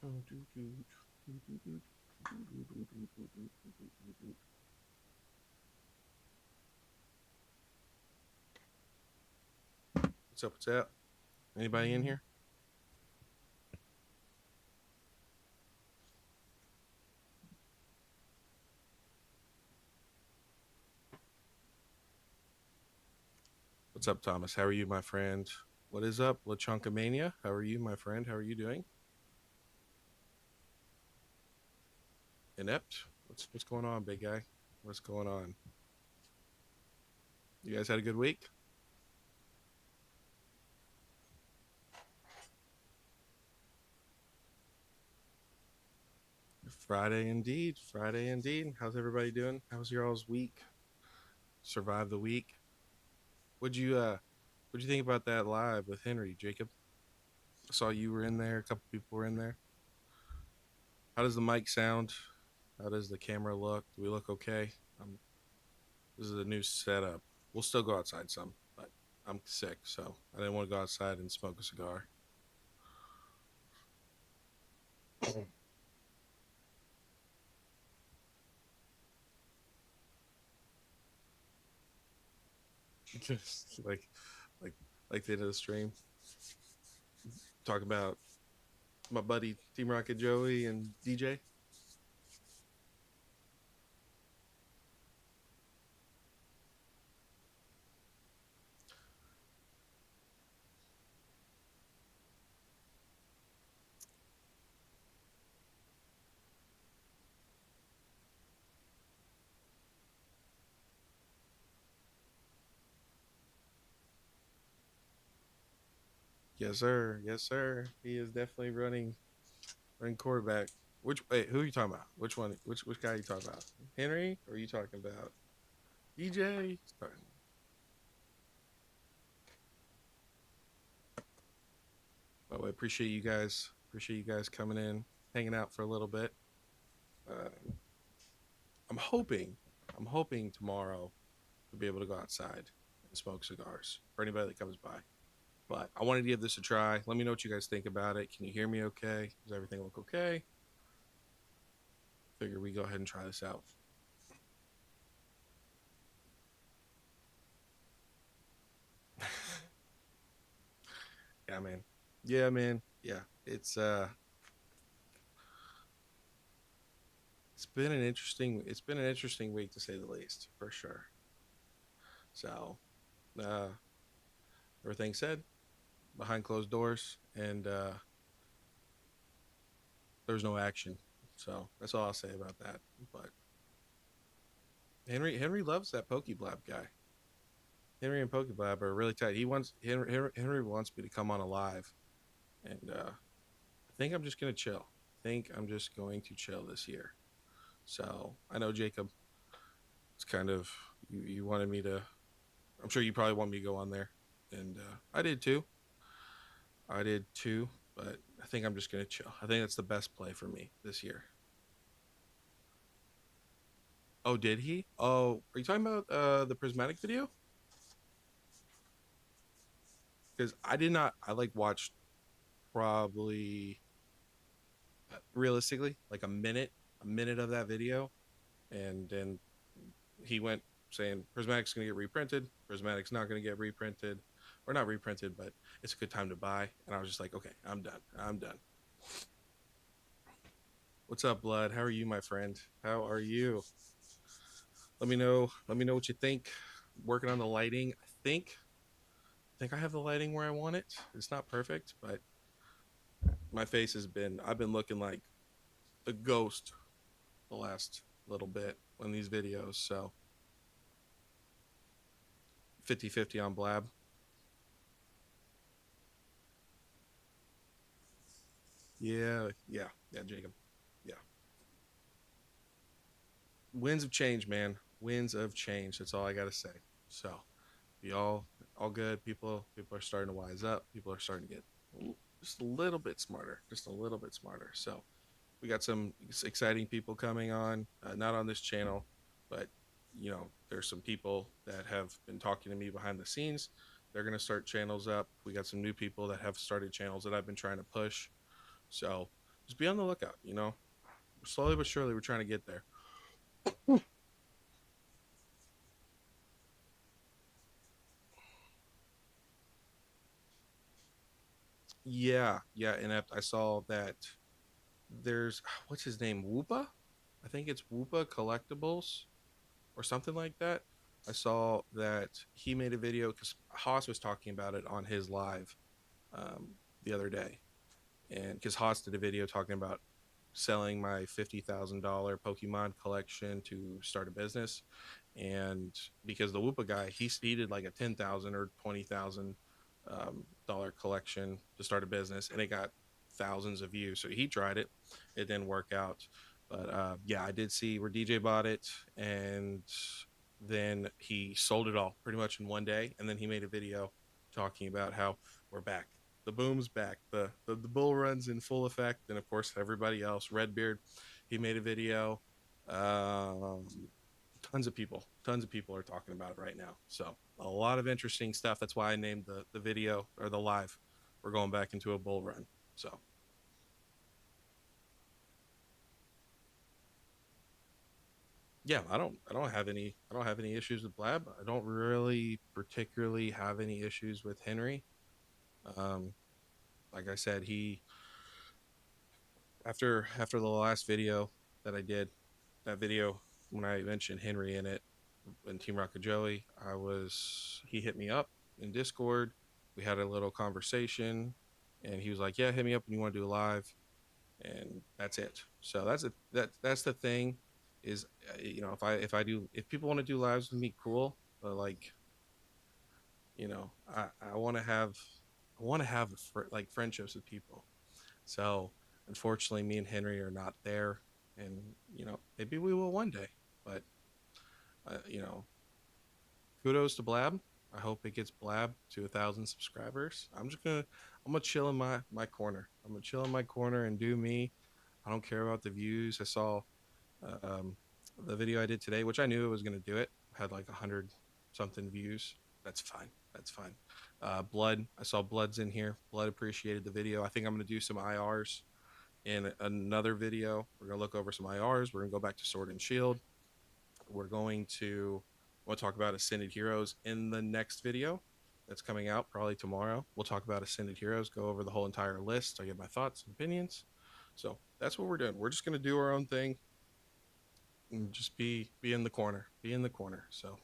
What's up? What's up? Anybody in here? What's up, Thomas? How are you, my friend? What is up, LaChunkamania? How are you, my friend? How are you doing? Inept? What's going on, big guy? What's going on? You guys had a good week? Friday indeed. Friday indeed. How's everybody doing? How's your all's week? Survive the week. What'd you think about that live with Henry, Jacob? I saw you were in there, a couple people were in there. How does the mic sound? How does the camera look? Do we look okay? This is a new setup. We'll still go outside some, but I'm sick, so I didn't want to go outside and smoke a cigar. Just like, like the end of the stream, talk about my buddy Team Rocket Joey and DJ. Yes, sir. Yes, sir. He is definitely running quarterback. Wait, who are you talking about? Which one? Which guy are you talking about? Henry? Or are you talking about DJ? Well, I appreciate you guys. Appreciate you guys coming in, hanging out for a little bit. Uh, I'm hoping, I'm hoping tomorrow to be able to go outside and smoke cigars for anybody that comes by. But I wanted to give this a try. Let me know what you guys think about it. Can you hear me okay? Does everything look okay? Figure we go ahead and try this out. Yeah, man. Yeah, man. Yeah. It's been an interesting week to say the least, for sure. So, uh everything said behind closed doors, and there's no action. So that's all I'll say about that. But Henry loves that Pokeblab guy. Henry and Pokeblab are really tight. Henry wants me to come on a live, and I think I'm just gonna chill. I think I'm just going to chill this year. So I know Jacob. It's kind of you wanted me to. I'm sure you probably want me to go on there, and I did too. I did too, but I think I'm just gonna chill. I think that's the best play for me this year. Oh, did he? Oh, are you talking about the prismatic video? Because I did not. I like watched probably realistically like a minute of that video, and then he went saying prismatic's going to get reprinted, prismatic's not going to get reprinted, or not reprinted, but it's a good time to buy. And I was just like, okay, I'm done. What's up, Blood? How are you, my friend? How are you? Let me know what you think. Working on the lighting. I think I have the lighting where I want it. It's not perfect, but my face has been I've been looking like a ghost the last little bit on these videos. So 50-50 on Blab. Yeah, Jacob. Yeah. Winds of change, man. Winds of change. That's all I gotta say. So be all good. People are starting to wise up. People are starting to get just a little bit smarter. Just a little bit smarter. So we got some exciting people coming on, not on this channel, but there's some people that have been talking to me behind the scenes. They're going to start channels up. We got some new people that have started channels that I've been trying to push. So just be on the lookout. You know, slowly but surely, we're trying to get there. Yeah, yeah, inept. I saw that there's what's his name, Whoopa? I think it's Whoopa Collectibles or something like that. I saw that he made a video because Haas was talking about it on his live um, the other day, and because Haas did a video talking about selling my $50,000 Pokemon collection to start a business, and because the Whoopa guy he did like a 10,000 or 20,000 dollar collection to start a business, and it got thousands of views. So he tried it, it didn't work out, but yeah, I did see where DJ bought it, and then he sold it all pretty much in one day, and then he made a video talking about how we're back, the boom's back, the bull run's in full effect, and of course everybody else, Redbeard, he made a video. um, tons of people are talking about it right now, so a lot of interesting stuff. That's why I named the video or the live, we're going back into a bull run. So yeah, I don't have any issues with Blab. I don't really particularly have any issues with Henry. um like I said, he after the last video that I did, that video when I mentioned Henry in it and Team Rocket Joey, he hit me up in Discord. We had a little conversation, and he was like, "Yeah, hit me up when you want to do a live," and that's it. So that's the thing, is you know, if people want to do lives with me, cool. But like, you know, I want to have like friendships with people. So unfortunately, me and Henry are not there, and you know, maybe we will one day. But you know, kudos to Blab. I hope it gets Blab to 1,000 subscribers. I'm gonna chill in my corner. I'm gonna chill in my corner and do me. I don't care about the views. I saw um, the video I did today, which I knew it was gonna do it. Had like 100 something views. That's fine. That's fine. Blood. I saw Blood's in here. Blood appreciated the video. I think I'm gonna do some IRs in another video. We're gonna look over some IRs. We're gonna go back to Sword and Shield. We're going to we'll talk about Ascended Heroes in the next video that's coming out probably tomorrow. We'll talk about Ascended Heroes, go over the whole entire list. I give my thoughts and opinions. So that's what we're doing. We're just gonna do our own thing and just be in the corner. Be in the corner. So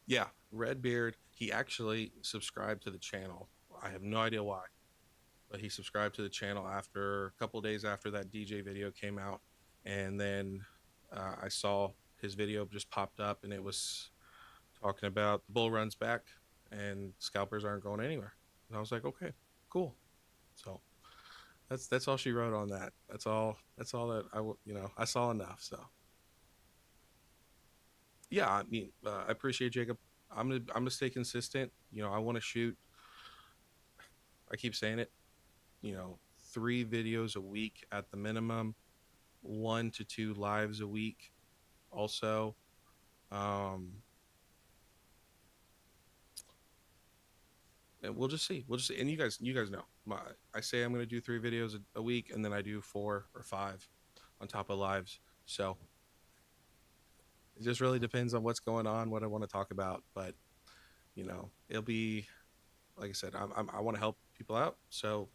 yeah, Redbeard, he actually subscribed to the channel. I have no idea why, but he subscribed to the channel after a couple days after that DJ video came out, and then I saw his video just popped up, and it was talking about the bull runs back and scalpers aren't going anywhere, and I was like, okay, cool. So that's all she wrote on that. That's all that you know, I saw enough. So yeah, I mean, I appreciate Jacob. I'm gonna stay consistent. You know, I want to shoot. I keep saying it. You know, 3 videos a week at the minimum, 1 to 2 lives a week. Also, um, and we'll just see. We'll just see. And you guys know. I say I'm going to do 3 videos a week, and then I do 4 or 5 on top of lives. So it just really depends on what's going on, what I want to talk about. But you know, it'll be like I said. I want to help people out. So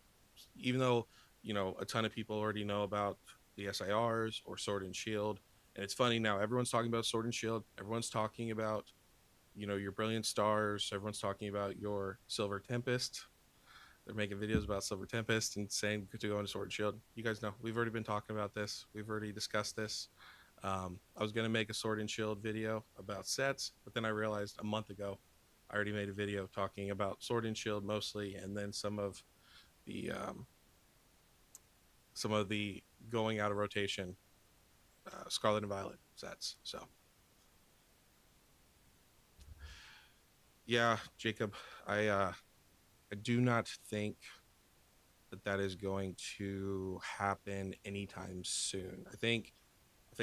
even though you know a ton of people already know about the SIRs or Sword and Shield, and it's funny now everyone's talking about Sword and Shield. Everyone's talking about, you know, your Brilliant Stars. Everyone's talking about your Silver Tempest. They're making videos about Silver Tempest and saying to go into Sword and Shield. You guys know we've already been talking about this. We've already discussed this. I was gonna make a Sword and Shield video about sets, but then I realized a month ago I already made a video talking about Sword and Shield mostly, and then the some of the going out of rotation Scarlet and Violet sets. So yeah, Jacob, I do not think that that is going to happen anytime soon. I think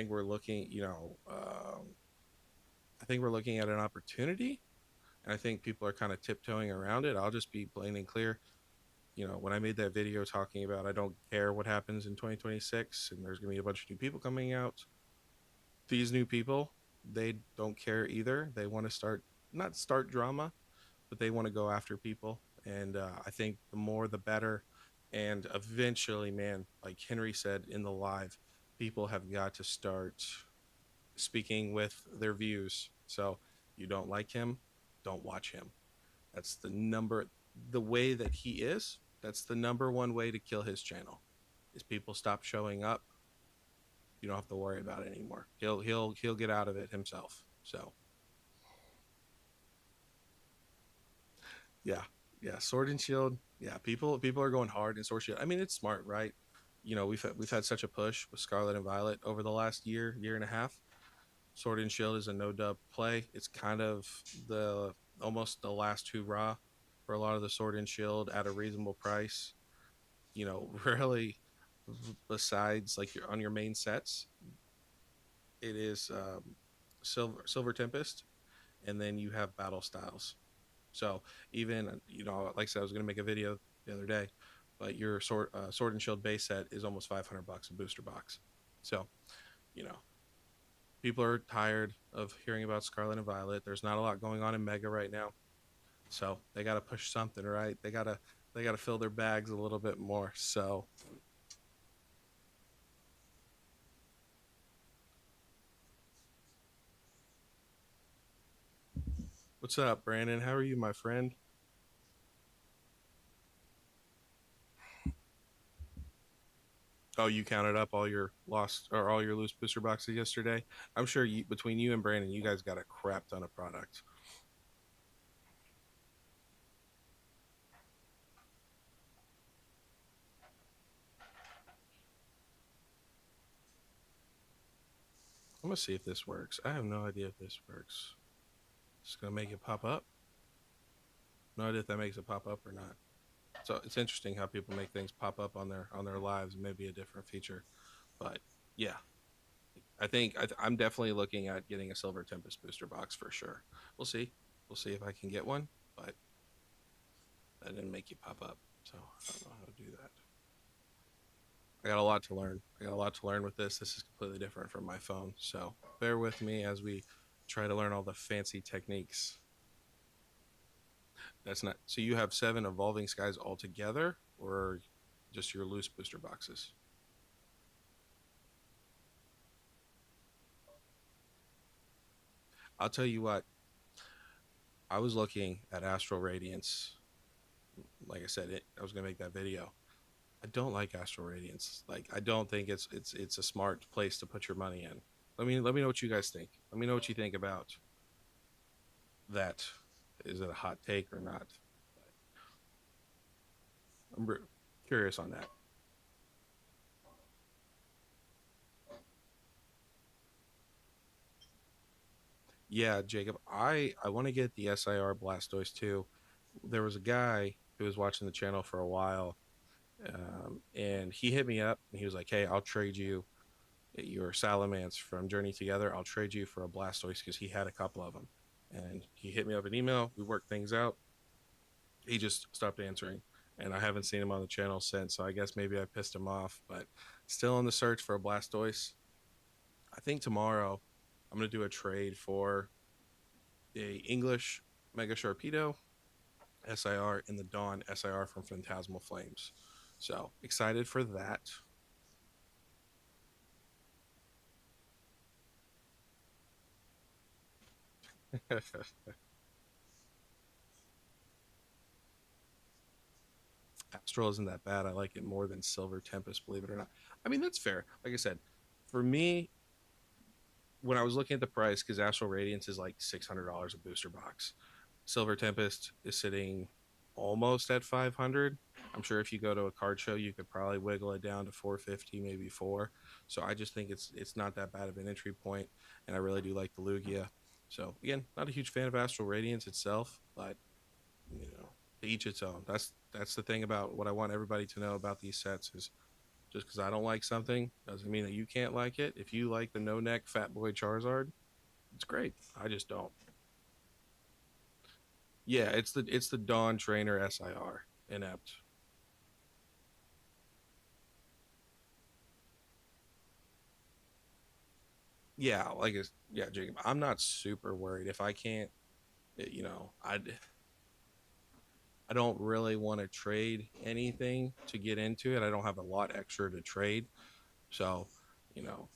we're looking, you know, I think we're looking at an opportunity, And I think people are kind of tiptoeing around it. I'll just be plain and clear. When I made that video talking about I don't care what happens in 2026 and there's going to be a bunch of new people coming out, these new people, they don't care either. They want to not start drama, but they want to go after people. And I think the more the better. And eventually, man, like Henry said in the live, people have got to start speaking with their views. So you don't like him, don't watch him. That's the way that he is. That's the number one way to kill his channel. Is people stop showing up. You don't have to worry about it anymore. He'll get out of it himself. So yeah, yeah. Sword and Shield. Yeah, people are going hard in Sword and Shield. I mean, it's smart, right? We've had such a push with Scarlet and Violet over the last year and a half. Sword and Shield is a no dub play. It's kind of the almost the last hurrah for a lot of the Sword and Shield at a reasonable price. Really, besides like on your main sets, it is Silver Tempest, and then you have Battle Styles. So even like I said, I was going to make a video the other day, but your Sword and Shield base set is almost $500 a booster box. So you know people are tired of hearing about Scarlet and Violet. There's not a lot going on in Mega right now, so they got to push something, right? They got to fill their bags a little bit more. So what's up, Brandon? How are you, my friend? Oh, you counted up all your lost or all your loose booster boxes yesterday. I'm sure between you and Brandon, you guys got a crap ton of product. I'm gonna see if this works. I have no idea if this works. Just gonna make it pop up. No idea if that makes it pop up or not. So it's interesting how people make things pop up on their lives. Maybe a different feature, but yeah, I'm definitely looking at getting a Silver Tempest booster box for sure. We'll see. We'll see if I can get one, but that didn't make you pop up, so I don't know how to do that. I got a lot to learn. I got a lot to learn with this. This is completely different from my phone, so bear with me as we try to learn all the fancy techniques. That's not so. You have 7 Evolving Skies altogether, or just your loose booster boxes? I'll tell you what. I was looking at Astral Radiance. Like I said, I was gonna make that video. I don't like Astral Radiance. Like I don't think it's a smart place to put your money in. Let me know what you guys think. Let me know what you think about that. Is it a hot take or not? I'm curious on that. Yeah, Jacob, I want to get the SIR Blastoise too. There was a guy who was watching the channel for a while, and he hit me up and he was like, "Hey, I'll trade you your Salamence from Journey Together. I'll trade you for a Blastoise because he had a couple of them." And he hit me up an email. We worked things out. He just stopped answering, and I haven't seen him on the channel since. So I guess maybe I pissed him off, but still on the search for a Blastoise. I think tomorrow I'm gonna do a trade for a English Mega Sharpedo SIR in the Dawn SIR from Phantasmal Flames. So excited for that. Astral isn't that bad. I like it more than Silver Tempest, believe it or not. I mean, that's fair. Like I said, for me, when I was looking at the price, because Astral Radiance is like $600 a booster box, Silver Tempest is sitting almost at 500. I'm sure if you go to a card show, you could probably wiggle it down to 450, maybe four. So I just think it's not that bad of an entry point, and I really do like the Lugia. So again, not a huge fan of Astral Radiance itself, but to each its own. That's the thing about what I want everybody to know about these sets is just because I don't like something doesn't mean that you can't like it. If you like the no neck Fat Boy Charizard, it's great. I just don't. Yeah, it's the Dawn Trainer SIR inept. Yeah, yeah, Jacob. I'm not super worried if I can't. You know, I don't really want to trade anything to get into it. I don't have a lot extra to trade, so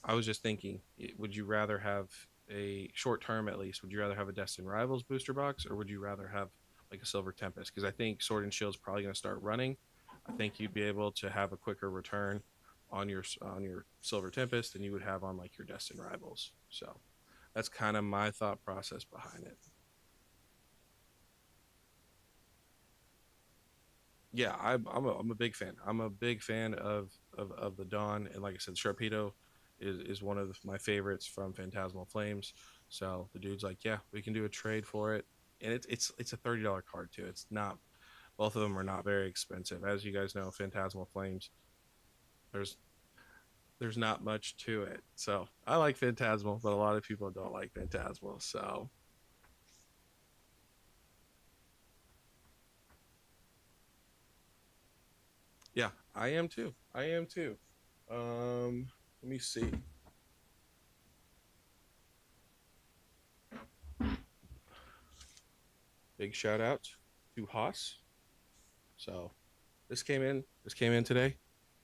I was just thinking, would you rather have a short term at least? Would you rather have a Destin Rivals booster box, or would you rather have like a Silver Tempest? Because I think Sword and Shield's probably going to start running. I think you'd be able to have a quicker return on your Silver Tempest than you would have on like your Destin Rivals. So that's kind of my thought process behind it. Yeah, I'm a big fan. I'm a big fan of the Dawn, and like I said, Sharpedo is one of my favorites from Phantasmal Flames. So the dude's like, yeah, we can do a trade for it, and it's a $30 card too. It's not both of them are not very expensive, as you guys know. Phantasmal Flames, there's there's not much to it. So I like Phantasmal, but a lot of people don't like Phantasmal. So yeah, I am too. I am too. Let me see. Big shout out to Haas. So this came in today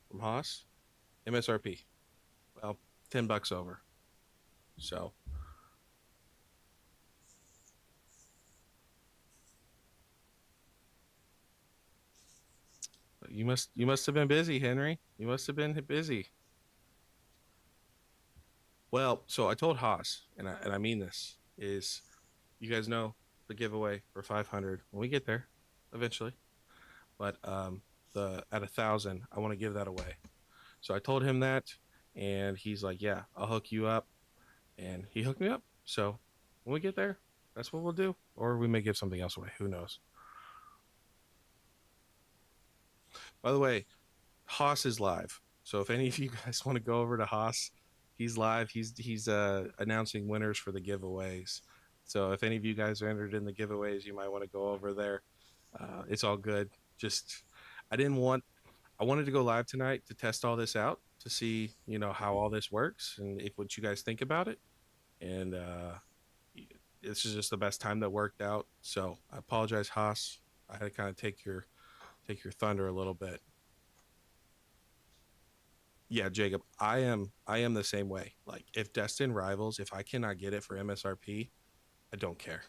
from Haas. MSRP. Well, $10 over. So you must have been busy, Henry. You must have been busy. Well, so I told Haas, and I mean this, is you guys know the giveaway for 500 when we get there eventually. But the at 1,000, I want to give that away. So I told him that, and he's like, "Yeah, I'll hook you up," and he hooked me up. So when we get there, that's what we'll do, or we may give something else away. Who knows? By the way, Haas is live. So if any of you guys want to go over to Haas, he's live. He's announcing winners for the giveaways. So if any of you guys are entered in the giveaways, you might want to go over there. It's all good. Just I didn't want I wanted to go live tonight to test all this out to see how all this works and if what you guys think about it. And this is just the best time that worked out. So I apologize, Haas. I had to kind of take your thunder a little bit. Yeah, Jacob, I am the same way. Like if Destin Rivals, if I cannot get it for MSRP, I don't care.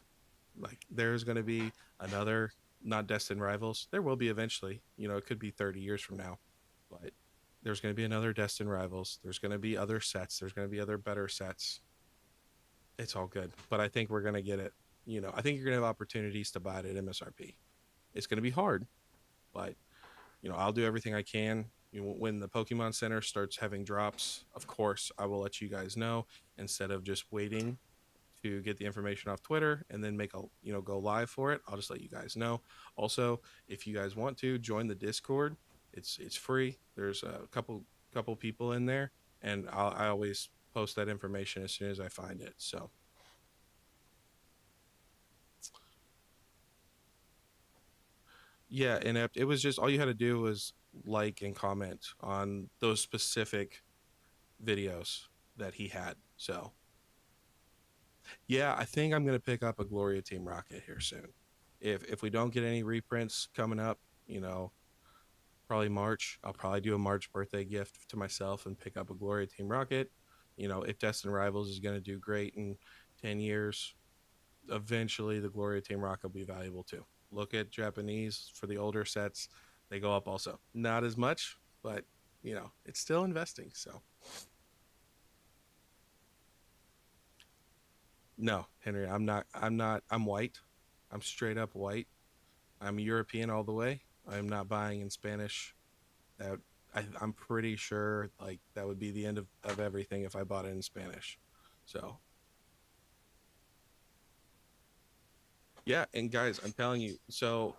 Like there's going to be another not Destin Rivals. There will be eventually. It could be 30 years from now, but there's going to be another Destin Rivals. There's going to be other sets. There's going to be other better sets. It's all good, but I think we're going to get it. I think you're going to have opportunities to buy it at MSRP. It's going to be hard, but I'll do everything I can. When the Pokemon Center starts having drops, of course, I will let you guys know instead of just waiting to get the information off Twitter and then make a go live for it. I'll just let you guys know. Also, if you guys want to join the Discord, it's free. There's a couple people in there, and I always post that information as soon as I find it. So yeah, inept. It was just all you had to do was like and comment on those specific videos that he had. So yeah, I think I'm gonna pick up a Gloria Team Rocket here soon. If we don't get any reprints coming up, you know, probably March, I'll probably do a March birthday gift to myself and pick up a Gloria Team Rocket. If Destin Rivals is gonna do great in 10 years, eventually the Gloria Team Rocket will be valuable too. Look at Japanese for the older sets; they go up also. Not as much, but it's still investing. So no, Henry, I'm not. I'm not. I'm white. I'm straight up white. I'm European all the way. I'm not buying in Spanish. That I'm pretty sure like that would be the end of everything if I bought it in Spanish. So yeah, and guys, I'm telling you. So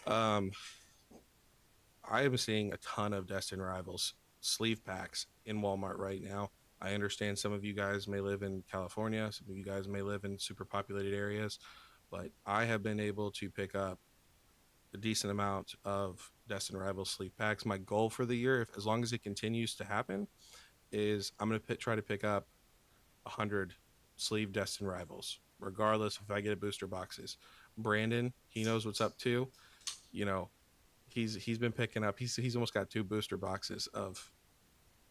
um, I am seeing a ton of Destin Rivals sleeve packs in Walmart right now. I understand some of you guys may live in California, some of you guys may live in super populated areas, but I have been able to pick up a decent amount of Destin Rivals sleep packs. My goal for the year, if as long as it continues to happen, is I'm going to try to pick up 100 sleeve Destin Rivals, regardless if I get a booster boxes. Brandon, he knows what's up too. You know, he's been picking up. He's almost got 2 booster boxes of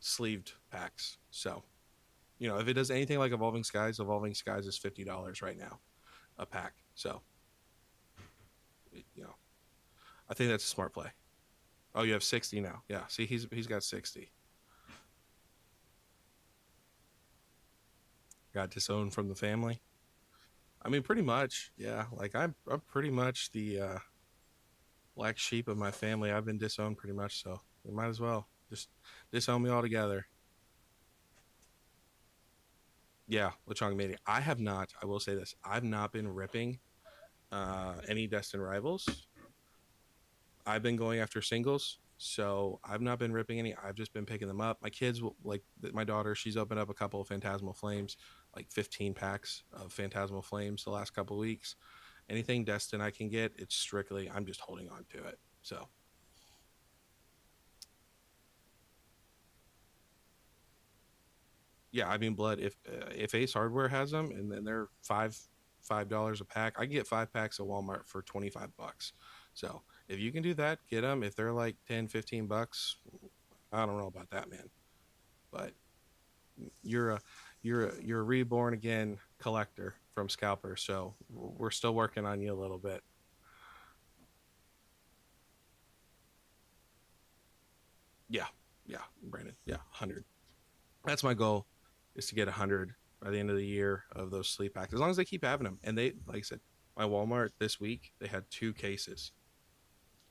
sleeved packs. So, if it does anything like Evolving Skies is $50 right now a pack. So, you know, I think that's a smart play. Oh, you have 60 now. Yeah. See, he's got 60. Got disowned from the family. I mean, pretty much. Yeah. Like I'm pretty much the black sheep of my family. I've been disowned pretty much, so we might as well just disown me altogether. Yeah, Lechong Mania. I have not. I will say this. I've not been ripping any Destin Rivals. I've been going after singles, so I've not been ripping any. I've just been picking them up. My kids, like my daughter, she's opened up a couple of Phantasmal Flames, like 15 packs of Phantasmal Flames the last couple of weeks. Anything Destin I can get, it's strictly I'm just holding on to it. So yeah, I mean blood. If Ace Hardware has them and then they're $5 a pack, I can get 5 packs at Walmart for $25. So if you can do that, get them. If they're like 10, $15, I don't know about that, man. But you're a you're a reborn again collector from Scalper, so we're still working on you a little bit. Yeah, yeah, Brandon. Yeah, 100. That's my goal, is to get 100 by the end of the year of those sleep packs. As long as they keep having them, and they, like I said, my Walmart this week they had 2 cases.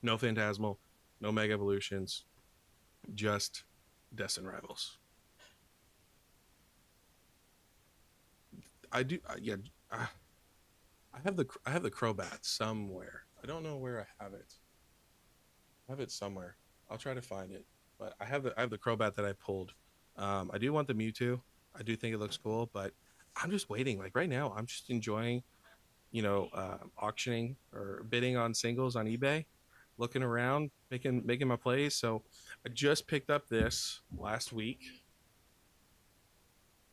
No Phantasmal, no Mega Evolutions, just Destin Rivals. I do, yeah. Uh, I have the Crobat somewhere. I don't know where I have it. I have it somewhere. I'll try to find it. But I have the Crobat that I pulled. I do want the Mewtwo. I do think it looks cool, but I'm just waiting. Like right now, I'm just enjoying, auctioning or bidding on singles on eBay, looking around, making my plays. So I just picked up this last week.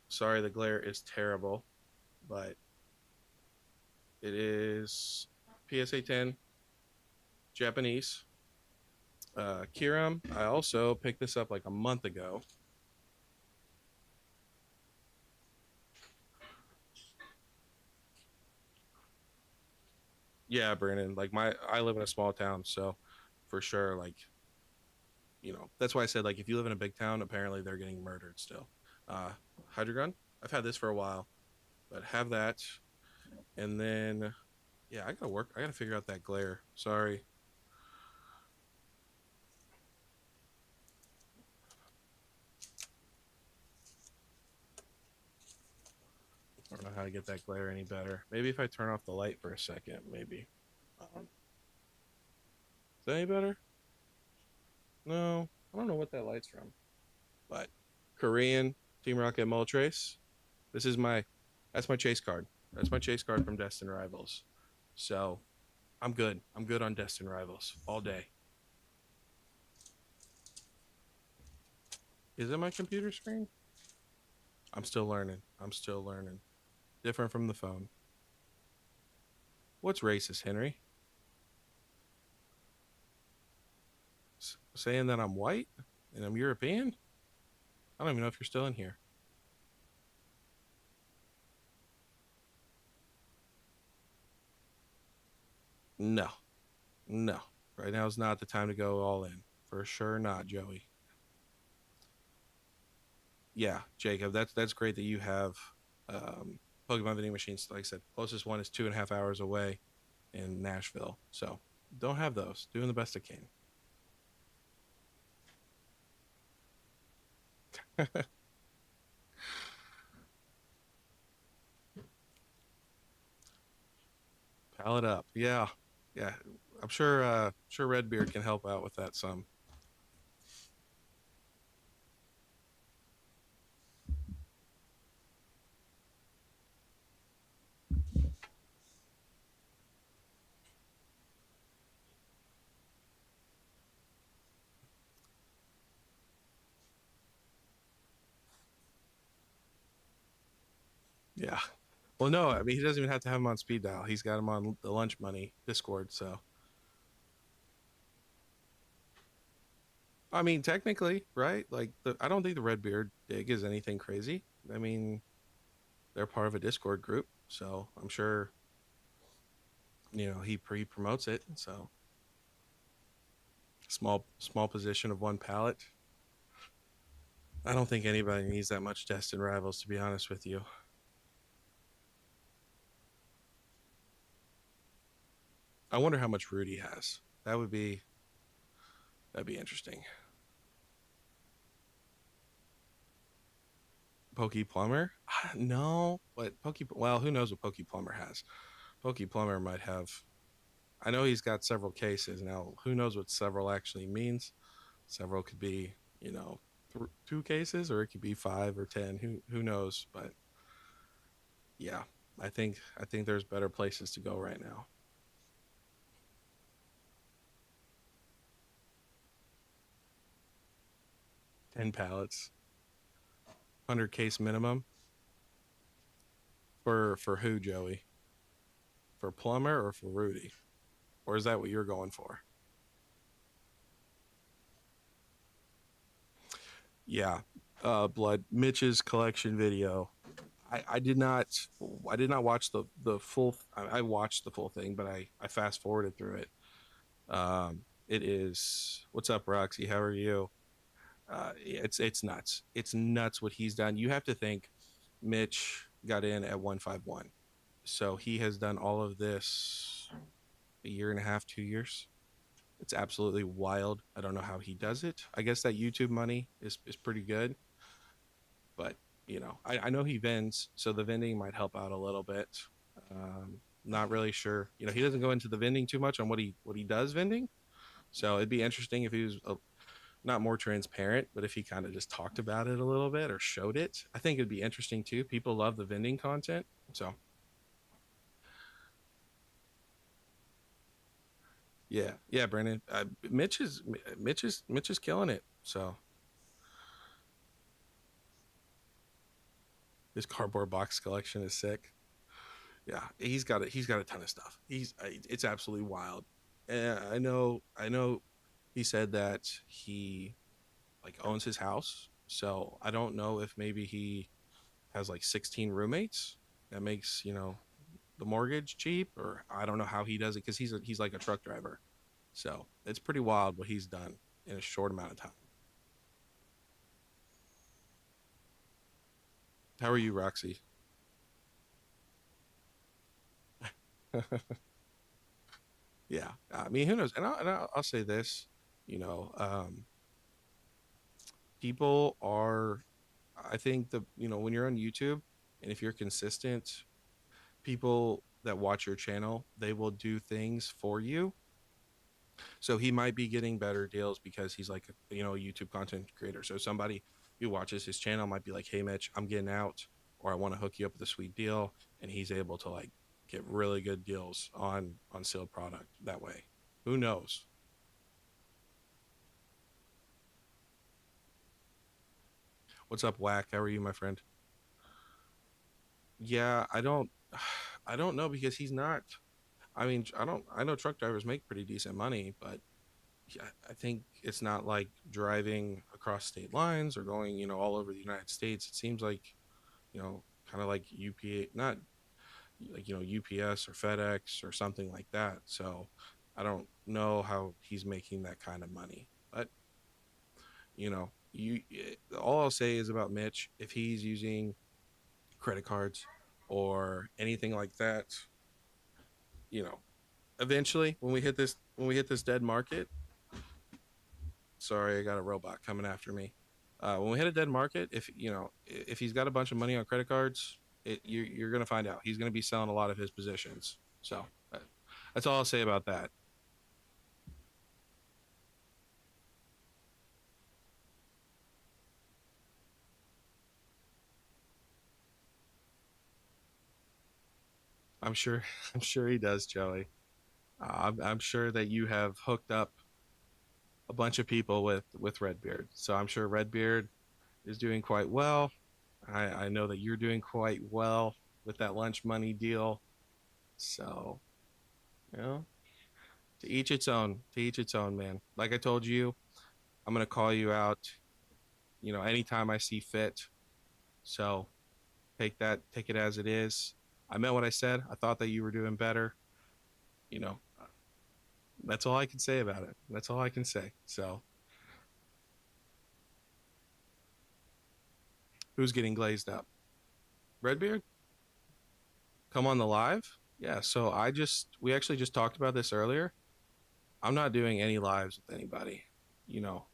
Sorry, the glare is terrible, but it is PSA 10 Japanese. Kiram, I also picked this up like a month ago. Yeah, Brandon. Like I live in a small town, so for sure, like that's why I said like if you live in a big town, apparently they're getting murdered still. Uh, Hydreigon, I've had this for a while, but have that, and then yeah, I gotta work. I gotta figure out that glare. Sorry, I don't know how to get that glare any better. Maybe if I turn off the light for a second, maybe. Is that any better? No, I don't know what that light's from, but Korean Team Rocket Moltres. This is my that's my chase card. That's my chase card from Destin Rivals. So I'm good. I'm good on Destin Rivals all day. Is it my computer screen? I'm still learning. I'm still learning. Different from the phone. What's racist, Henry? Saying that I'm white and I'm European? I don't even know if you're still in here. No, no. Right now is not the time to go all in. For sure not, Joey. Yeah, Jacob, that's great that you have Pokemon vending machines. Like I said, closest one is 2.5 hours away in Nashville. So don't have those. Doing the best I can. Pal it up. Yeah. Yeah. I'm sure Redbeard can help out with that some. Yeah. Well, no, I mean he doesn't even have to have him on speed dial. He's got him on the lunch money Discord. So I mean, technically, right? Like I don't think the Redbeard dig is anything crazy. I mean, they're part of a Discord group, so I'm sure he promotes it. So small position of one pallet. I don't think anybody needs that much Destin Rivals, to be honest with you. I wonder how much Rudy has. That'd be interesting. Pokey Plumber? No, but Pokey. Well, who knows what Pokey Plumber has? Pokey Plumber might have. I know he's got several cases now. Who knows what several actually means? Several could be, two cases, or it could be 5 or 10. Who knows? But yeah, I think there's better places to go right now. 10 pallets, 100 case minimum for who, Joey? For Plumber or for Rudy? Or is that what you're going for? Yeah. Blood. Mitch's collection video. I did not watch the full. I watched the full thing, but I fast forwarded through it. It is. What's up, Roxy? How are you? It's nuts. It's nuts what he's done. You have to think Mitch got in at 151. So he has done all of this a year and a half, 2 years. It's absolutely wild. I don't know how he does it. I guess that YouTube money is pretty good, but I know he vends, so the vending might help out a little bit. Not really sure. He doesn't go into the vending too much on what he does vending. So it'd be interesting if he was not more transparent, but if he kind of just talked about it a little bit or showed it. I think it'd be interesting too. People love the vending content. So yeah, yeah, Brandon. Mitch is killing it. So his cardboard box collection is sick. Yeah, he's got a ton of stuff. It's absolutely wild. And I know he said that he like owns his house. So I don't know if maybe he has like 16 roommates that makes, the mortgage cheap, or I don't know how he does it because he's like a truck driver. So it's pretty wild what he's done in a short amount of time. How are you, Roxy? Yeah, I mean, who knows? And I'll say this, you know, um, people are. I think when you're on YouTube and if you're consistent, people that watch your channel, they will do things for you. So he might be getting better deals because he's like a YouTube content creator. So somebody who watches his channel might be like, "Hey Mitch, I'm getting out, or I want to hook you up with a sweet deal," and he's able to like get really good deals on sealed product that way. Who knows? What's up, Whack? How are you, my friend? Yeah, I don't know because he's not. I mean, I don't. I know truck drivers make pretty decent money, but yeah, I think it's not like driving across state lines or going, all over the United States. It seems like, kind of like UPA, not like, UPS or FedEx or something like that. So I don't know how he's making that kind of money. But, all I'll say is about Mitch, if he's using credit cards or anything like that, you know, eventually when we hit this dead market, sorry, I got a robot coming after me. When we hit a dead market, if he's got a bunch of money on credit cards, you're gonna find out he's gonna be selling a lot of his positions. So that's all I'll say about that. I'm sure I'm sure he does, Joey. I'm sure that you have hooked up a bunch of people with Redbeard. So I'm sure Redbeard is doing quite well. I know that you're doing quite well. with that lunch money deal. So, you know, to each its own. To each its own, man. Like I told you, I'm gonna call you out, anytime I see fit. So take it as it is. I meant what I said. I thought that you were doing better. You know, that's all I can say about it. That's all I can say. So, who's getting glazed up? Redbeard, come on the live. Yeah. So we actually just talked about this earlier. I'm not doing any lives with anybody. You know,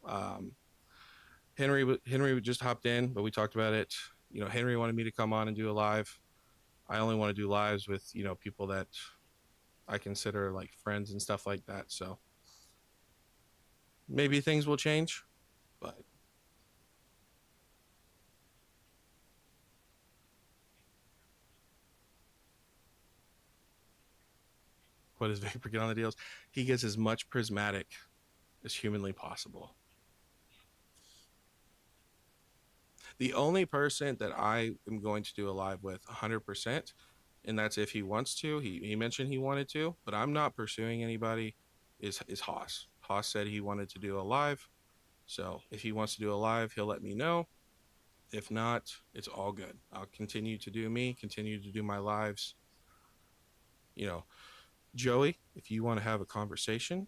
Henry just hopped in, but we talked about it. Henry wanted me to come on and do a live. I only want to do lives with people that I consider like friends and stuff like that. So maybe things will change, but what does Vapor get on the deals? He gets as much prismatic as humanly possible. The only person that I am going to do a live with 100%, and that's if he wants to. He mentioned he wanted to, but I'm not pursuing anybody. Is Haas? Haas said he wanted to do a live, so if he wants to do a live, he'll let me know. If not, it's all good. I'll continue to do me, continue to do my lives. You know, Joey, if you want to have a conversation,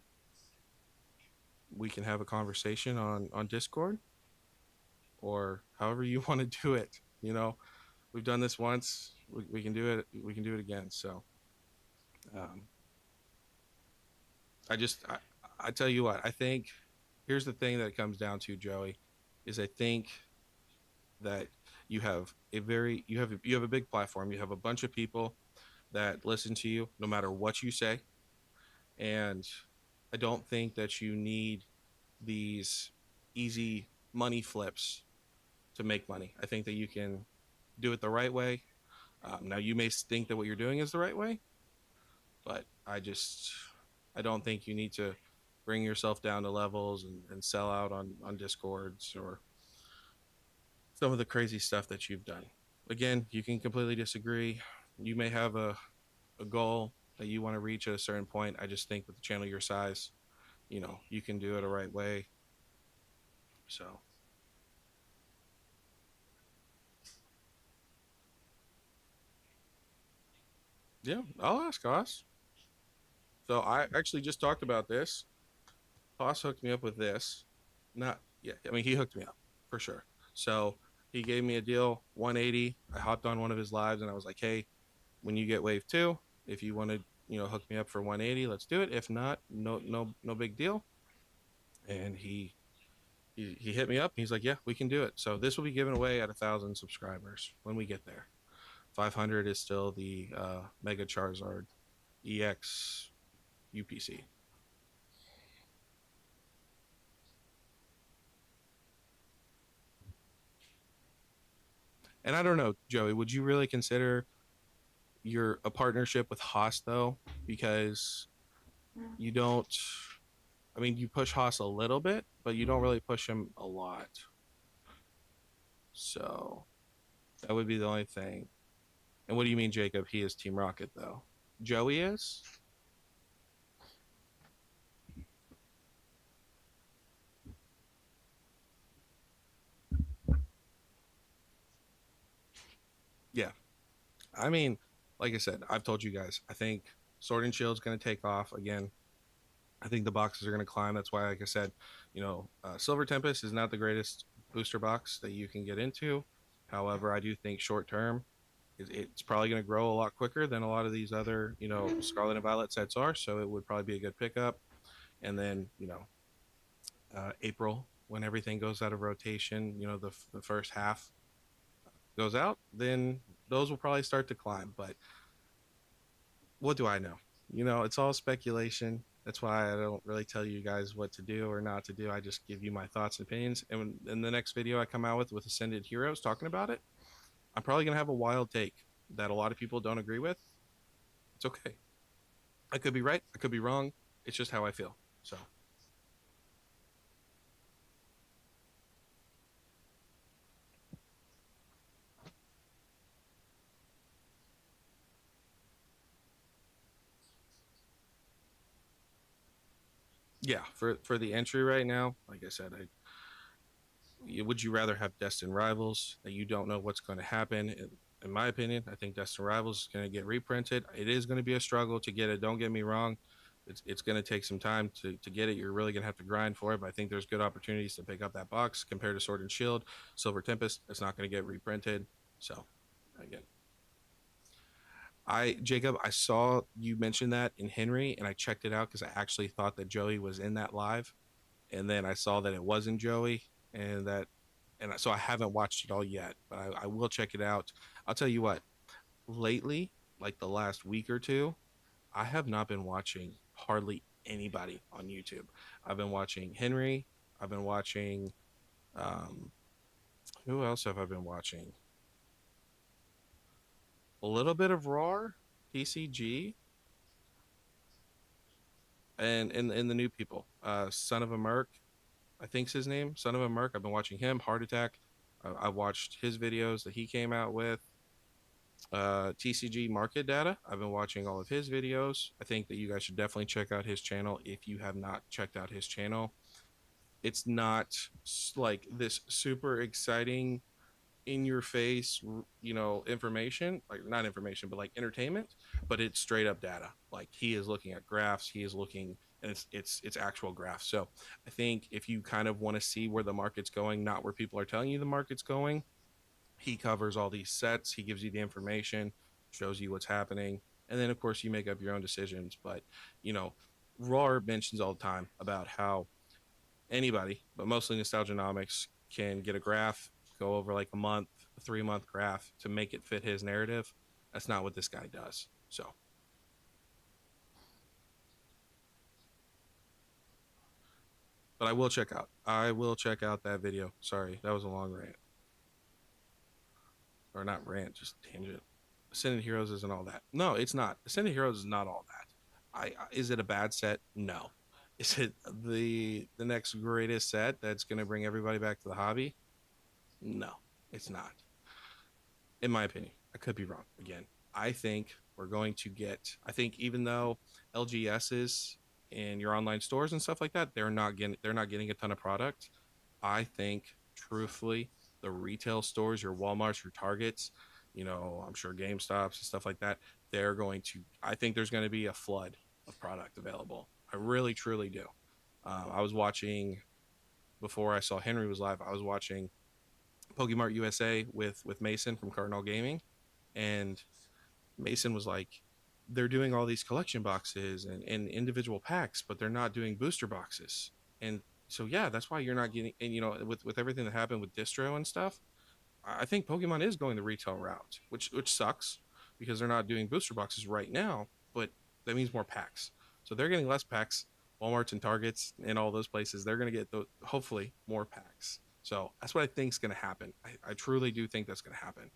we can have a conversation on Discord or however you want to do it. We've done this once. We can do it. We can do it again. So, um, I tell you what. I think here's the thing that it comes down to, Joey, is I think that you have a big platform. You have a bunch of people that listen to you no matter what you say, and I don't think that you need these easy money flips to make money. I think that you can do it the right way. Now, you may think that what you're doing is the right way, but I don't think you need to bring yourself down to levels and sell out on Discords or some of the crazy stuff that you've done. Again, you can completely disagree. You may have a goal that you want to reach at a certain point. I just think with the channel your size, you can do it the right way. So, yeah, I'll ask Haas. So I actually just talked about this. Haas hooked me up with this. Not yeah, I mean he hooked me up for sure. So he gave me a deal, 180. I hopped on one of his lives and I was like, hey, when you get wave two, if you want to, hook me up for 180, let's do it. If not, no big deal. And he hit me up. He's like, yeah, we can do it. So this will be given away at 1,000 subscribers when we get there. 500 is still the Mega Charizard EX UPC. And I don't know, Joey, would you really consider your a partnership with Haas though? Because you don't. I mean, you push Haas a little bit, but you don't really push him a lot. So that would be the only thing. And what do you mean, Jacob? He is Team Rocket though. Joey is. Yeah. I mean, like I said, I've told you guys. I think Sword and Shield's going to take off again. I think the boxes are going to climb. That's why, like I said, Silver Tempest is not the greatest booster box that you can get into. However, I do think short term, it's probably going to grow a lot quicker than a lot of these other, Scarlet and Violet sets are. So it would probably be a good pickup. And then, April, when everything goes out of rotation, the first half goes out, then those will probably start to climb. But what do I know? It's all speculation. That's why I don't really tell you guys what to do or not to do. I just give you my thoughts and opinions. And in the next video I come out with Ascended Heroes talking about it, I'm probably going to have a wild take that a lot of people don't agree with. It's okay. I could be right. I could be wrong. It's just how I feel. So, Yeah, for the entry right now, like I said, would you rather have Destin Rivals that you don't know what's going to happen? In my opinion, I think Destin Rivals is going to get reprinted. It is going to be a struggle to get it. Don't get me wrong. It's going to take some time to get it. You're really going to have to grind for it. But I think there's good opportunities to pick up that box compared to Sword and Shield, Silver Tempest. It's not going to get reprinted. So, again, Jacob, I saw you mention that in Henry, and I checked it out because I actually thought that Joey was in that live, and then I saw that it wasn't Joey, and that, and so I haven't watched it all yet, but I will check it out. I'll tell you what, lately, like the last week or two, I have not been watching hardly anybody on YouTube. I've been watching Henry. I've been watching, um, who else have I been watching? A little bit of Roar, TCG, and the new people. Son of a Merc, I think's his name. Son of a Merc. I've been watching him. Heart Attack. I watched his videos that he came out with. TCG Market Data. I've been watching all of his videos. I think that you guys should definitely check out his channel if you have not checked out his channel. It's not like this super exciting in your face, information, like not information, but like entertainment, but it's straight up data. Like he is looking at graphs, he is looking, and it's actual graphs. So I think if you kind of want to see where the market's going, not where people are telling you the market's going, he covers all these sets, he gives you the information, shows you what's happening, and then of course you make up your own decisions. But you know, Roar mentions all the time about how anybody, but mostly Nostalgianomics, can get a graph, go over like a month, a 3 month graph to make it fit his narrative. That's not what this guy does. So, but I will check out that video. Sorry, that was a long rant, or not rant, just tangent. Ascended Heroes isn't all that. No, it's not. Ascended Heroes is not all that. Is it a bad set? No. Is it the next greatest set that's going to bring everybody back to the hobby? No, it's not. In my opinion. I could be wrong. Again, I think we're going to get. I think even though LGSs and your online stores and stuff like that, they're not getting a ton of product. I think truthfully, the retail stores, your WalMarts, your Targets, I'm sure GameStops and stuff like that, they're going to. I think there's going to be a flood of product available. I really truly do. I was watching before I saw Henry was live. I was watching Pokemart USA with Mason from Cardinal Gaming, and Mason was like, they're doing all these collection boxes and individual packs, but they're not doing booster boxes. And so yeah, that's why you're not getting. And with everything that happened with distro and stuff, I think Pokemon is going the retail route, which sucks because they're not doing booster boxes right now. But that means more packs, so they're getting less packs. Walmart's and Targets and all those places, they're going to get hopefully more packs. So that's what I think is going to happen. I truly do think that's going to happen.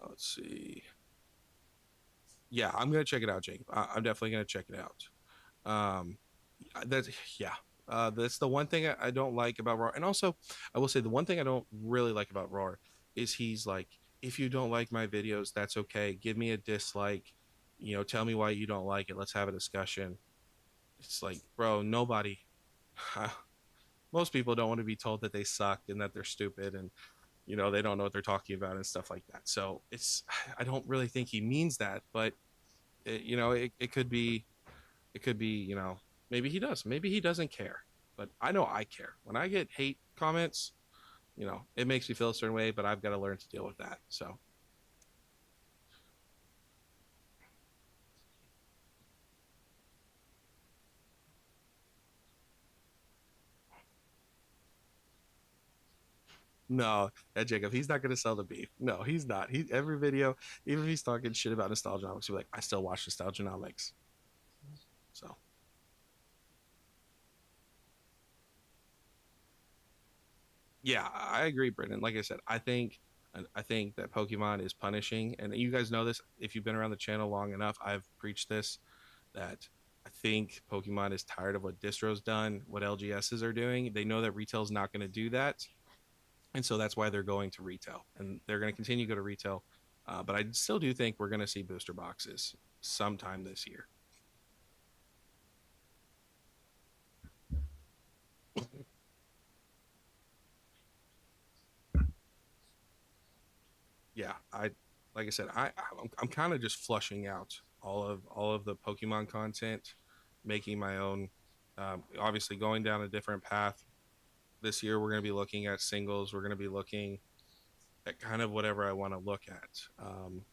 Let's see. Yeah, I'm gonna check it out, Jacob. I'm definitely gonna check it out. Um, that's yeah. That's the one thing I don't like about Roar, and also I will say the one thing I don't really like about Roar is he's like, if you don't like my videos, that's okay. Give me a dislike. Tell me why you don't like it. Let's have a discussion. It's like, bro, nobody. Most people don't want to be told that they suck and that they're stupid and they don't know what they're talking about and stuff like that. So I don't really think he means that, but it could be, maybe he does, maybe he doesn't care, but I know I care when I get hate comments. It makes me feel a certain way, but I've got to learn to deal with that. So no, that Jacob, he's not going to sell the beef. No, he's not. He every video, even if he's talking shit about Nostalgianomics, he'll be like, I still watch Nostalgianomics. So yeah, I agree, Brendan. Like I said, I think that Pokemon is punishing, and you guys know this if you've been around the channel long enough. I've preached this, that I think Pokemon is tired of what Distro's done, what LGSs are doing. They know that retail's not going to do that, and so that's why they're going to retail, and they're going to continue to go to retail. But I still do think we're going to see booster boxes sometime this year. Yeah, I like I said, I'm kind of just flushing out all of the Pokemon content, making my own. Obviously, going down a different path this year. We're going to be looking at singles. We're going to be looking at kind of whatever I want to look at. I'm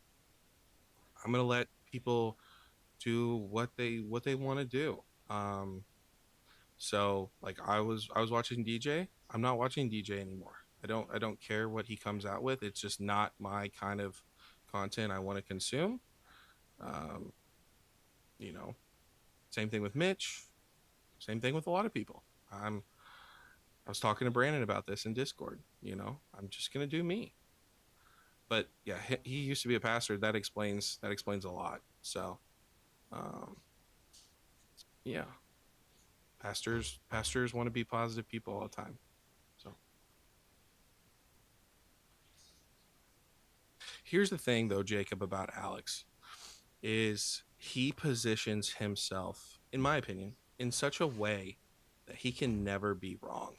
going to let people do what they want to do. Um, so like I was watching DJ. I'm not watching DJ anymore. I don't care what he comes out with. It's just not my kind of content I want to consume. Um, you know, same thing with Mitch. Same thing with a lot of people. I was talking to Brandon about this in Discord. I'm just gonna do me. But yeah, he used to be a pastor. That explains a lot. So um, yeah, pastors want to be positive people all the time. So here's the thing though, Jacob, about Alex is he positions himself, in my opinion, in such a way that he can never be wrong.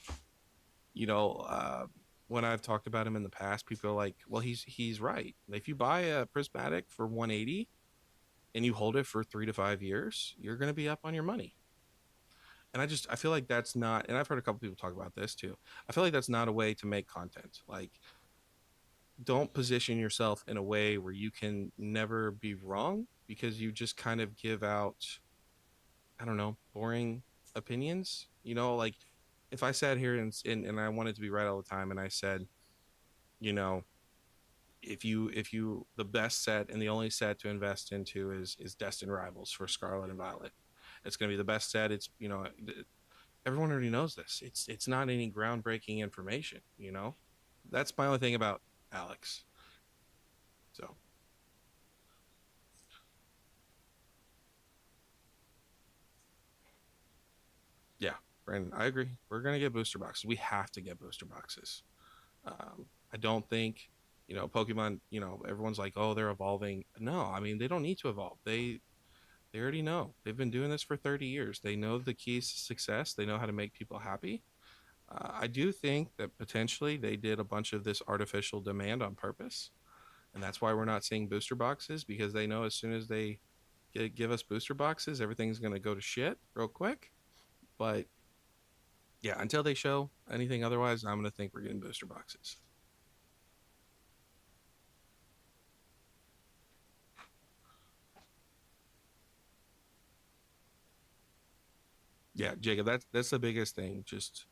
You know, uh, when I've talked about him in the past, people are like, "Well, he's right. If you buy a prismatic for 180 and you hold it for 3 to 5 years, you're going to be up on your money." And I feel like that's not. And I've heard a couple people talk about this too. I feel like that's not a way to make content. Like, don't position yourself in a way where you can never be wrong because you just kind of give out, I don't know, boring opinions. Like if I sat here and I wanted to be right all the time and I said, you know, if you the best set and the only set to invest into is Destined Rivals for Scarlet and Violet. It's going to be the best set. Everyone already knows this. It's not any groundbreaking information. That's my only thing about Alex. So, yeah, Brandon, I agree. We're going to get booster boxes. We have to get booster boxes. I don't think, Pokemon, everyone's like, oh, they're evolving. No, I mean, they don't need to evolve. They already know. They've been doing this for 30 years. They know the keys to success. They know how to make people happy. I do think that potentially they did a bunch of this artificial demand on purpose. And that's why we're not seeing booster boxes because they know as soon as they give us booster boxes, everything's going to go to shit real quick. But yeah, until they show anything otherwise, I'm going to think we're getting booster boxes. Yeah, Jacob, that's the biggest thing. Just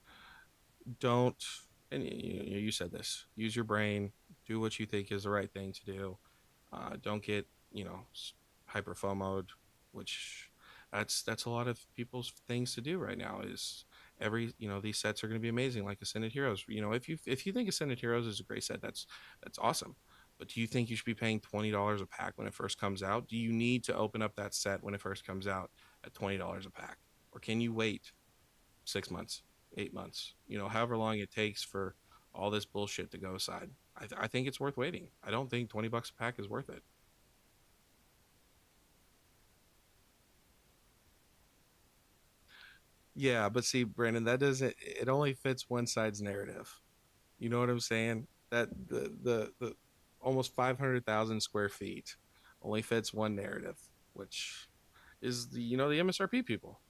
don't, and you said this, use your brain, do what you think is the right thing to do. Don't get, hyper FOMO'd, which that's a lot of people's things to do right now is these sets are going to be amazing like Ascended Heroes. If you think Ascended Heroes is a great set, that's awesome. But do you think you should be paying $20 a pack when it first comes out? Do you need to open up that set when it first comes out at $20 a pack? Or can you wait 6 months, 8 months, however long it takes for all this bullshit to go aside? I think it's worth waiting. I don't think $20 a pack is worth it. Yeah, but see, Brandon, that doesn't. It only fits one side's narrative. You know what I'm saying? That the almost 500,000 square feet only fits one narrative, which is the MSRP people.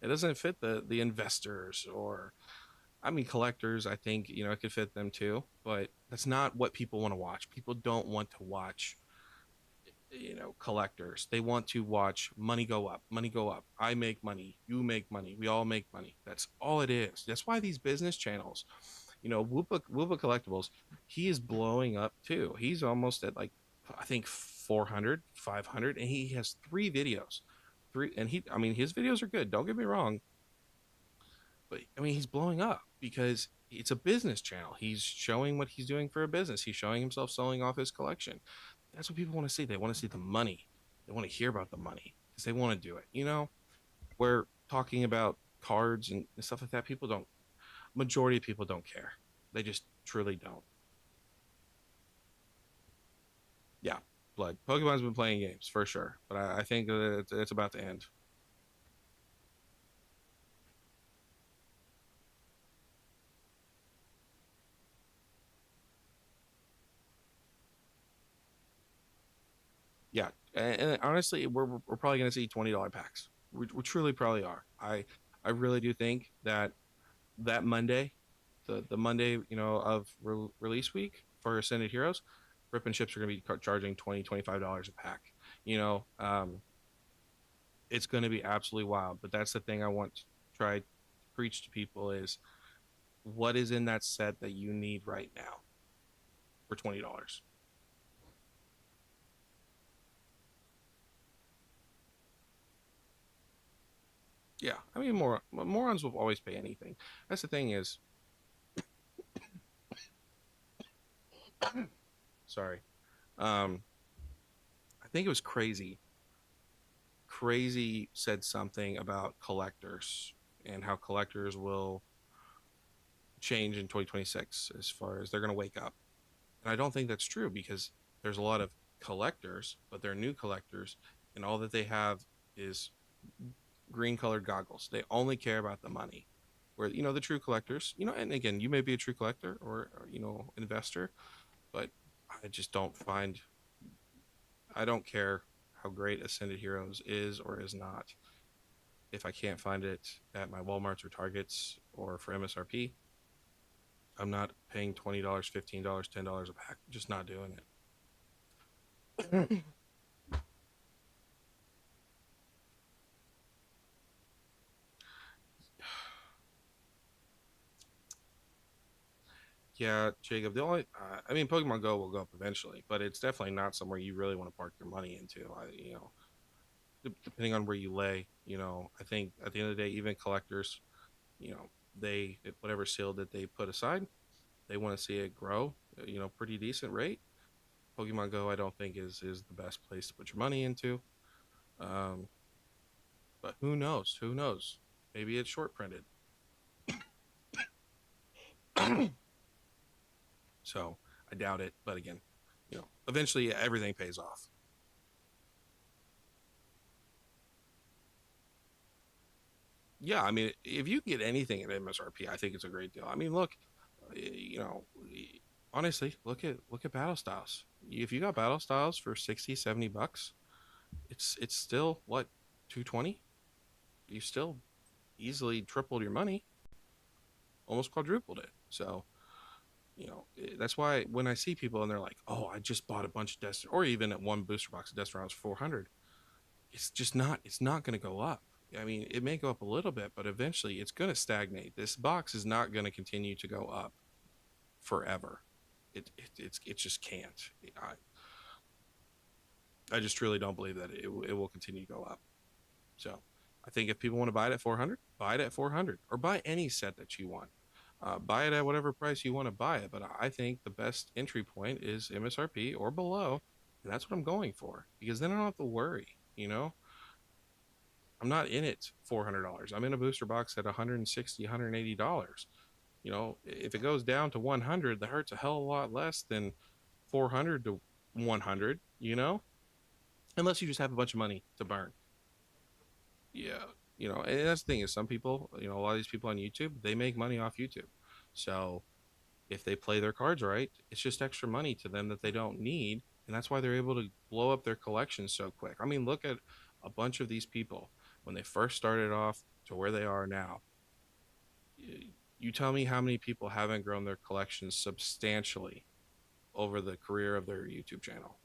It doesn't fit the investors or I mean collectors. I think it could fit them too, but that's not what people want to watch. People don't want to watch collectors. They want to watch money go up, money go up. I make money, you make money, we all make money. That's all it is. That's why these business channels, Whoopa Collectibles, he is blowing up too. He's almost at like I think 400, 500, and he has 3 videos. And I mean his videos are good, don't get me wrong, but I mean he's blowing up because it's a business channel. He's showing what he's doing for a business. He's showing himself selling off his collection. That's what people want to see. They want to see the money. They want to hear about the money because they want to do it. We're talking about cards and stuff like that. People don't. Majority of people don't care. They just truly don't. Yeah. Like Pokemon's been playing games for sure, but I think that it's about to end. Yeah, and honestly, we're probably gonna see $20 packs. We truly probably are. I really do think that that Monday, the Monday, of release week for Ascended Heroes, Rip and Chips are gonna be charging $20 $25 a pack. You know, it's gonna be absolutely wild. But that's the thing I want to try to preach to people is what is in that set that you need right now for $20. Yeah, I mean, morons will always pay anything. That's the thing is, sorry, um, I think it was crazy. Crazy said something about collectors and how collectors will change in 2026 as far as they're going to wake up. And I don't think that's true because there's a lot of collectors, but they're new collectors, and all that they have is green colored goggles. They only care about the money. Where the true collectors, and again, you may be a true collector or investor, but I just don't find I don't care how great Ascended Heroes is or is not. If I can't find it at my Walmarts or Targets or for MSRP, I'm not paying $20, $15, $10 a pack. Just not doing it. Yeah, Jacob. The only, I mean, Pokemon Go will go up eventually, but it's definitely not somewhere you really want to park your money into. Depending on where you lay, I think at the end of the day, even collectors, they whatever seal that they put aside, they want to see it grow, pretty decent rate. Pokemon Go, I don't think is the best place to put your money into. Um, but who knows? Who knows? Maybe it's short printed. So I doubt it. But again, eventually everything pays off. Yeah, I mean, if you get anything at MSRP, I think it's a great deal. I mean, look, honestly, look at Battle Styles. If you got Battle Styles for 60, $70, it's still what, 220? You still easily tripled your money, almost quadrupled it. So, that's why when I see people and they're like, "Oh, I just bought a bunch of Destiny," or even at one booster box of Destiny was 400, it's not going to go up. I mean, it may go up a little bit, but eventually it's going to stagnate. This box is not going to continue to go up forever. It just can't. I just truly don't believe that it will continue to go up. So I think if people want to buy it at 400, buy it at 400 or buy any set that you want. Buy it at whatever price you want to buy it. But I think the best entry point is MSRP or below. And that's what I'm going for because then I don't have to worry. I'm not in it $400. I'm in a booster box at 160, $180. If it goes down to 100, that hurts a hell of a lot less than 400 to 100, unless you just have a bunch of money to burn. Yeah, and that's the thing is some people, a lot of these people on YouTube, they make money off YouTube. So if they play their cards right, it's just extra money to them that they don't need, and that's why they're able to blow up their collection so quick. I mean, look at a bunch of these people when they first started off to where they are now. You tell me how many people haven't grown their collections substantially over the career of their YouTube channel.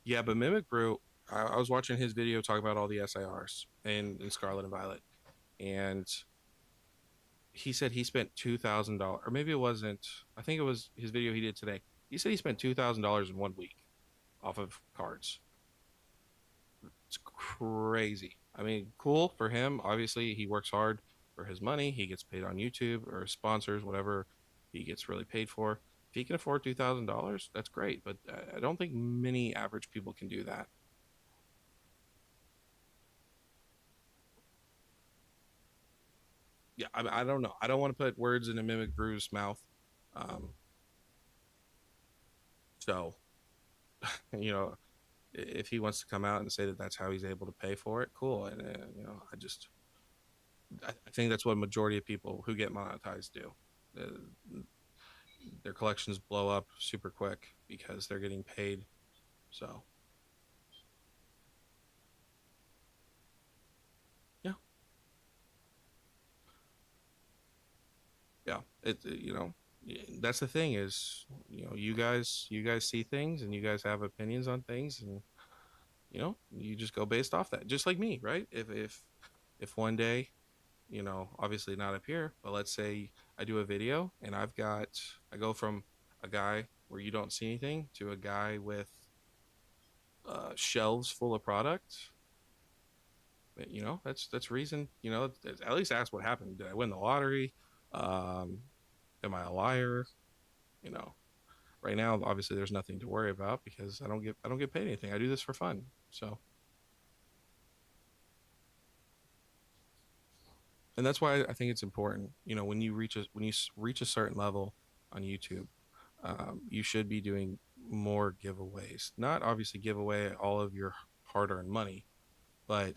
Yeah, but Mimic Brew, I was watching his video talking about all the SIRs in Scarlet and Violet, and he said he spent $2,000, or maybe it wasn't. I think it was his video he did today. He said he spent $2,000 in 1 week off of cards. It's crazy. I mean, cool for him. Obviously, he works hard for his money. He gets paid on YouTube or sponsors, whatever he gets really paid for. If he can afford $2,000, that's great. But I don't think many average people can do that. Yeah, I don't know. I don't want to put words in a Mimic Brew's mouth. Um, so you know, if he wants to come out and say that that's how he's able to pay for it, cool. And I think that's what a majority of people who get monetized do. Uh, their collections blow up super quick because they're getting paid. So yeah, yeah. That's the thing is, you guys see things and you guys have opinions on things, and you just go based off that, just like me, right? If one day, obviously not up here, but let's say I do a video and I go from a guy where you don't see anything to a guy with shelves full of products. That's reason. At least ask what happened. Did I win the lottery? Um, am I a liar? You know, right now, obviously, there's nothing to worry about because I don't get paid anything. I do this for fun. So, and that's why I think it's important. When you reach a certain level on YouTube, you should be doing more giveaways. Not obviously give away all of your hard-earned money, but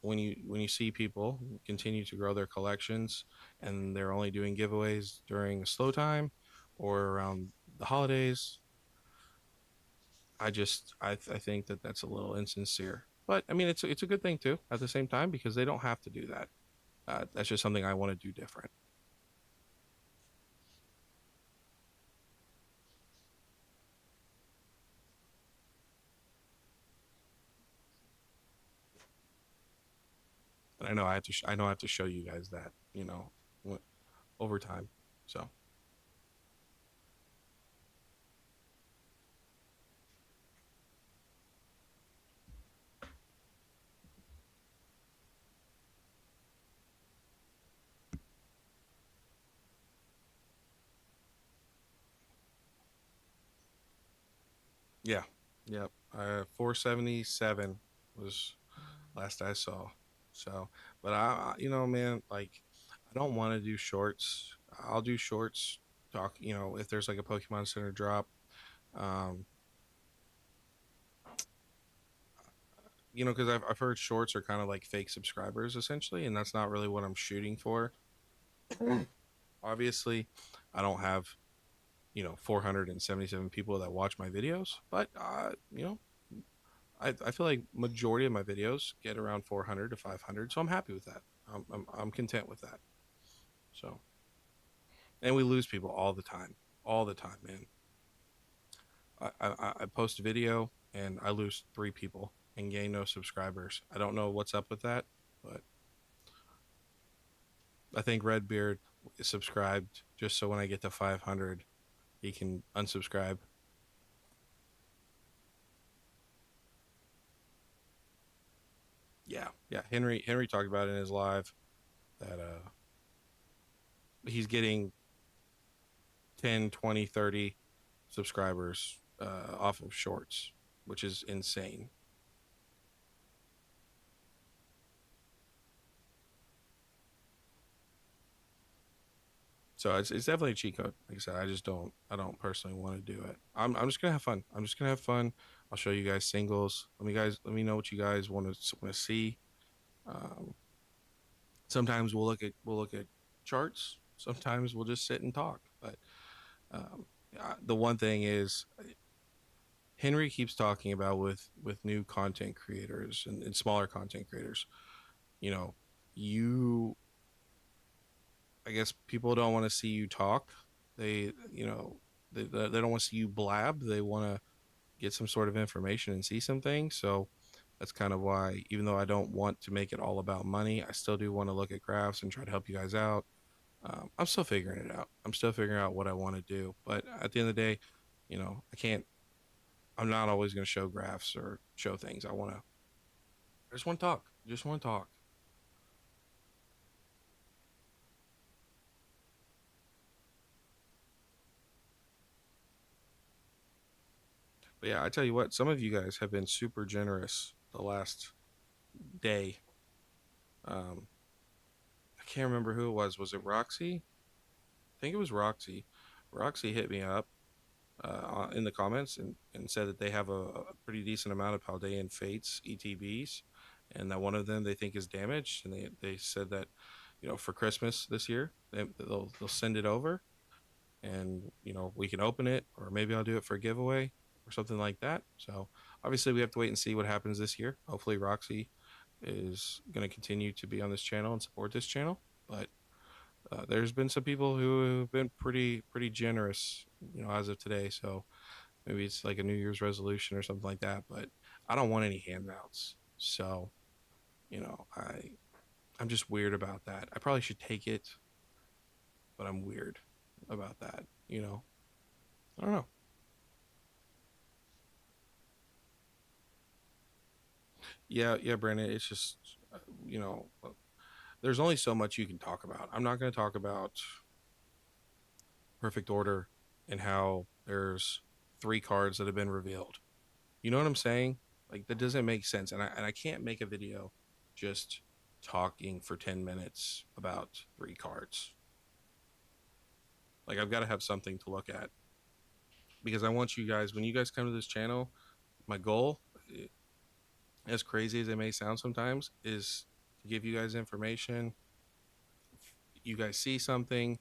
when you see people continue to grow their collections and they're only doing giveaways during slow time or around the holidays, I think that that's a little insincere. But I mean, it's a good thing too at the same time because they don't have to do that. That's just something I want to do different. And I know I have to show you guys that over time. So yeah, yep. 477 was last I saw. So, but man, like I don't want to do shorts. I'll do shorts. Talk, if there's like a Pokemon Center drop. Um, because I've heard shorts are kind of like fake subscribers essentially, and that's not really what I'm shooting for. Obviously, I don't have 477 people that watch my videos, but I feel like majority of my videos get around 400 to 500, so I'm happy with that. I'm content with that. So, and we lose people all the time, man. I post a video and I lose 3 people and gain no subscribers. I don't know what's up with that, but I think Redbeard is subscribed just so when I get to 500, he can unsubscribe. Yeah, yeah. Henry talked about it in his live that he's getting 10, 20, 30 subscribers off of shorts, which is insane. So it's definitely a cheat code. Like I said, I don't personally want to do it. I'm just gonna have fun. I'm just gonna have fun. I'll show you guys singles. Let me know what you guys want to see. Um, Sometimes we'll look at charts. Sometimes we'll just sit and talk. But the one thing is, Henry keeps talking about with new content creators and smaller content creators. You know, you I guess people don't want to see you talk. They don't want to see you blab. They want to get some sort of information and see some things. So that's kind of why, even though I don't want to make it all about money, I still do want to look at graphs and try to help you guys out. I'm still figuring it out. I'm still figuring out what I want to do. But at the end of the day, I can't. I'm not always going to show graphs or show things. I just want to talk. Just want to talk. But yeah, I tell you what, some of you guys have been super generous the last day. Um, can't remember who it was. Was it Roxy? I think it was Roxy. Roxy hit me up in the comments and said that they have a pretty decent amount of Paldean Fates ETBs, and that one of them they think is damaged, and they said that, for Christmas this year they'll send it over, and we can open it, or maybe I'll do it for a giveaway or something like that. So obviously we have to wait and see what happens this year. Hopefully Roxy is going to continue to be on this channel and support this channel, but there's been some people who have been pretty generous, as of today. So maybe it's like a New Year's resolution or something like that. But I don't want any handouts. So I'm just weird about that. I probably should take it, but I'm weird about that. I don't know. Yeah, yeah, Brandon. It's just you know, there's only so much you can talk about. I'm not going to talk about Perfect Order and how there's three cards that have been revealed. You know what I'm saying? Like that doesn't make sense. And I can't make a video just talking for 10 minutes about three cards. Like I've got to have something to look at, because I want you guys, when you guys come to this channel, my goal, as crazy as it may sound sometimes, is to give you guys information. You guys see something,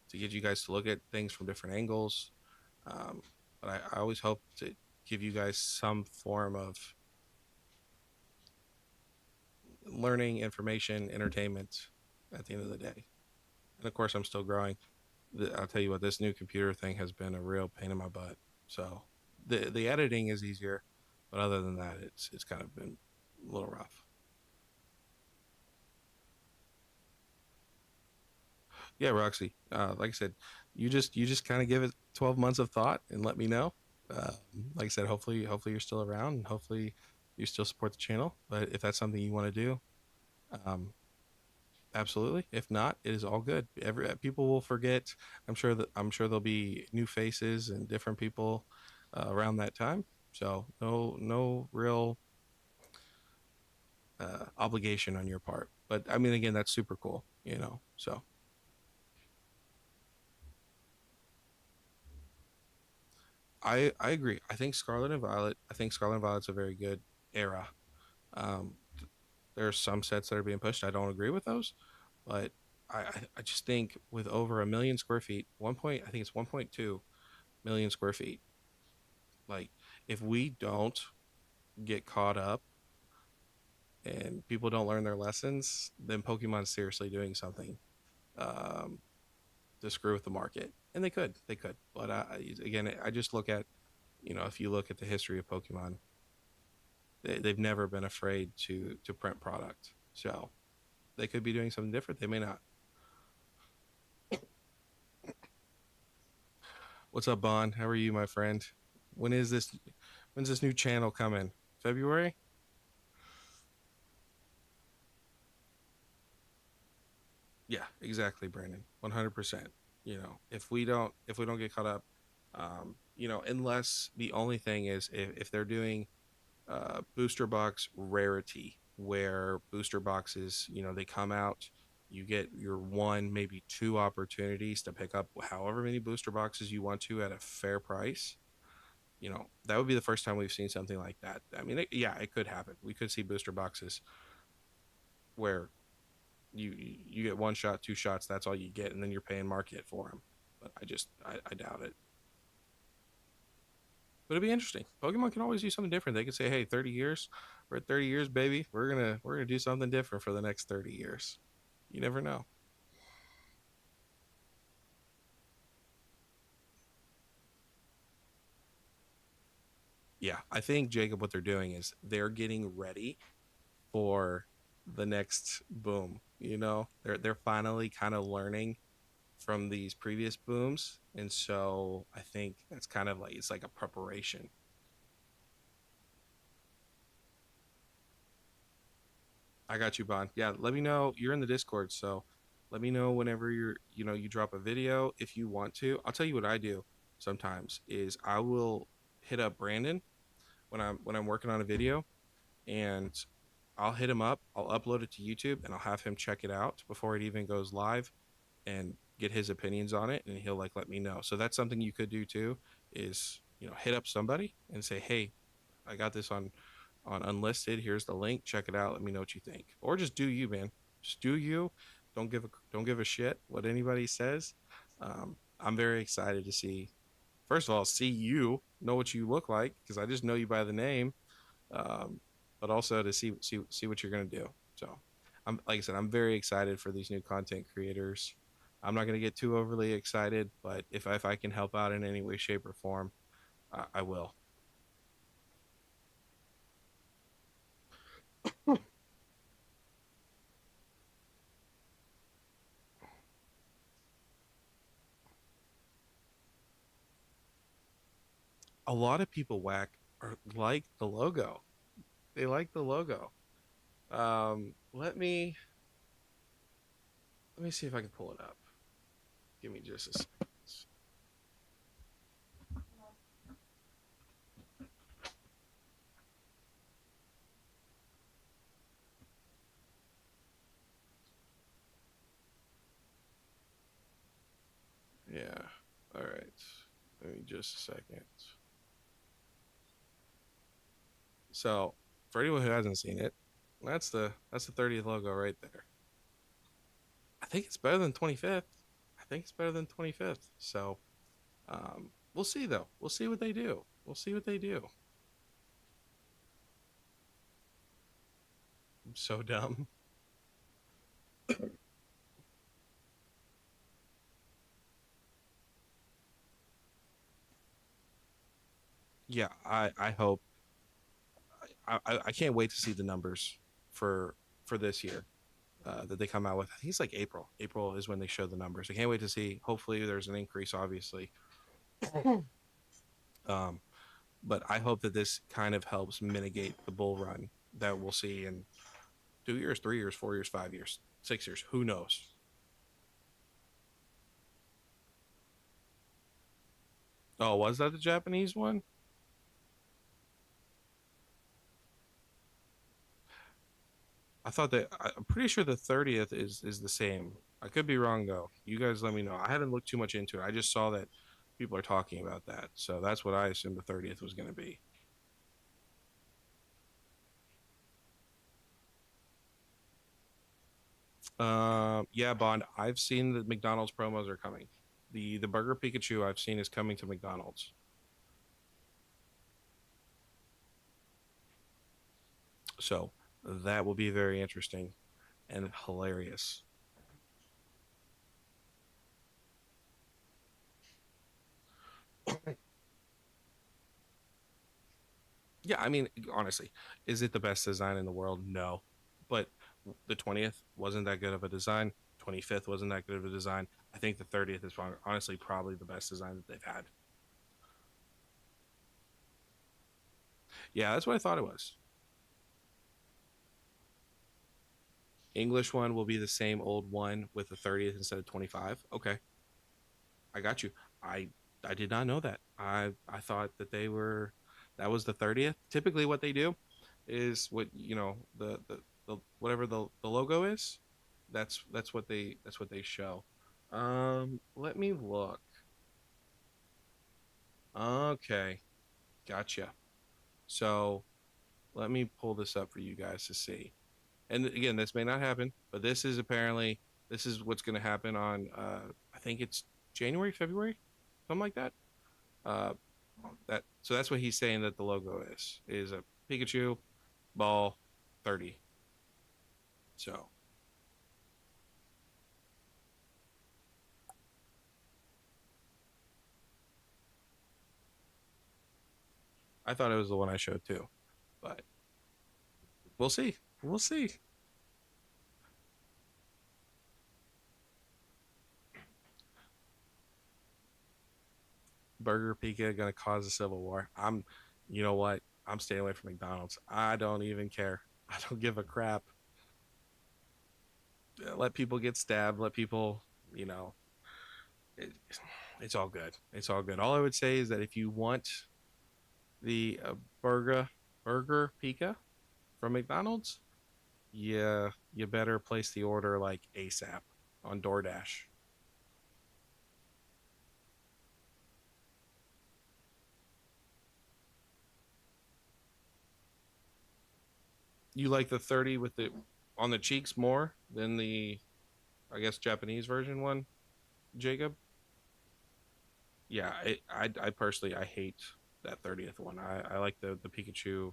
to get you guys to look at things from different angles. But I always hope to give you guys some form of learning, information, entertainment at the end of the day. And of course, I'm still growing. I'll tell you what, this new computer thing has been a real pain in my butt. So the editing is easier, but other than that, it's kind of been a little rough. Yeah, Roxy. Like I said, you just kind of give it 12 months of thought and let me know. Uh, like I said, hopefully you're still around, and hopefully you still support the channel. But if that's something you want to do, um, absolutely. If not, it is all good. Every people will forget. I'm sure there'll be new faces and different people around that time. So no real obligation on your part. But I mean, again, that's super cool. So I agree. I think Scarlet and Violet. I think Scarlet and Violet's a very good era. Um, there are some sets that are being pushed. I don't agree with those, but I just think with over 1 million square feet, I think it's 1.2 million square feet. Like if we don't get caught up and people don't learn their lessons, then Pokemon's seriously doing something um, to screw with the market. And they could. But again, I just look at, if you look at the history of Pokemon, they've never been afraid to print product. So they could be doing something different. They may not. What's up, Bond? How are you, my friend? When is this? When's this new channel coming? February? Yeah, exactly, Brandon. 100%. If we don't get caught up, unless the only thing is if they're doing booster box rarity, where booster boxes, they come out, you get your one, maybe two opportunities to pick up however many booster boxes you want to at a fair price. That would be the first time we've seen something like that. I mean, yeah, it could happen. We could see booster boxes where you get one shot, two shots, that's all you get, and then you're paying market for them. But I doubt it. But it'd be interesting. Pokemon can always do something different. They could say, "Hey, 30 years, we're at 30 years, baby. We're gonna do something different for the next 30 years." You never know. Yeah, I think, Jacob, what they're doing is they're getting ready for the next boom. They're finally kind of learning from these previous booms, and so I think that's kind of like, it's like a preparation. I got you, Bond. Yeah, let me know. You're in the Discord, so let me know whenever you drop a video if you want to. I'll tell you what I do sometimes is I will hit up Brandon when I'm working on a video, and I'll hit him up. I'll upload it to YouTube and I'll have him check it out before it even goes live and get his opinions on it, and he'll like let me know. So that's something you could do too, is hit up somebody and say, hey, I got this on unlisted. Here's the link. Check it out. Let me know what you think. Or just do you, man. Just do you. Don't give a shit what anybody says. I'm very excited to see. First of all, see you, know what you look like, because I just know you by the name. Um, but also to see what you're gonna do. So, I'm like I said, I'm very excited for these new content creators. I'm not gonna get too overly excited, but if I can help out in any way, shape, or form, I will. A lot of people like the logo. They like the logo. Let me see if I can pull it up. Give me just a second. Yeah. All right. Let me just a second. So, for anyone who hasn't seen it, that's the 30th logo right there. I think it's better than 25th. I think it's better than 25th. So, we'll see though. We'll see what they do. We'll see what they do. I'm so dumb. Yeah, I hope I can't wait to see the numbers for for this year that they come out with. I think it's like April. April is when they show the numbers. I can't wait to see. Hopefully, there's an increase, obviously. Um, but I hope that this kind of helps mitigate the bull run that we'll see in 2 years, 3 years, 4 years, 5 years, 6 years. Who knows? Oh, was that the Japanese one? I thought I'm pretty sure the 30th is the same. I could be wrong though. You guys let me know. I haven't looked too much into it. I just saw that people are talking about that. So that's what I assumed the 30th was going to be. Yeah, Bond, I've seen the McDonald's promos are coming. The Burger Pikachu I've seen is coming to McDonald's. So that will be very interesting and hilarious. Yeah, I mean, honestly, is it the best design in the world? No. But the 20th wasn't that good of a design. 25th wasn't that good of a design. I think the 30th is honestly probably the best design that they've had. Yeah, that's what I thought it was. English one will be the same old one with the 30th instead of 25. Okay, I got you. I I did not know that. I thought that that was the 30th. Typically what they do is what the whatever the logo is, that's what they show. Let me look. Okay, gotcha. So let me pull this up for you guys to see. And again, this may not happen, but this is what's going to happen on I think it's January, February, something like that. Uh, that's what he's saying that the logo is a Pikachu ball 30. So I thought it was the one I showed too, but we'll see. We'll see. Burger Pika gonna cause a civil war. You know what? I'm staying away from McDonald's. I don't even care. I don't give a crap. Let people get stabbed. Let people, you know, it, it's all good. It's all good. All I would say is that if you want the burger Pika from McDonald's, Yeah, you better place the order like ASAP on DoorDash. You like the 30 with the on the cheeks more than the, I guess, Japanese version one, Jacob? Yeah, I personally I hate that 30th one. I like the Pikachu,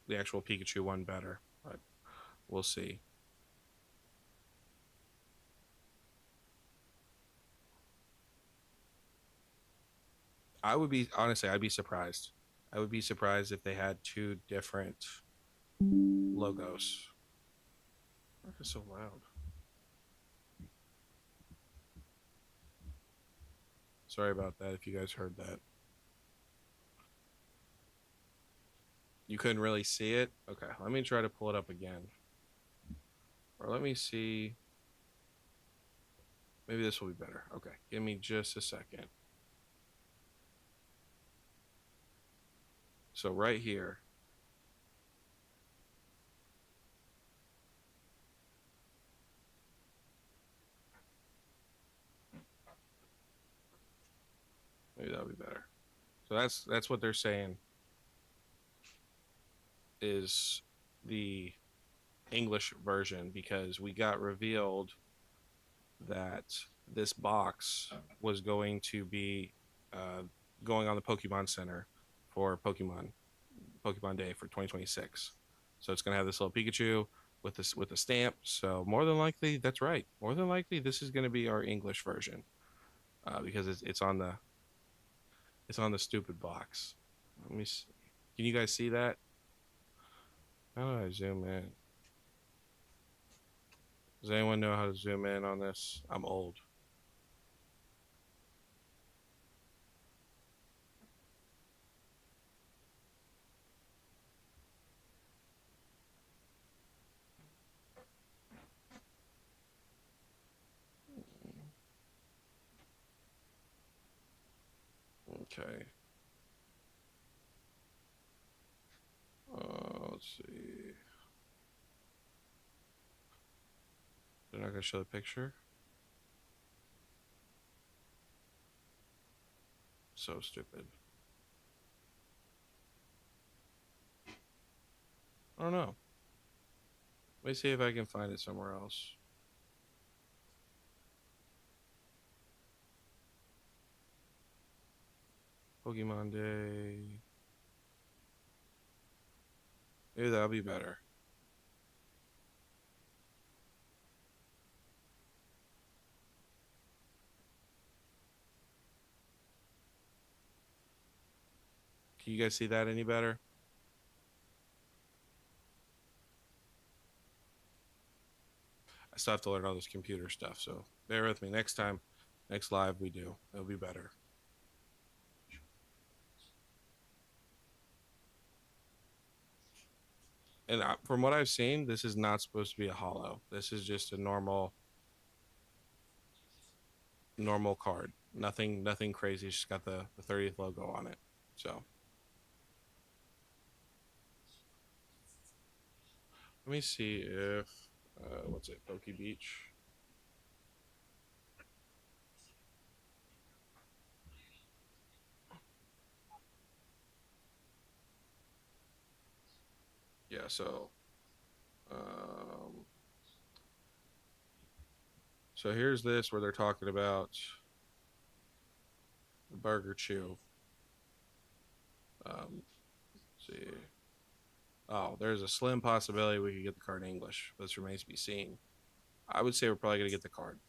the actual Pikachu one better, but we'll see. I would be honestly, I'd be surprised. I would be surprised if they had two different logos. Why is it so loud? Sorry about that if you guys heard that. You couldn't really see it? Okay, let me try to pull it up again. Or let me see. Maybe this will be better. Okay, give me just a second. So right here, maybe that'll be better. So that's what they're saying is the English version because we got revealed that this box was going to be uh, going on the Pokemon Center for Pokemon Day for 2026. So it's gonna have this little Pikachu with a stamp. So more than likely, that's right. More than likely, this is gonna be our English version because it's on the stupid box. Let me see. Can you guys see that? How do I zoom in? Does anyone know how to zoom in on this? I'm old. Okay. Let's see. They're not gonna show the picture. So stupid. I don't know. Let me see if I can find it somewhere else. Pokemon Day. Maybe that'll be better. Can you guys see that any better? I still have to learn all this computer stuff, so bear with me. Next time, next live we do, it'll be better. And from what I've seen, this is not supposed to be a hollow. This is just a normal card. Nothing crazy. It's just got the 30th logo on it. So let me see if what's it, Poke Beach. Yeah, um so here's this where they're talking about the Burger Chew. See. Oh, there's a slim possibility we could get the card in English, but this remains to be seen. I would say we're probably gonna get the card.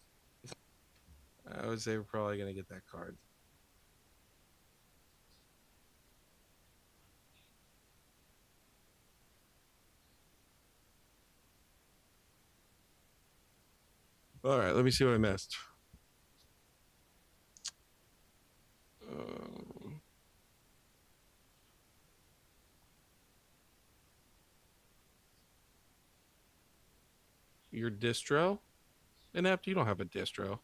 I would say we're probably gonna get that card. All right, let me see what I missed. Um, your distro? Inept, you don't have a distro.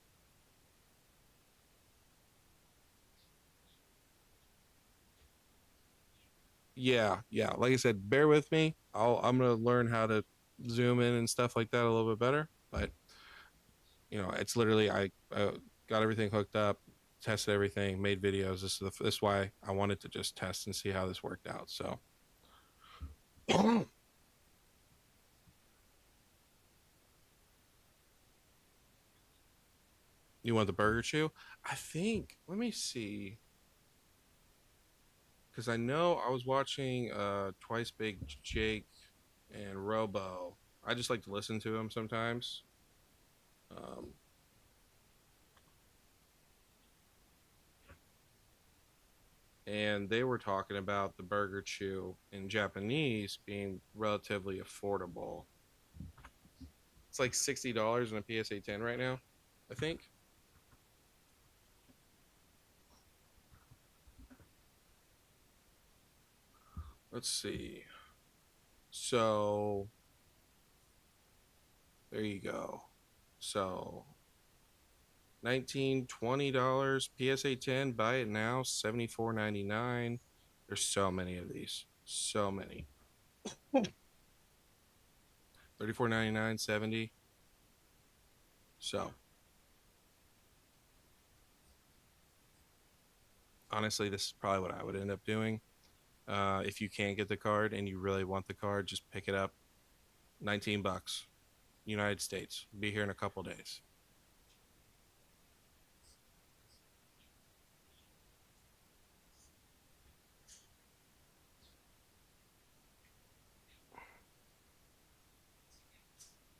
Yeah, yeah. Like I said, bear with me. I'm gonna learn how to zoom in and stuff like that a little bit better. But it's literally I got everything hooked up, tested everything, made videos. This is why I wanted to just test and see how this worked out. So you want the burger chew? I think. Let me see, because I know I was watching Twice Big Jake and Robo. I just like to listen to them sometimes. Um, and they were talking about the burger chew in Japanese being relatively affordable. It's like $60 in a PSA 10 right now, I think. Let's see. So there you go. So 19 $20 PSA 10. Buy it now. 74.99. There's so many of these. So many. 34.99, 70. So honestly, this is probably what I would end up doing. If you can't get the card and you really want the card, just pick it up. 19 bucks. United States. Be here in a couple days.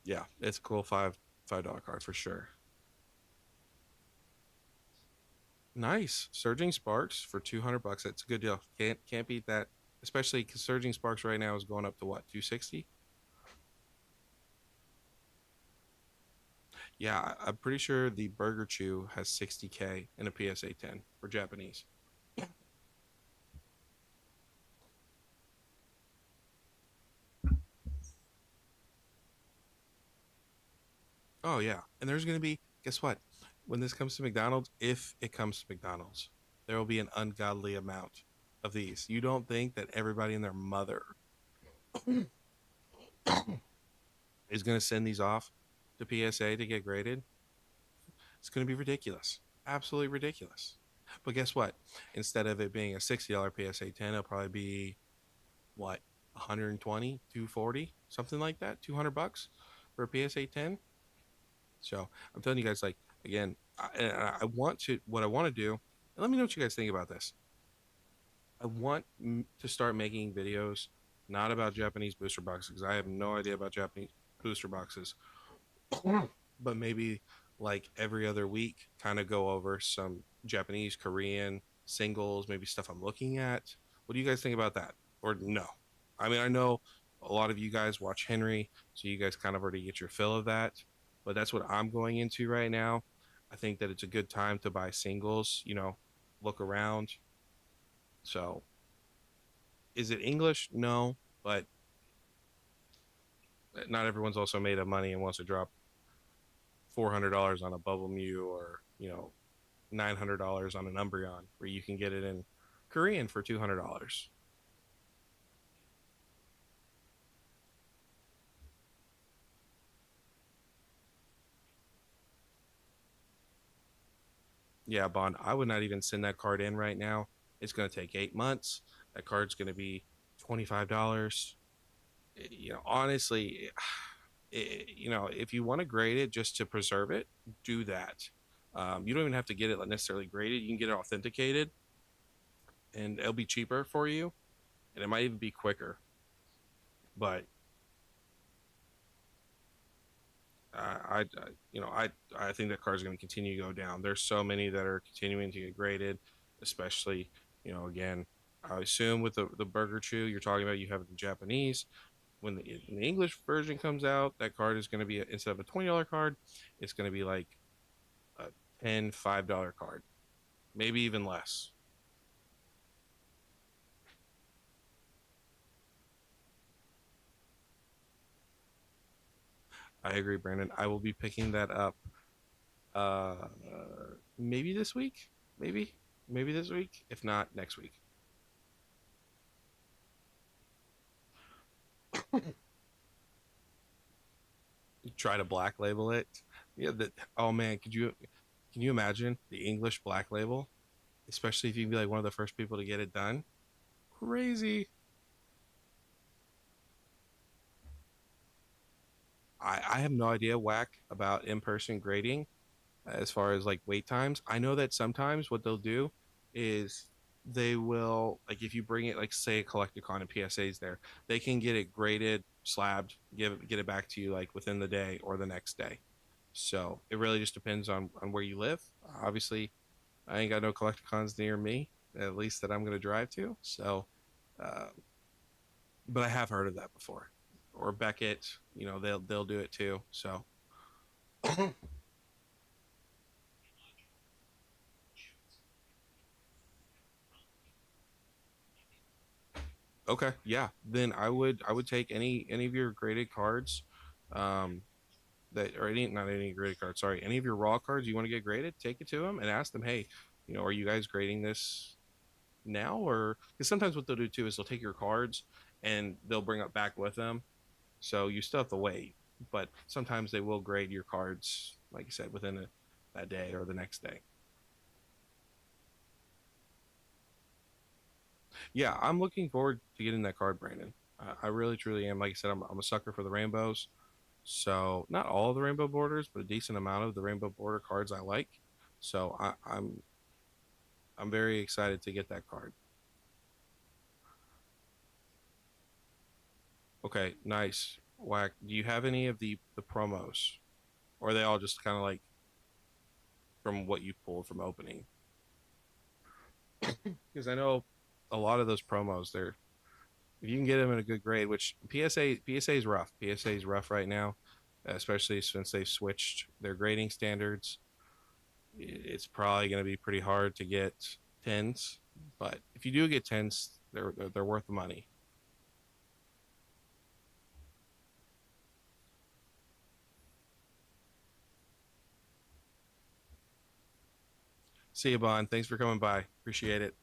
Yeah, it's a cool $5 card for sure. Nice. Surging Sparks for 200 bucks. That's a good deal. Can't beat that. Especially because Surging Sparks right now is going up to what, 260? Yeah, I'm pretty sure the Burger Chew has 60K in a PSA 10 for Japanese. Oh yeah, and there's gonna be, guess what? When this comes to McDonald's, if it comes to McDonald's, there will be an ungodly amount of these. You don't think that everybody and their mother is gonna send these off to PSA to get graded? It's gonna be ridiculous, absolutely ridiculous. But guess what? Instead of it being a $60 PSA 10, it'll probably be what, 120, 240, something like that, 200 bucks for a PSA 10. So I'm telling you guys, like, again, I want to, what I want to do, and let me know what you guys think about this. I want to start making videos not about Japanese booster boxes because I have no idea about Japanese booster boxes, but maybe like every other week, kind of go over some Japanese, Korean singles, maybe stuff I'm looking at. What do you guys think about that? Or no? I mean, I know a lot of you guys watch Henry, so you guys kind of already get your fill of that, but that's what I'm going into right now. I think that it's a good time to buy singles, look around. So, is it English? No, but not everyone's also made of money and wants to drop $400 on a Bubble Mew or, $900 on an Umbreon, where you can get it in Korean for $200. Yeah, Bond, I would not even send that card in right now. It's going to take 8 months. That card's going to be $25. Honestly, if you want to grade it just to preserve it, do that. You don't even have to get it necessarily graded. You can get it authenticated, and it'll be cheaper for you, and it might even be quicker. But I think that card's going to continue to go down. There's so many that are continuing to get graded, especially, again, I assume with the Burger Chew you're talking about, you have it in Japanese. When the English version comes out, that card is going to be, instead of a $20 card, it's going to be like a 10 $5 card, maybe even less. I agree, Brandon. I will be picking that up uh maybe this week, maybe this week, if not next week. Try to black label it. Yeah, that. Oh man, can you imagine the English black label, especially if you can be like one of the first people to get it done? Crazy. I have no idea whack about in-person grading as far as like wait times. I know that sometimes what they'll do is they will like if you bring it like say a Collecticon and PSA's there, they can get it graded, slabbed, get it back to you like within the day or the next day. So it really just depends on where you live. Obviously, I ain't got no Collecticons near me, at least that I'm gonna drive to. So, uh, but I have heard of that before. Or Beckett, they'll do it too. So okay, yeah. Then I would take any of your graded cards, um, that or any not any graded cards. Sorry, any of your raw cards you want to get graded. Take it to them and ask them, hey, are you guys grading this now or because sometimes what they'll do too is they'll take your cards and they'll bring it back with them. So you still have to wait, but sometimes they will grade your cards, like you said, within that day or the next day. Yeah, I'm looking forward to getting that card, Brandon. I really truly am. Like I said, I'm a sucker for the rainbows. So not all of the rainbow borders, but a decent amount of the rainbow border cards I like. So I'm very excited to get that card. Okay, nice. Whack. Do you have any of the promos, or are they all just kind of like from what you pulled from opening? Because I know a lot of those promos, they're if you can get them in a good grade, which PSA is rough. PSA is rough right now, especially since they've switched their grading standards. It's probably going to be pretty hard to get tens, but if you do get tens, they're worth the money. See you, Bond. Thanks for coming by. Appreciate it.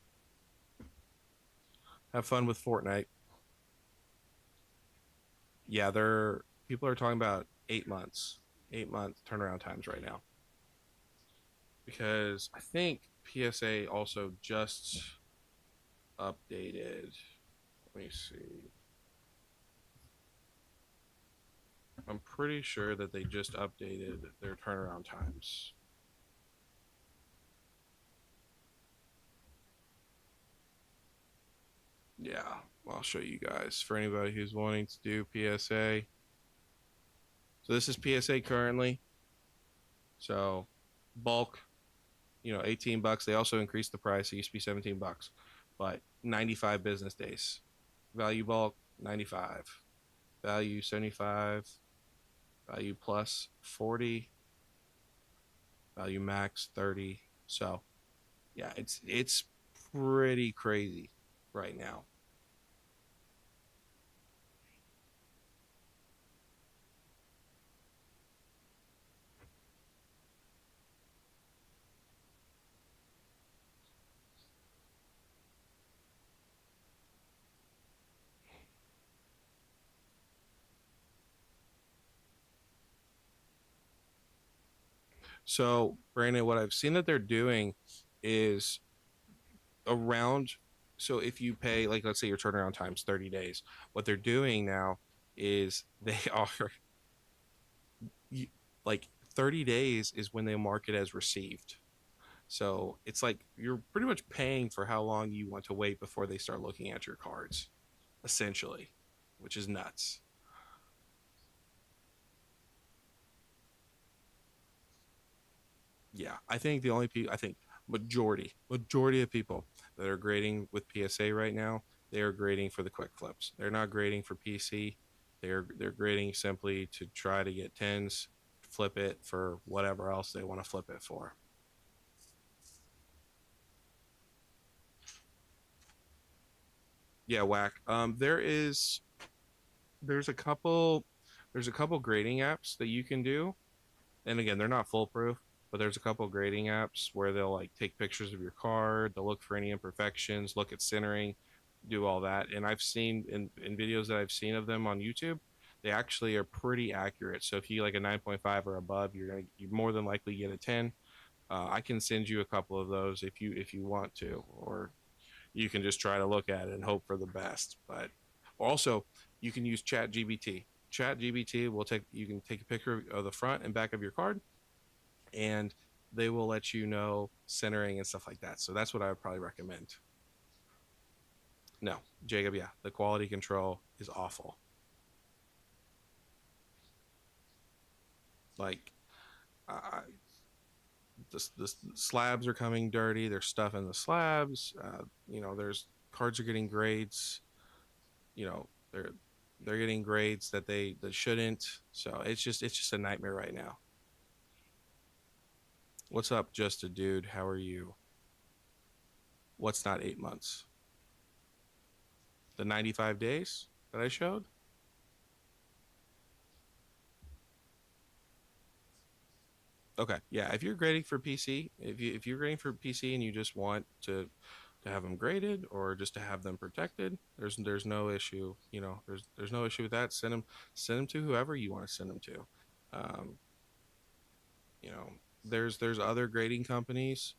Have fun with Fortnite. Yeah, they're people are talking about 8 months, 8 month turnaround times right now because I think PSA also just updated. Let me see. I'm pretty sure that they just updated their turnaround times. Yeah, I'll show you guys for anybody who's wanting to do PSA. So this is PSA currently. So bulk, 18 bucks. They also increased the price. It used to be 17 bucks, but 95 business days. Value bulk 95. Value 75. Value plus 40. Value max 30. So yeah, it's pretty crazy right now. So Brandon, what I've seen that they're doing is around. So if you pay, like, let's say your turnaround time's 30 days, what they're doing now is they are like 30 days is when they mark it as received. So it's like you're pretty much paying for how long you want to wait before they start looking at your cards, essentially, which is nuts. Yeah, I think the only people, I think majority of people that are grading with PSA right now, they are grading for the quick flips. They're not grading for PC. They're grading simply to try to get tens, flip it for whatever else they want to flip it for. Yeah, whack. There's a couple there's a couple grading apps that you can do, and again, they're not foolproof, but there's a couple grading apps where they'll like take pictures of your card, they'll look for any imperfections, look at centering, do all that. And I've seen in videos that I've seen of them on YouTube, they actually are pretty accurate. So if you like a 9.5 or above, you more than likely get a 10. I can send you a couple of those if you want to, or you can just try to look at it and hope for the best. But also, you can use Chat GBT. Chat GBT will take you can take a picture of the front and back of your card, and they will let you know centering and stuff like that. So that's what I would probably recommend. No, Jacob, yeah, the quality control is awful. Like, uh, the slabs are coming dirty. There's stuff in the slabs. There's cards are getting grades. You know, they're getting grades that shouldn't. So it's just a nightmare right now. What's up, just a dude? How are you? What's not 8 months? The 95 days that I showed. Okay, yeah. If you're grading for PC, if you're grading for PC and you just want to have them graded or just to have them protected, there's no issue. There's no issue with that. Send them to whoever you want to send them to. Um, you know, there's other grading companies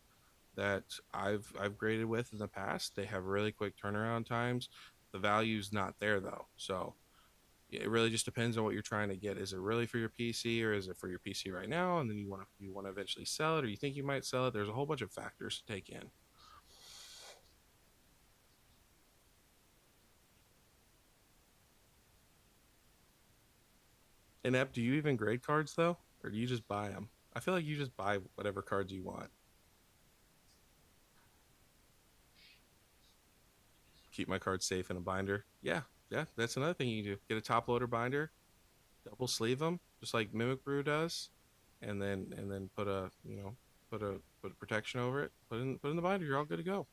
that I've graded with in the past. They have really quick turnaround times. The value's not there though, so it really just depends on what you're trying to get. Is it really for your PC or is it for your PC right now? And then you want to eventually sell it, or you think you might sell it. There's a whole bunch of factors to take in. Inept, do you even grade cards though, or do you just buy them? I feel like you just buy whatever cards you want. Keep my cards safe in a binder. Yeah, yeah, that's another thing you can do. Get a top loader binder, double sleeve them, just like Mimic Brew does, and then put a protection over it. Put in the binder. You're all good to go.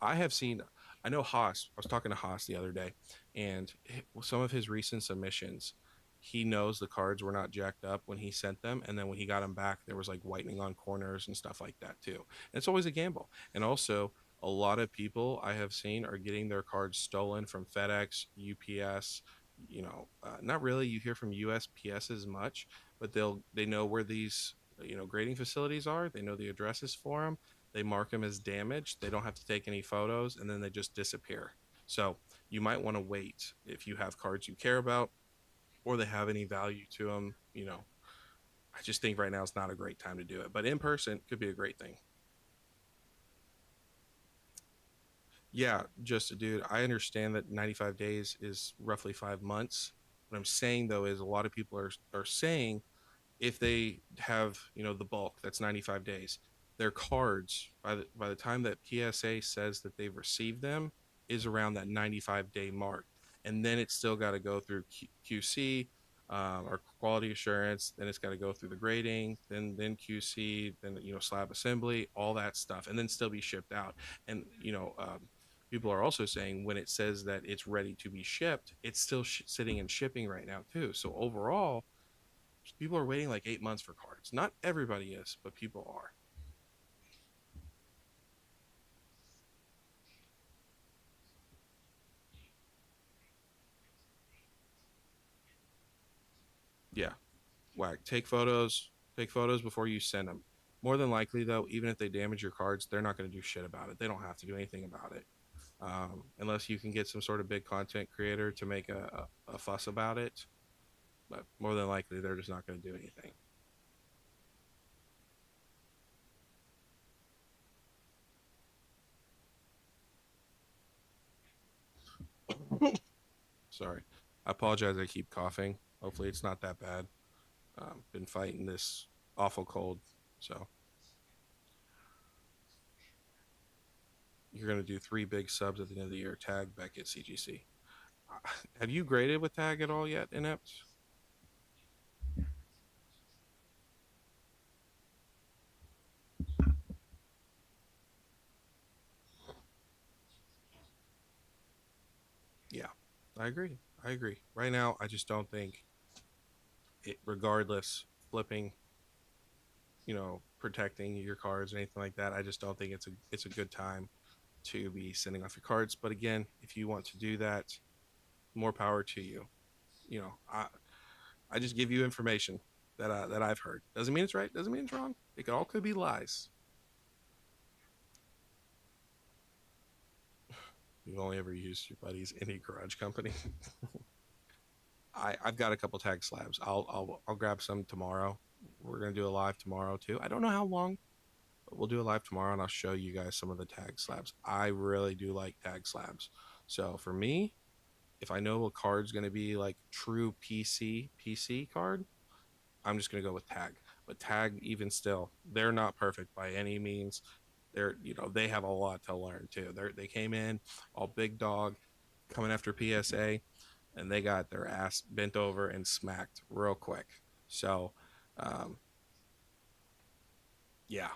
I have seen. I know Haas. I was talking to Haas the other day, and some of his recent submissions, he knows the cards were not jacked up when he sent them, and then when he got them back, there was like whitening on corners and stuff like that too. And it's always a gamble. And also, a lot of people I have seen are getting their cards stolen from FedEx, UPS. Not really. You hear from USPS as much, but they know where these grading facilities are. They know the addresses for them. They mark them as damaged. They don't have to take any photos, and then they just disappear. So you might want to wait if you have cards you care about or they have any value to them. I just think right now is not a great time to do it, but in person could be a great thing. Yeah, just a dude. I understand that 95 days is roughly 5 months. What I'm saying though is a lot of people are saying if they have the bulk, that's 95 days, their cards by the time that PSA says that they've received them is around that 95-day mark, and then it's still got to go through QC, or quality assurance. Then it's got to go through the grading, then QC, then slab assembly, all that stuff, and then still be shipped out. And people are also saying when it says that it's ready to be shipped, it's still sitting and shipping right now too. So overall, people are waiting like 8 months for cards. Not everybody is, but people are. Yeah, whack. Take photos before you send them. More than likely, though, even if they damage your cards, they're not going to do shit about it. They don't have to do anything about it, unless you can get some sort of big content creator to make a fuss about it. But more than likely, they're just not going to do anything. Sorry, I apologize. I keep coughing. Hopefully, it's not that bad. Been fighting this awful cold, so you're going to do three big subs at the end of the year. Tag Beckett CGC. Have you graded with Tag at all yet, Inept? Yeah, I agree. I agree. Right now, I just don't think it, regardless, flipping, protecting your cards or anything like that. I just don't think it's a good time to be sending off your cards. But again, if you want to do that, more power to you. You know, I just give you information that I've heard. Doesn't mean it's right. Doesn't mean it's wrong. It all could be lies. You've only ever used your buddy's indie garage company. I've got a couple tag slabs. I'll grab some tomorrow. We're gonna do a live tomorrow too. I don't know how long, but we'll do a live tomorrow and I'll show you guys some of the tag slabs. I really do like tag slabs. So for me, if I know a card's gonna be like true PC card, I'm just gonna go with tag. But tag, even still, they're not perfect by any means. They have a lot to learn too. They came in all big dog, coming after PSA, and they got their ass bent over and smacked real quick. So, um, yeah,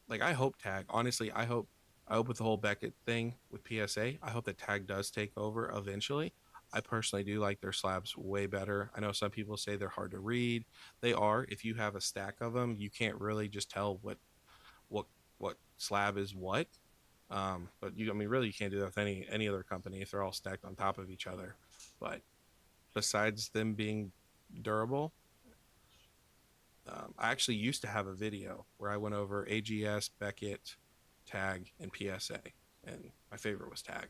like I hope tag. Honestly, I hope with the whole Beckett thing with PSA, I hope that tag does take over eventually. I personally do like their slabs way better. I know some people say they're hard to read. They are. If you have a stack of them, you can't really just tell what what slab is what. But I mean, really, you can't do that with any other company if they're all stacked on top of each other. But besides them being durable, I actually used to have a video where I went over AGS, Beckett, Tag, and PSA, and my favorite was Tag.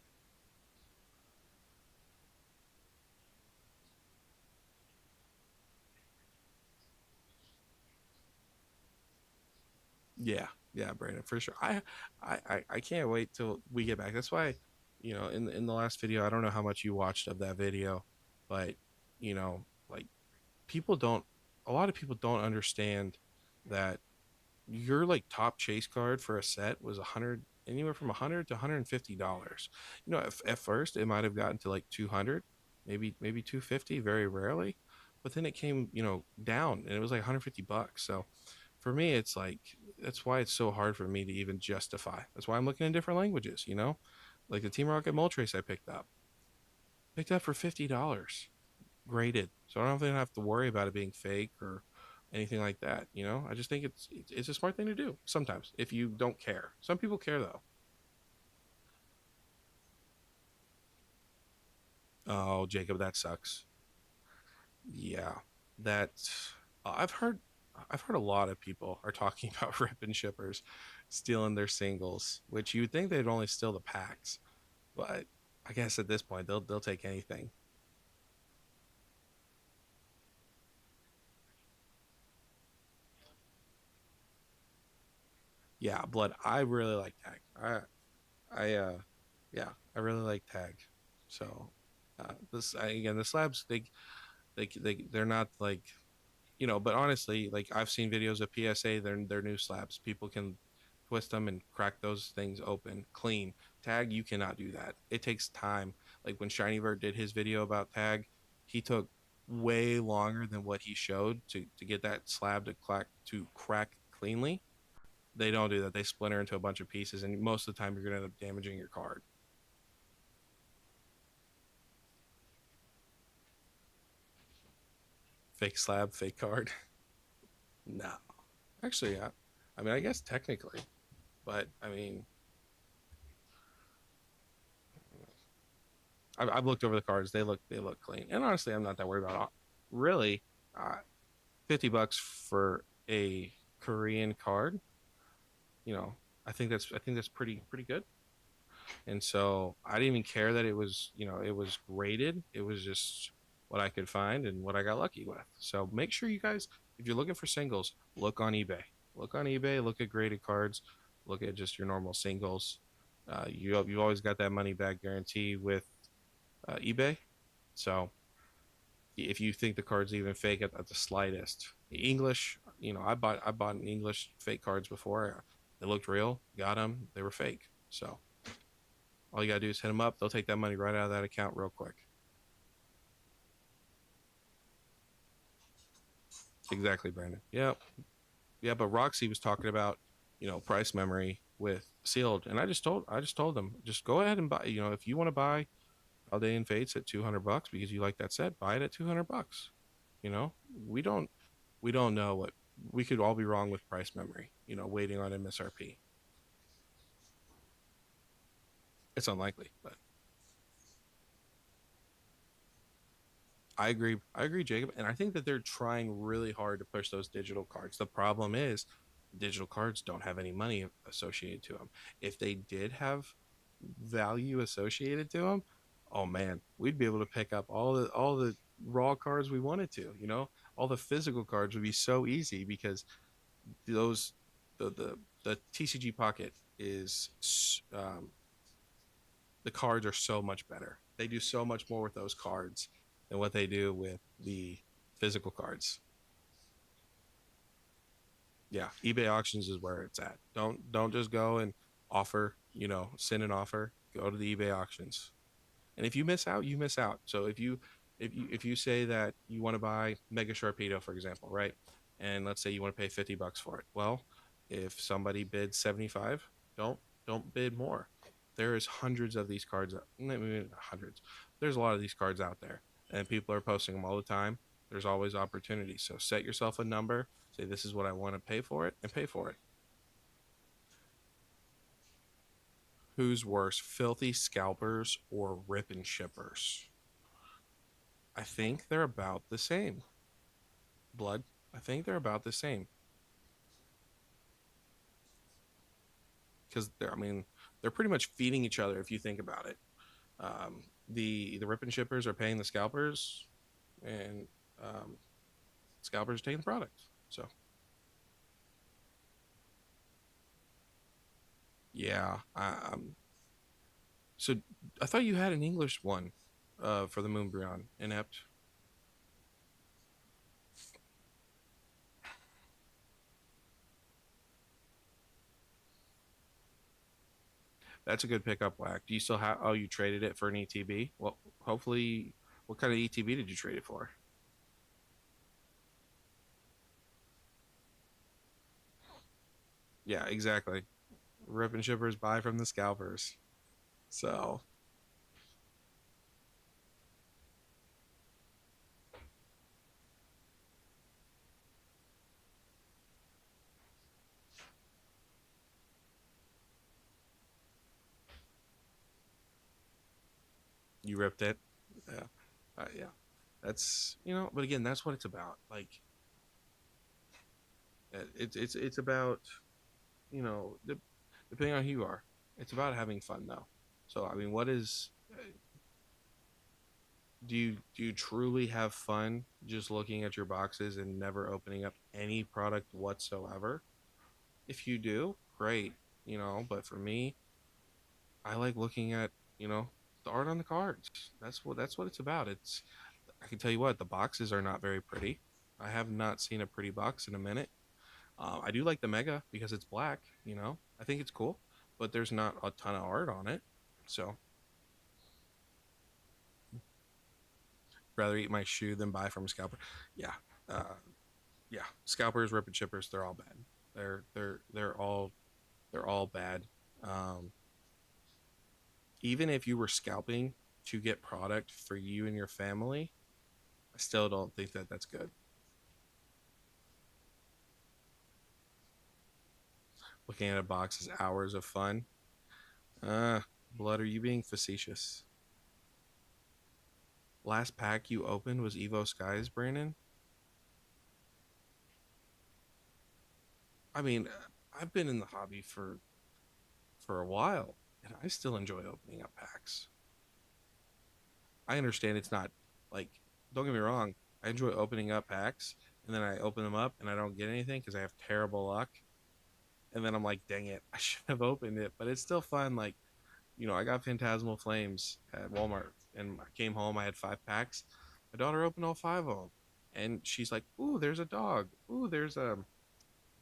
Yeah, yeah, Brandon, for sure. I can't wait till we get back. That's why, in the last video, I don't know how much you watched of that video, but like people don't, a lot of people don't understand that your like top chase card for a set was anywhere from $100 to $150. At first it might have gotten to like 200, maybe 250, very rarely, but then it came down and it was like $150. So for me, it's like that's why it's so hard for me to even justify. That's why I'm looking in different languages. Like the Team Rocket Moltres I picked up for $50 graded, so I don't even have to worry about it being fake or anything like that. I just think it's a smart thing to do sometimes if you don't care. Some people care though. Oh, Jacob, that sucks. Yeah, that I've heard a lot of people are talking about ripping shippers stealing their singles, which you would think they'd only steal the packs, but I guess at this point they'll take anything. Yeah, blood. I really like tag. I yeah, I really like tag. So again, the slabs they're not like but honestly, like I've seen videos of PSA, they're new slabs. People can twist them and crack those things open clean. Tag, you cannot do that. It takes time. Like when ShinyVert did his video about tag, he took way longer than what he showed to get that slab to crack cleanly. They don't do that. They splinter into a bunch of pieces, and most of the time you're gonna end up damaging your card. Fake slab, fake card. No, actually, I mean, I guess technically, but I mean, I've looked over the cards. They look clean, and honestly, I'm not that worried about it. Really. Uh, $50 for a Korean card, you know, I think that's pretty good. And so I didn't even care that it was graded. It was just what I could find and what I got lucky with. So make sure you guys, if you're looking for singles, look on eBay. Look on eBay. Look at graded cards. Look at just your normal singles. You've always got that money back guarantee with eBay. So if you think the card's even fake at the slightest, English, I bought an English fake cards before. They looked real. Got them. They were fake. So all you gotta do is hit them up. They'll take that money right out of that account real quick. Exactly, Brandon. Yep. Yeah, but Roxy was talking about, price memory with sealed, and I just told them, just go ahead and buy. If you want to buy Paldean Fates at $200 because you like that set, buy it at $200. You know, we don't we don't know what we could all be wrong with price memory. Waiting on MSRP. It's unlikely, but I agree. I agree, Jacob. And I think that they're trying really hard to push those digital cards. The problem is digital cards don't have any money associated to them. If they did have value associated to them, oh man, we'd be able to pick up all the raw cards we wanted to, you know? All the physical cards would be so easy because those the TCG Pocket is the cards are so much better. They do so much more with those cards than what they do with the physical cards. Yeah, eBay auctions is where it's at. Don't just go and offer, send an offer. Go to the eBay auctions. And if you miss out, you miss out. So if you say that you want to buy Mega Sharpedo, for example, right? And let's say you want to pay $50 for it. Well, if somebody bids 75, don't don't bid more. There is hundreds of these cards. Maybe not hundreds. There's a lot of these cards out there, and people are posting them all the time. There's always opportunities. So set yourself a number. Say this is what I want to pay for it, and pay for it. Who's worse, filthy scalpers or rip and shippers? I think they're about the same. Blood. I think they're about the same because I mean, they're pretty much feeding each other if you think about it. The rip and shippers are paying the scalpers, and um, scalpers are taking the product. So yeah. So I thought you had an English one, for the Moonbryon inept. That's a good pickup, Whack. Do you still have? Oh, you traded it for an ETB. Well, hopefully, what kind of ETB did you trade it for? Yeah, exactly. Rip and shippers buy from the scalpers. So you ripped it. Yeah, yeah. That's but again, that's what it's about. Like it's about you know de- depending on who you are, it's about having fun though. So I mean, what is do you truly have fun just looking at your boxes and never opening up any product whatsoever? If you do, great. But for me, I like looking at the art on the cards. That's what it's about. I can tell you what, the boxes are not very pretty. I have not seen a pretty box in a minute. I do like the Mega because it's black. I think it's cool, but there's not a ton of art on it. So rather eat my shoe than buy from a scalper. Yeah, uh, yeah. Scalpers, rip and chippers, they're all bad. They're all bad. Um, Even if you were scalping to get product for you and your family, I still don't think that that's good. Looking at a box is hours of fun. Uh, Blood, are you being facetious? Last pack you opened was Evo Skies, Brandon. I mean, I've been in the hobby for a while, and I still enjoy opening up packs. I understand it's not like, don't get me wrong, I enjoy opening up packs, and then I open them up and I don't get anything because I have terrible luck, and then I'm like, dang it, I should have opened it, but it's still fun. Like, I got Phantasmal Flames at Walmart, and I came home. I had 5 packs. My daughter opened all 5 of them, and she's like, "Ooh, there's a dog. Ooh, there's a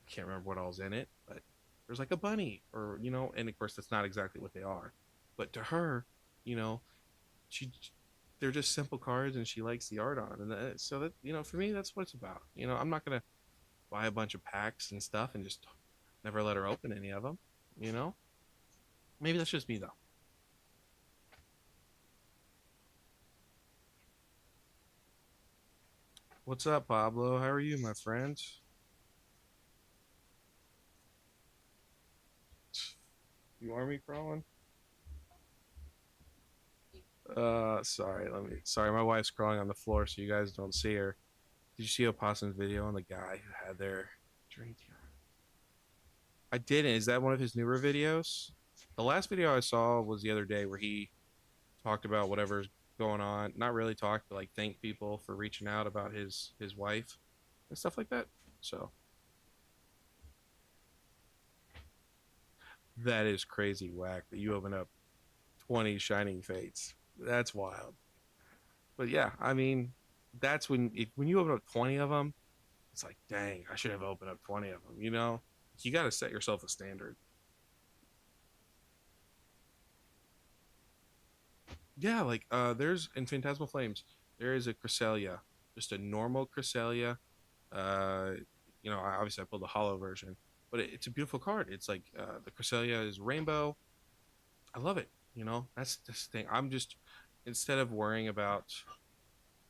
I can't remember what all's in it, but there's like a bunny, or and of course that's not exactly what they are, but to her, you know, she they're just simple cards, and she likes the art on them, and so that for me that's what it's about. I'm not gonna buy a bunch of packs and stuff and just never let her open any of them. You know, maybe that's just me though. What's up, Pablo? How are you, my friend? You army crawling? Sorry, sorry, my wife's crawling on the floor so you guys don't see her. Did you see Opossum's video on the guy who had their drink? I didn't. Is that one of his newer videos? The last video I saw was the other day where he talked about whatever's going on. Not really talked, but like thank people for reaching out about his wife and stuff like that. So that is crazy whack that you open up 20 shining fates. That's wild. But yeah, I mean, that's when you open up 20 of them, it's like, dang, I should have opened up 20 of them, you know? You got to set yourself a standard. Yeah, like there's in Phantasmal Flames, there is a Cresselia, just a normal Cresselia. Uh, obviously I pulled the hollow version, but it's a beautiful card. It's like the Cresselia is rainbow. I love it. That's this thing. I'm just instead of worrying about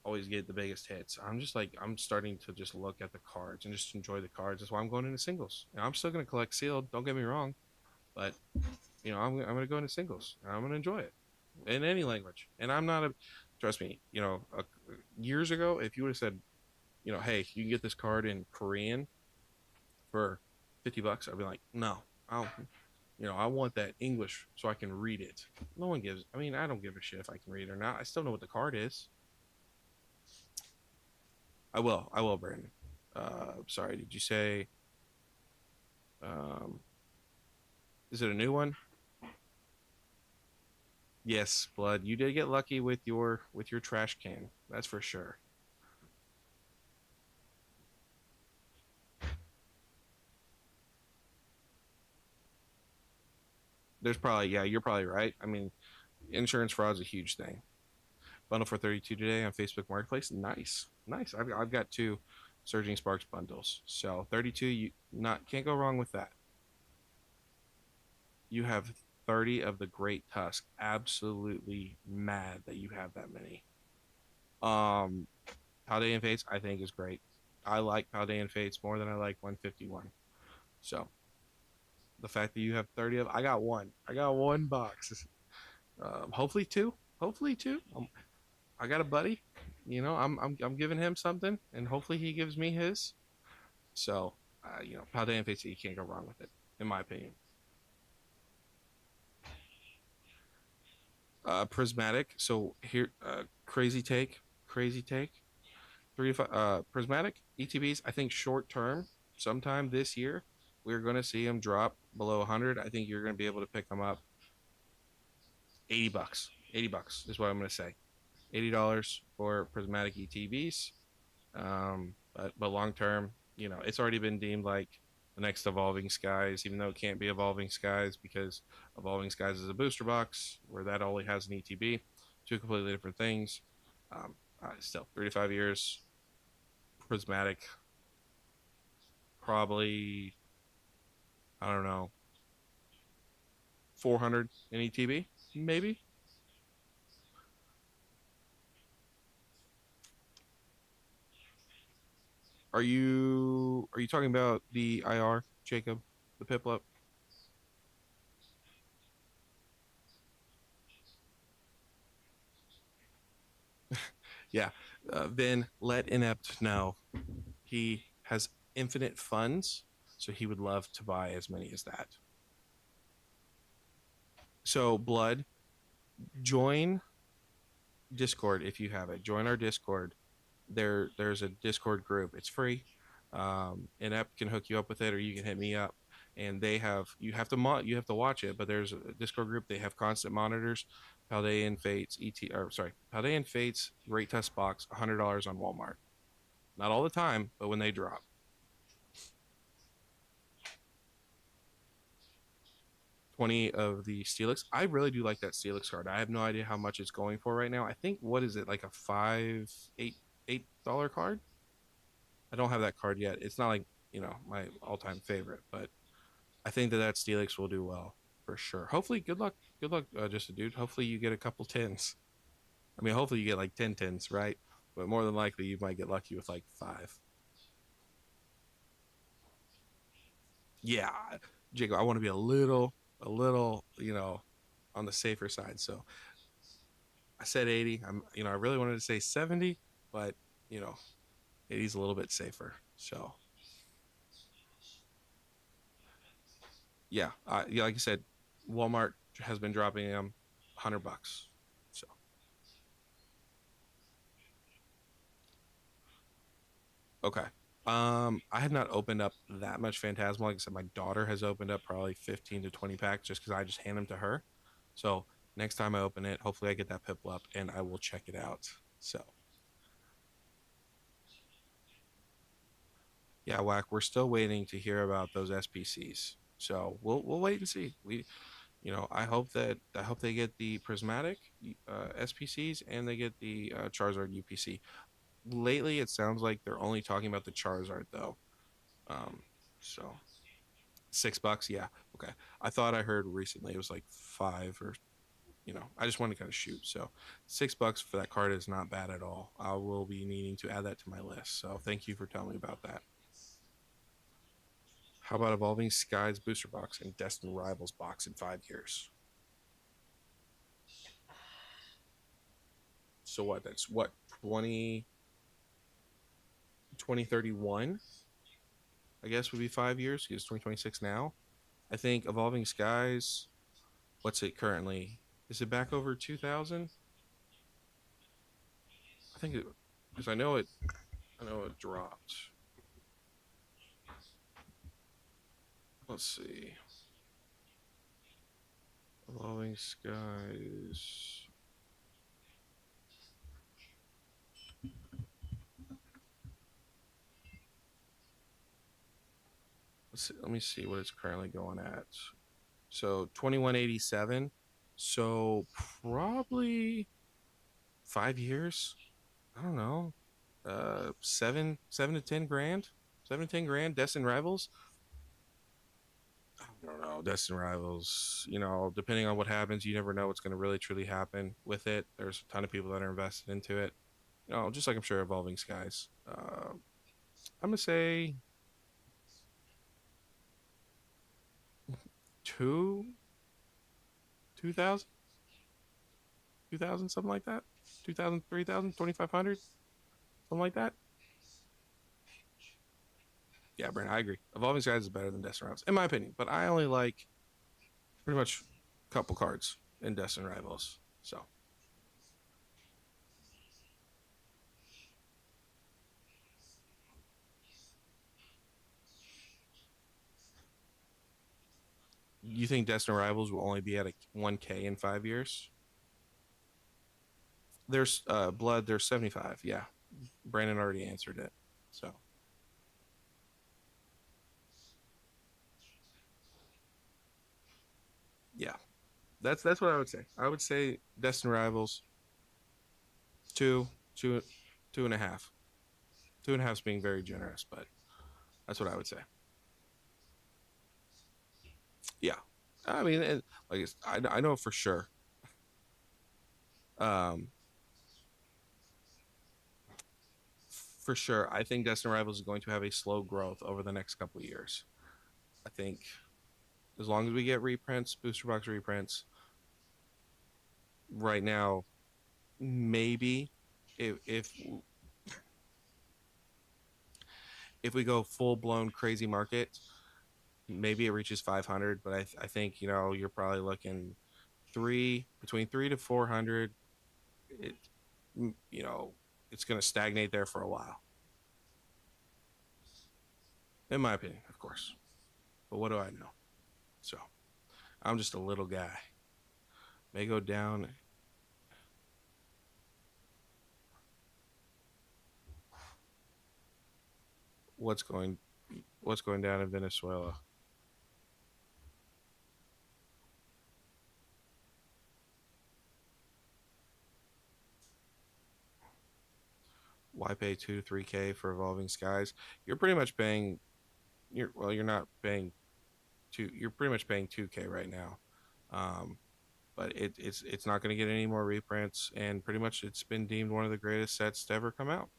always get the biggest hits, I'm just like I'm starting to just look at the cards and just enjoy the cards. That's why I'm going into singles. And I'm still going to collect sealed. Don't get me wrong, but I'm going to go into singles. And I'm going to enjoy it in any language. And I'm not a trust me. Years ago, if you would have said, hey, you can get this card in Korean for $50, I'd be like, no, I want that English so I can read it. No one gives. I mean, I don't give a shit if I can read it or not. I still know what the card is. I will. I will, Brandon. Sorry. Did you say? Um, is it a new one? Yes, blood. You did get lucky with your trash can. That's for sure. There's probably yeah. You're probably right. I mean, insurance fraud is a huge thing. Bundle for 32 today on Facebook Marketplace. Nice, nice. I've got two Surging Sparks bundles. So 32, you not can't go wrong with that. You have 30 of the Great Tusk. Absolutely mad that you have that many. Um, Paldean Fates, I think, is great. I like Paldean Fates more than I like 151. So the fact that you have 30 of, I got one. I got one box. Hopefully two. Hopefully two. I got a buddy. I'm giving him something, and hopefully he gives me his. So, Paldean Fates, you can't go wrong with it, in my opinion. Prismatic. So here, crazy take. 3 to 5. Prismatic ETBs. I think short term, sometime this year, we're going to see them drop below 100. I think you're going to be able to pick them up. $80. $80 is what I'm going to say. $80 for prismatic ETBs. But long term, it's already been deemed like the next Evolving Skies, even though it can't be Evolving Skies because Evolving Skies is a booster box where that only has an ETB. Two completely different things. Still, 3 to 5 years. Prismatic, probably, I don't know, 400 in ETB, maybe. Are you talking about the IR, Jacob, the Piplup? Yeah. Then let Inept know he has infinite funds, so he would love to buy as many as that. So, Blood, join Discord if you have it. Join our Discord. There's a Discord group. It's free. Inept can hook you up with it, or you can hit me up. And you have to watch it, but there's a Discord group. They have constant monitors. Paldean Fates, Paldean Fates Great Test Box, $100 on Walmart. Not all the time, but when they drop. 20 of the Steelix. I really do like that Steelix card. I have no idea how much it's going for right now. I think what is it, like a $8 card? I don't have that card yet. It's not like, my all-time favorite, but I think that Steelix will do well for sure. Hopefully, good luck, just a dude. Hopefully you get a couple tens. I mean, hopefully you get like 10 tens, right? But more than likely you might get lucky with like five. Yeah, Jacob, I want to be a little, on the safer side. So I said 80. I really wanted to say 70, but you know, 80 is a little bit safer. So yeah, like I said, Walmart has been dropping them $100. So okay. I have not opened up that much Phantasmal. Like I said, my daughter has opened up probably 15 to 20 packs just because I just hand them to her. So next time I open it, hopefully I get that Piplup and I will check it out. So yeah, Whack, we're still waiting to hear about those SPCs. So we'll wait and see. I hope they get the prismatic SPCs and they get the Charizard UPC. Lately, it sounds like they're only talking about the Charizard though. Um, so $6, yeah, okay. I thought I heard recently it was like five or I just wanted to kind of shoot. So $6 for that card is not bad at all. I will be needing to add that to my list. So thank you for telling me about that. How about Evolving Skies booster box and Destined Rivals box in 5 years? So what? That's what 2031. I guess would be 5 years because 2026 now. I think Evolving Skies. What's it currently? Is it back over 2000? I think it because I know it. I know it dropped. Let's see. Evolving Skies. Let's see. Let me see what it's currently going at. So 2187. So probably 5 years. I don't know. 7 to 10 grand. 7 to 10 grand. Destined Rivals. I don't know. Destined Rivals. Depending on what happens, you never know what's going to really truly happen with it. There's a ton of people that are invested into it. Just like I'm sure Evolving Skies. I'm gonna say two, 2,000, 2,000, something like that. 2,000, 3,000, 2,500, something like that. Yeah, Brent, I agree. Evolving Skies is better than Destined Rivals, in my opinion. But I only like pretty much a couple cards in Destined Rivals. So you think Destined Rivals will only be at a 1K in 5 years? There's Blood, there's 75. Yeah. Brandon already answered it. So yeah. That's what I would say. I would say Destined Rivals two, two, 2.5. 2.5 is being very generous, but that's what I would say. Yeah. I mean, like I know for sure. Um, for sure, I think Destined Rivals is going to have a slow growth over the next couple of years. I think as long as we get reprints, booster box reprints, right now, maybe if if we go full blown crazy market, maybe it reaches 500. But I think you're probably looking between 3 to 400. It you know it's going to stagnate there for a while, in my opinion, of course. But what do I know? So I'm just a little guy. May go down. What's going What's going down in Venezuela? Why pay 2 to 3K for Evolving Skies? You're pretty much paying. You're not paying two. You're pretty much paying 2K right now. Um, but it's not going to get any more reprints, and pretty much it's been deemed one of the greatest sets to ever come out.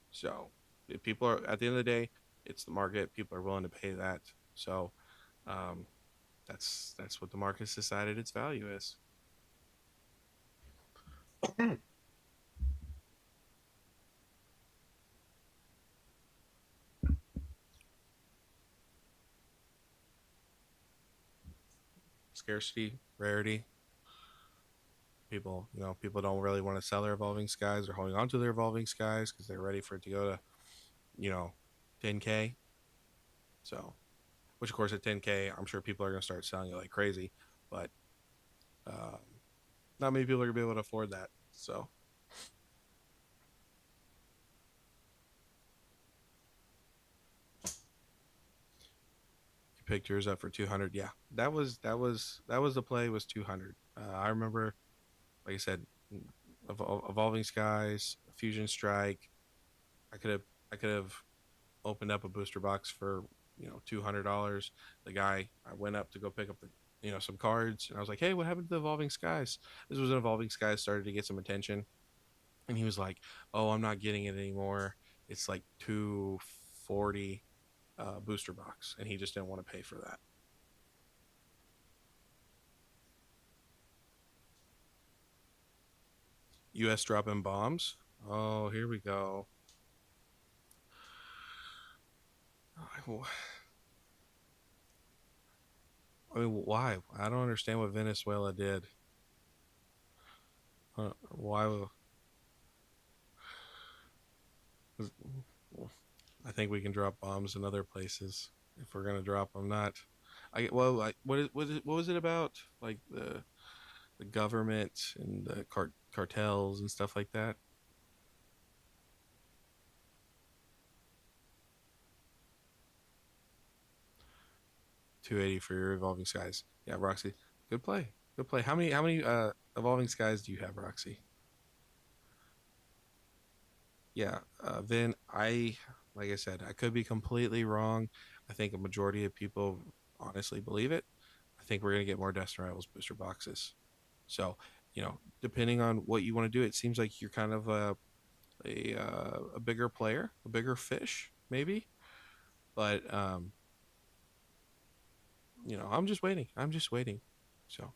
So if people are at the end of the day, it's the market. People are willing to pay that. So um, that's what the market's decided its value is. Scarcity, rarity. People don't really want to sell their evolving skies. They're holding on to their evolving skies because they're ready for it to go to, you know, 10K. So, which of course at 10K, I'm sure people are going to start selling it like crazy, but um, not many people are going to be able to afford that. So, you picked yours up for 200. Yeah, that was the play was 200. I remember, like I said, evolving skies, fusion strike. I could have I could have opened up a booster box for $200. The guy, I went up to go pick up the some cards, and I was like, hey, what happened to the evolving skies? This was an evolving skies started to get some attention, and he was like, oh, I'm not getting it anymore. It's like 240 booster box, and he just didn't want to pay for that. US dropping bombs. Oh, here we go. I mean, why? I don't understand what Venezuela did. Why? I think we can drop bombs in other places if we're gonna drop them. Not, I well, what was it about? Like the government and the cartels and stuff like that. 280 for your evolving skies. Yeah, Roxy, good play, good play. How many evolving skies do you have, Roxy? Yeah, Vin. Like I said, I could be completely wrong. I think a majority of people honestly believe it. I think we're gonna get more Destiny Rivals booster boxes. So, depending on what you want to do, it seems like you're kind of a bigger player, a bigger fish, maybe. But I'm just waiting. I'm just waiting. So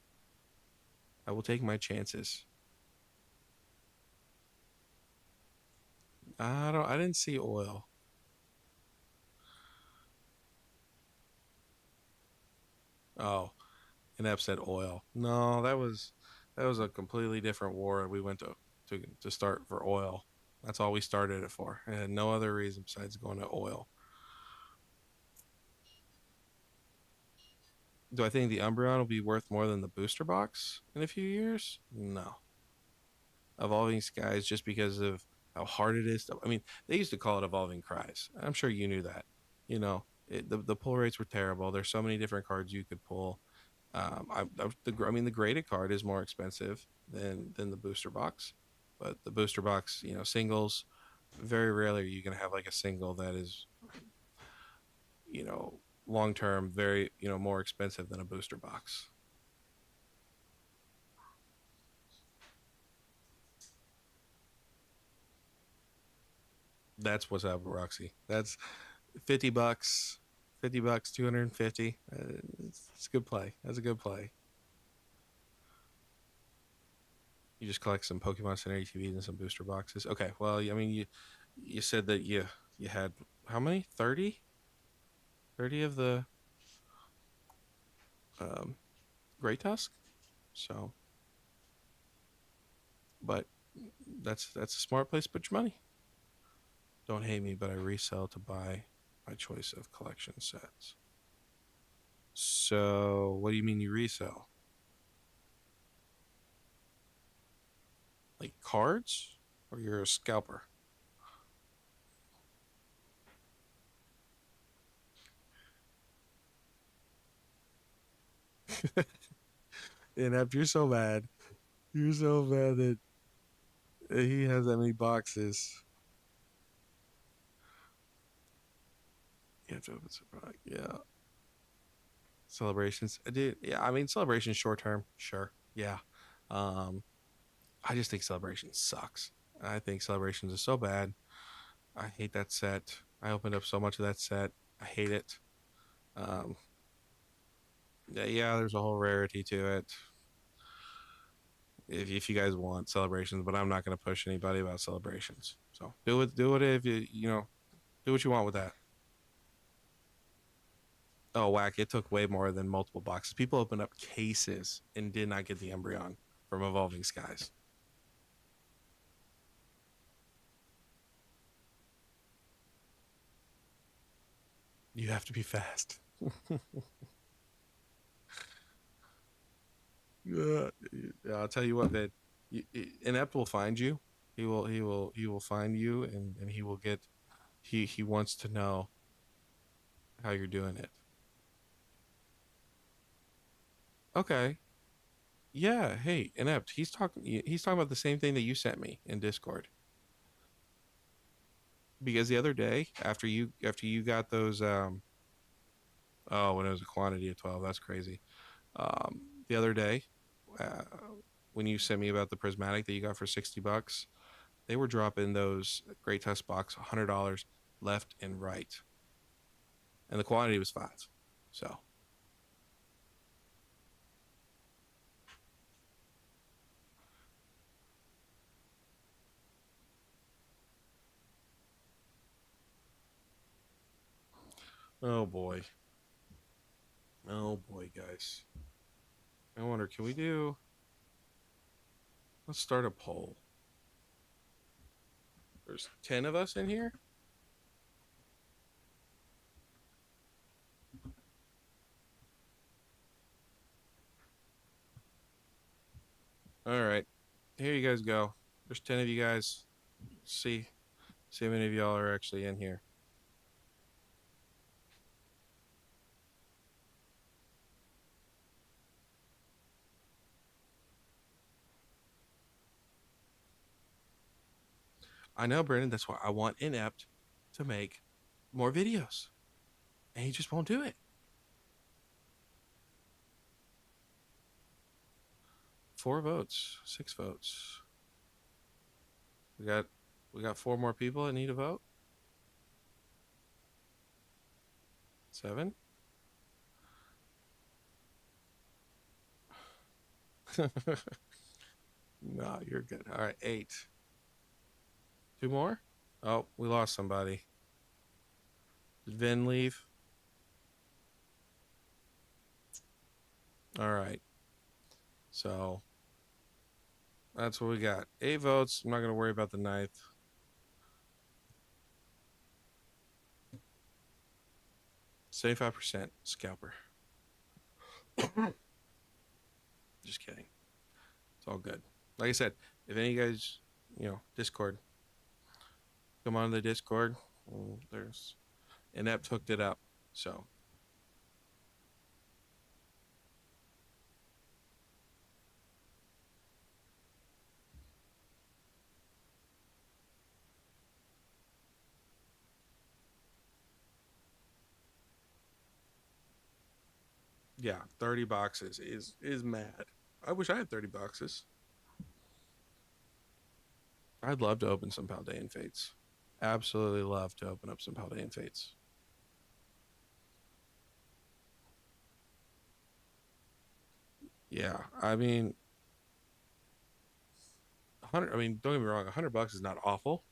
I will take my chances. I didn't see oil. Oh, and Ep said oil. No, that was a completely different war. We went to start for oil. That's all we started it for. I had no other reason besides going to oil. Do I think the Umbreon will be worth more than the booster box in a few years? No. Evolving Skies, just because of how hard it is. I mean, they used to call it Evolving Cries. I'm sure you knew that. The pull rates were terrible. There's so many different cards you could pull. I mean, the graded card is more expensive than the booster box, but the booster box, singles, very rarely are you gonna have like a single that is, you know, long term, very, more expensive than a booster box. That's what's up, Roxy. That's $50, $50, 250. It's a good play. That's a good play. You just collect some Pokemon Center ATVs and some booster boxes. Okay, well, I mean, you said that you had how many? 30? 30 of the um, Great Tusk. So, but that's a smart place to put your money. Don't hate me, but I resell to buy my choice of collection sets. So, what do you mean you resell? Like cards, or you're a scalper? And if you're so mad, you're so mad that he has that many boxes. You have to open surprise. Yeah, celebrations. I did. Yeah, I mean celebrations short term. Sure. Yeah. Um, I just think celebrations sucks. I think celebrations is so bad. I hate that set. I opened up so much of that set. I hate it. Um, yeah, there's a whole rarity to it. if you guys want celebrations, but I'm not going to push anybody about celebrations. So do it if you do what you want with that. Oh, whack! It took way more than multiple boxes. People opened up cases and did not get the Embryon from Evolving Skies. You have to be fast. Yeah, I'll tell you what, that Inept will find you. He will find you, and he will get. He wants to know how you're doing it. Okay. Yeah. Hey, Inept. He's talking about the same thing that you sent me in Discord. Because the other day, after you got those oh, when it was a quantity of 12, that's crazy. The other day, uh, when you sent me about the prismatic that you got for $60, they were dropping those Great Test Box $100 left and right, and the quantity was five. So, oh boy, oh boy, guys. I wonder, can we do? Let's start a poll. There's 10 of us in here. All right, here you guys go. There's 10 of you guys. See how many of y'all are actually in here. I know, Brandon. That's why I want Inept to make more videos, and he just won't do it. 4 votes, 6 votes. We got we got 4 more people that need a vote. 7. No, you're good. All right, 8. 2 more. Oh, we lost somebody. Did Vin leave? All right. So that's what we got. 8 votes. I'm not gonna worry about the ninth. $75% scalper. Just kidding. It's all good. Like I said, if any of you guys, Discord, come on the Discord. There's Inept hooked it up. So yeah, 30 boxes is mad. I wish I had 30 boxes. I'd love to open some Paldean Fates. Absolutely love to open up some Paldean Fates. Yeah, I mean, 100. I mean, don't get me wrong. $100 is not awful.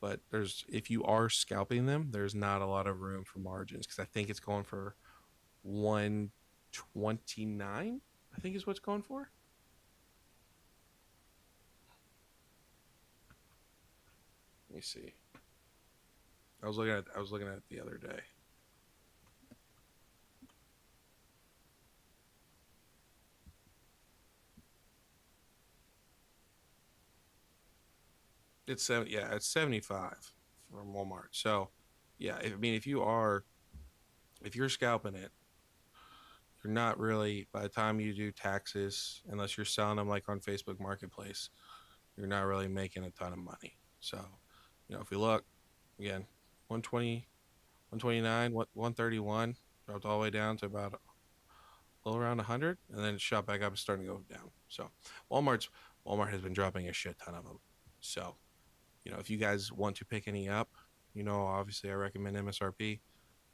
But there's if you are scalping them, there's not a lot of room for margins because I think it's going for 129. I think is what's going for. Let me see. I was looking at it the other day. It's 75 from Walmart. So yeah, I mean if you're scalping it, you're not really by the time you do taxes, unless you're selling them like on Facebook Marketplace, you're not really making a ton of money. So, if we look again, 120, 129, 131, dropped all the way down to about a little around 100, and then it shot back up and starting to go down. So, Walmart has been dropping a shit ton of them. So, if you guys want to pick any up, obviously I recommend MSRP,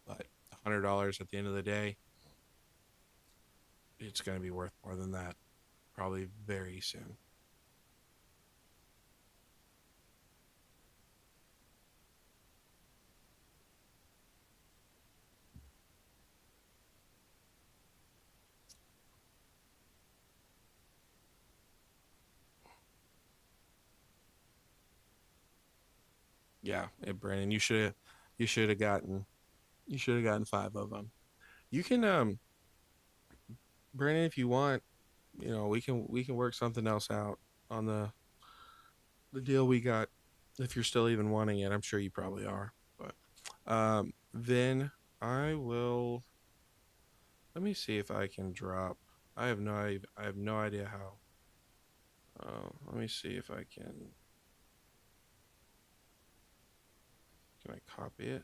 but $100 at the end of the day, it's going to be worth more than that. probably very soon. Yeah, Brandon, you should have gotten five of them. You can Brandon, if you want, we can work something else out on the deal we got. If you're still even wanting it, I'm sure you probably are. But then I will. Let me see if I can drop. I have no idea how. Let me see if I can. Can I copy it?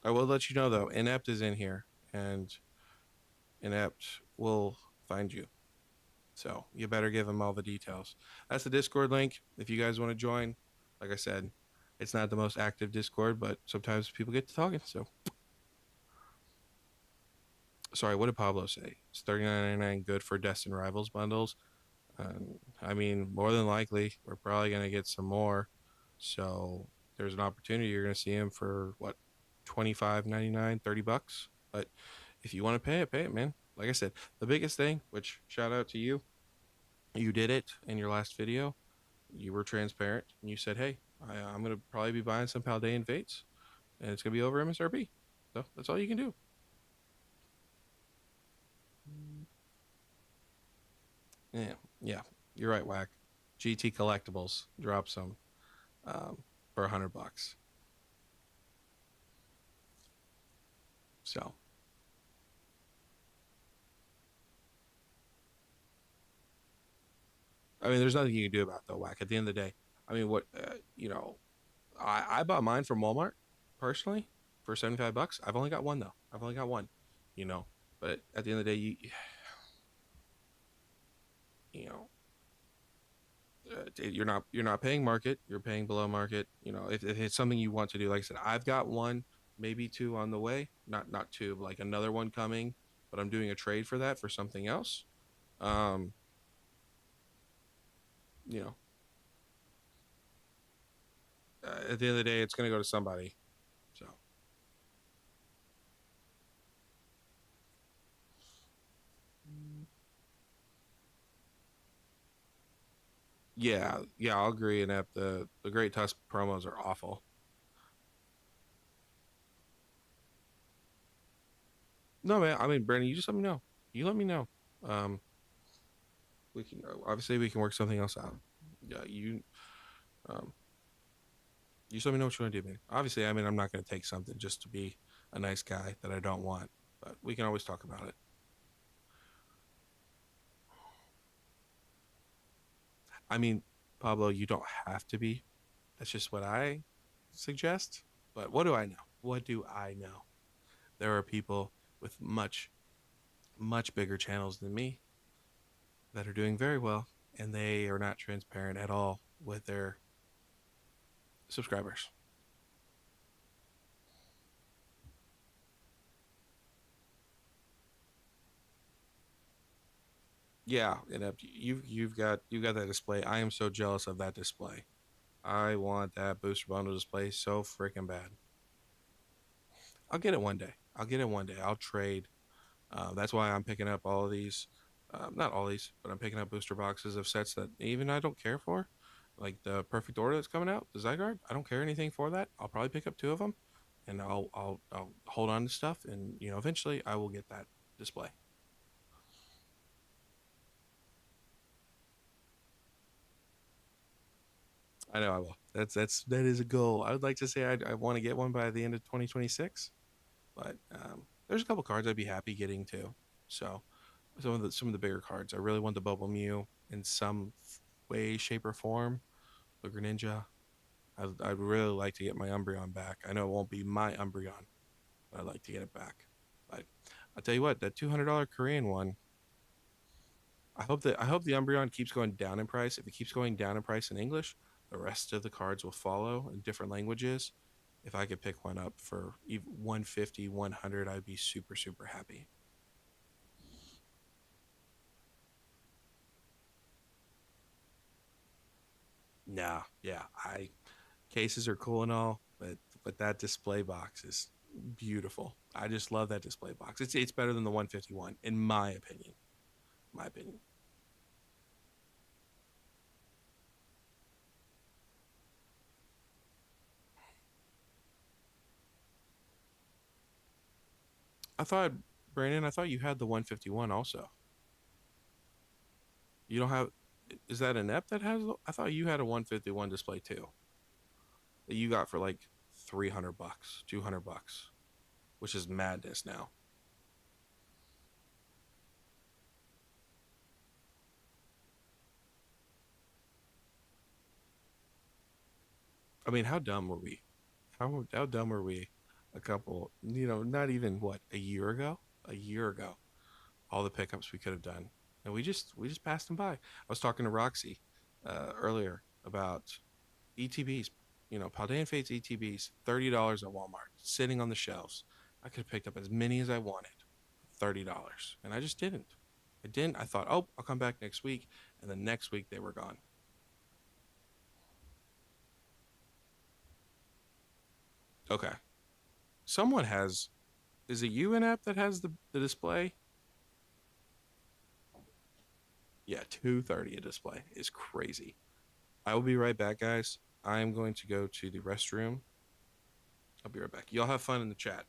I will let you know though. Inept is in here, and Inept will find you. So you better give him all the details. That's the Discord link. If you guys want to join, like I said, it's not the most active Discord, but sometimes people get to talking. So sorry, what did Pablo say? It's 39.99 good for Destin Rivals bundles. I mean, more than likely, we're probably gonna get some more. So there's an opportunity. You're gonna see him for what, 25.99, $30. But if you want to pay it, man. Like I said, the biggest thing, which shout out to you, you did it in your last video. You were transparent and you said, "Hey, I'm gonna probably be buying some Paldean Fates, and it's gonna be over MSRP." So that's all you can do. Yeah, yeah, you're right, Whack. GT Collectibles drop some for $100. So I mean, there's nothing you can do about it though, Whack. At the end of the day, I mean, I bought mine from Walmart personally for $75. I've only got one though. I've only got one, you know. But at the end of the day, you know you're not paying market. You're paying below market. If it's something you want to do, like I said, I've got one, maybe two on the way. Not two, but like another one coming. But I'm doing a trade for that for something else. Um, you know, at the end of the day, it's gonna go to somebody. So yeah, yeah, I'll agree. And that the Great Tusk promos are awful. No, man. I mean, Brandon, you just let me know. You let me know. Um, we can obviously we can work something else out. Yeah, um, you just let me know what you want to do, man. Obviously, I mean, I'm not going to take something just to be a nice guy that I don't want, but we can always talk about it. I mean, Pablo, you don't have to be. That's just what I suggest. But what do I know? What do I know? There are people with much, much bigger channels than me that are doing very well, and they are not transparent at all with their subscribers. Yeah, and you've got that display. I am so jealous of that display. I want that booster bundle display so freaking bad. I'll get it one day. I'll get it one day. I'll trade. That's why I'm picking up all of these. Not all these, but I'm picking up booster boxes of sets that even I don't care for, like the Perfect Order that's coming out, the Zygarde. I don't care anything for that. I'll probably pick up two of them, and I'll hold on to stuff, and eventually I will get that display. I know I will. That is a goal. I would like to say I want to get one by the end of 2026, but there's a couple cards I'd be happy getting too. So some of the bigger cards. I really want the Bubble Mew in some way, shape, or form. The Greninja. I'd really like to get my Umbreon back. I know it won't be my Umbreon, but I'd like to get it back. But I'll tell you what, that $200 Korean one. I hope the Umbreon keeps going down in price. If it keeps going down in price in English, the rest of the cards will follow in different languages. if I could pick one up for 150, 100, I'd be super, super happy. Nah, yeah, I cases are cool and all, but that display box is beautiful. I just love that display box. It's better than the 151 in my opinion. My opinion. I thought Brandon, I thought you had the 151 also. You don't have is that an app that has I thought you had a 151 display too. That you got for like 300 bucks, 200 bucks, which is madness now. I mean, how dumb were we? How dumb were we? A couple, not even what, a year ago? A year ago, all the pickups we could have done, and we just passed them by. I was talking to Roxy earlier about ETBs. Paldean Fates ETBs, $30 at Walmart, sitting on the shelves. I could have picked up as many as I wanted, $30, and I just didn't. I didn't. I thought, oh, I'll come back next week, and the next week they were gone. Okay, someone has. Is it you an app that has the display? Yeah, 230 a display is crazy. I will be right back, guys. I am going to go to the restroom. I'll be right back. Y'all have fun in the chat.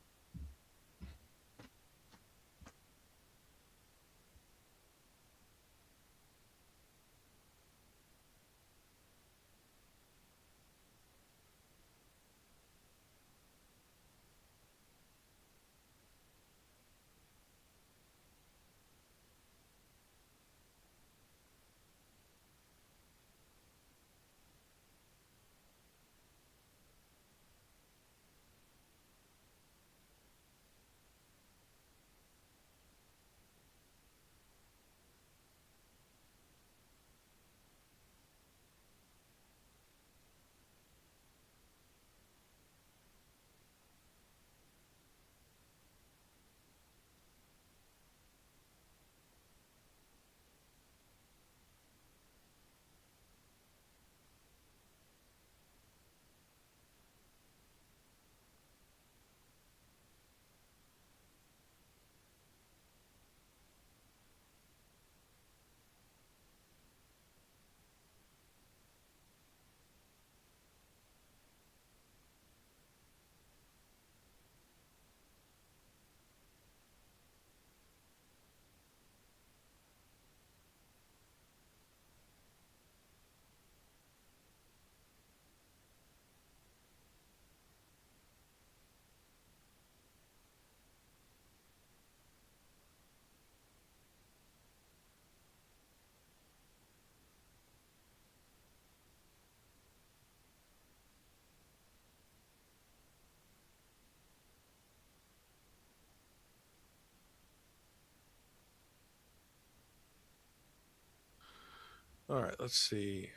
All right, let's see.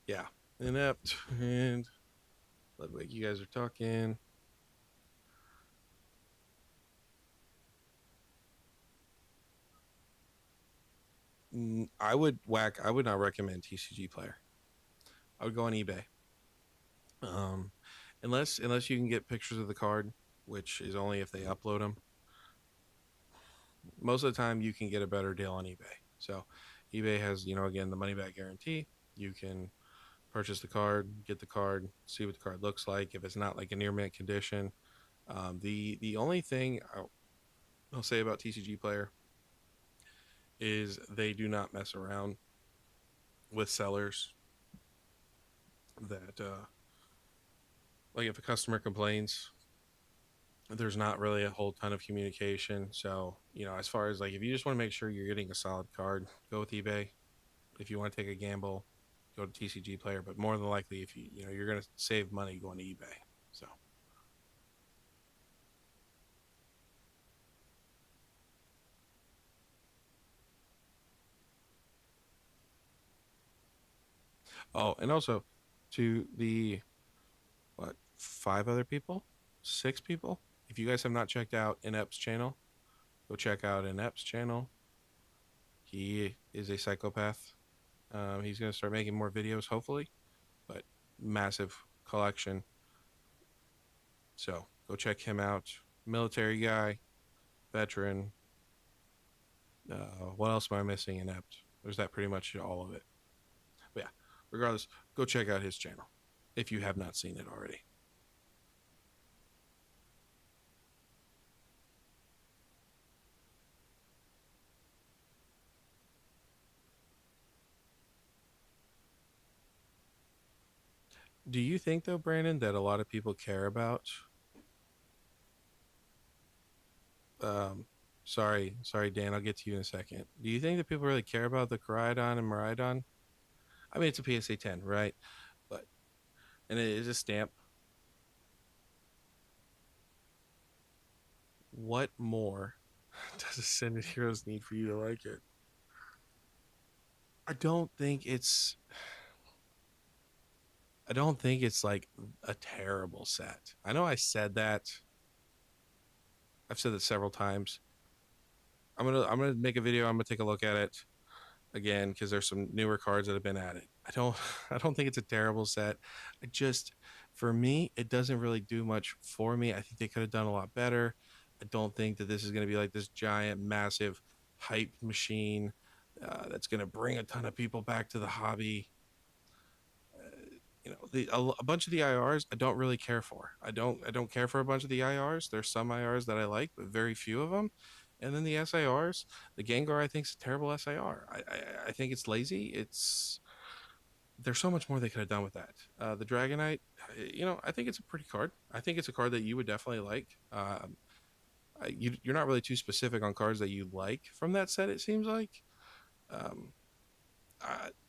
Yeah, inept and Ludwig, you guys are talking. I would not recommend TCG Player. I would go on eBay. Um, unless you can get pictures of the card, which is only if they upload them. Most of the time, you can get a better deal on eBay. So, eBay has again the money back guarantee. You can purchase the card, get the card, see what the card looks like. If it's not like a near mint condition, the only thing I'll say about TCG Player is they do not mess around with sellers that like if a customer complains, there's not really a whole ton of communication. So, as far as like if you just want to make sure you're getting a solid card, go with eBay. If you want to take a gamble, go to TCG Player. But more than likely, if you're going to save money going to eBay. So, Oh, and also to the what, five other people, six people. If you guys have not checked out Inept's channel, go check out Inept's channel. He is a psychopath. He's gonna start making more videos, hopefully, but massive collection. So go check him out. Military guy, veteran. What else am I missing? Inept. There's that pretty much all of it. But yeah, regardless, go check out his channel if you have not seen it already. Do you think though, Brandon, that a lot of people care about um sorry, Dan, I'll get to you in a second. Do you think that people really care about the Koraidon and Miraidon? I mean, it's a PSA 10, right? But and it is a stamp. What more does Ascended Heroes need for you to like it? I don't think it's I don't think it's like a terrible set. I know I said that. I've said that several times. I'm gonna make a video. I'm gonna take a look at it again because there's some newer cards that have been added. I don't think it's a terrible set. I just for me it doesn't really do much for me. I think they could have done a lot better. I don't think that this is going to be like this giant massive hype machine that's going to bring a ton of people back to the hobby. A bunch of the IRs I don't really care for. I don't care for a bunch of the IRs. There's some IRs that I like, but very few of them. And then the SIRs, the Gengar I think is a terrible SIR. I think it's lazy. It's there's so much more they could have done with that. The Dragonite, I think it's a pretty card. I think it's a card that you would definitely like. You're not really too specific on cards that you like from that set. It seems like. Um,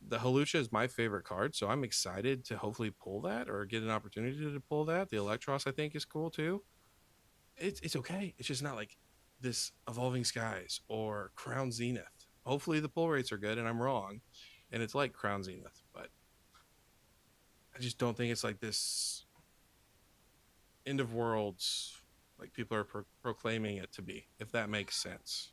the Halucha is my favorite card, so I'm excited to hopefully pull that or get an opportunity to pull that. The Electros I think is cool too. It's okay. It's just not like this Evolving Skies or Crown Zenith. Hopefully the pull rates are good and I'm wrong, and it's like Crown Zenith, but I just don't think it's like this end of worlds like people are proclaiming it to be. If that makes sense.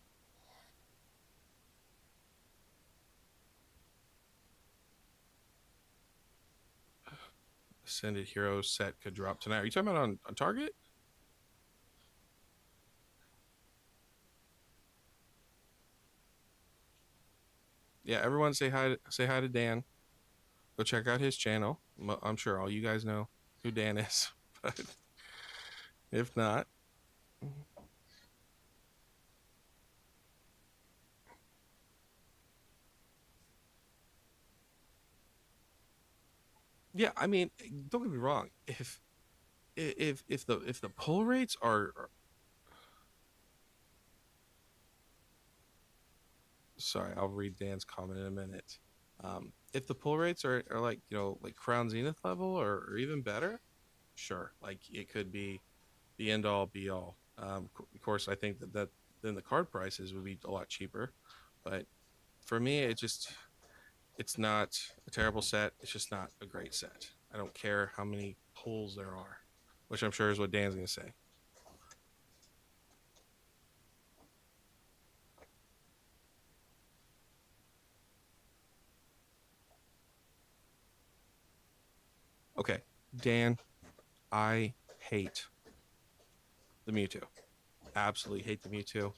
Ascended Heroes set could drop tonight. Are you talking about on Target? Yeah, everyone say hi to Dan. Go check out his channel. I'm sure all you guys know who Dan is, but if not, yeah, I mean, don't get me wrong. If the pull rates are sorry, I'll read Dan's comment in a minute. If the pull rates are like like Crown Zenith level or even better, sure, like it could be the end all be all. Of course, I think that then the card prices would be a lot cheaper, but for me, it's not a terrible set. It's just not a great set. I don't care how many pulls there are, which I'm sure is what Dan's gonna say. Okay, Dan, I hate the Mewtwo. Absolutely hate the Mewtwo.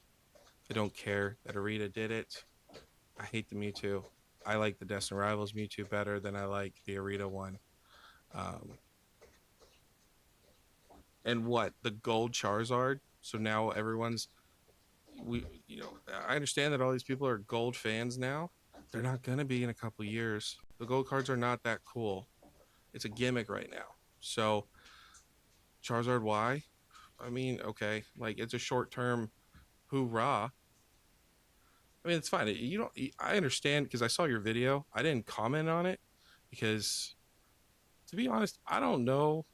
I don't care that Arita did it. I hate the Mewtwo. I like the Destined Rivals Mewtwo better than I like the Arita one. Um, and what the gold Charizard? So now everyone's we I understand that all these people are gold fans now. They're not gonna be in a couple years. The gold cards are not that cool. It's a gimmick right now. So Charizard Y, I mean, okay, like it's a short term hoorah. I mean, it's fine. You don't. I understand because I saw your video. I didn't comment on it because, to be honest, I don't know.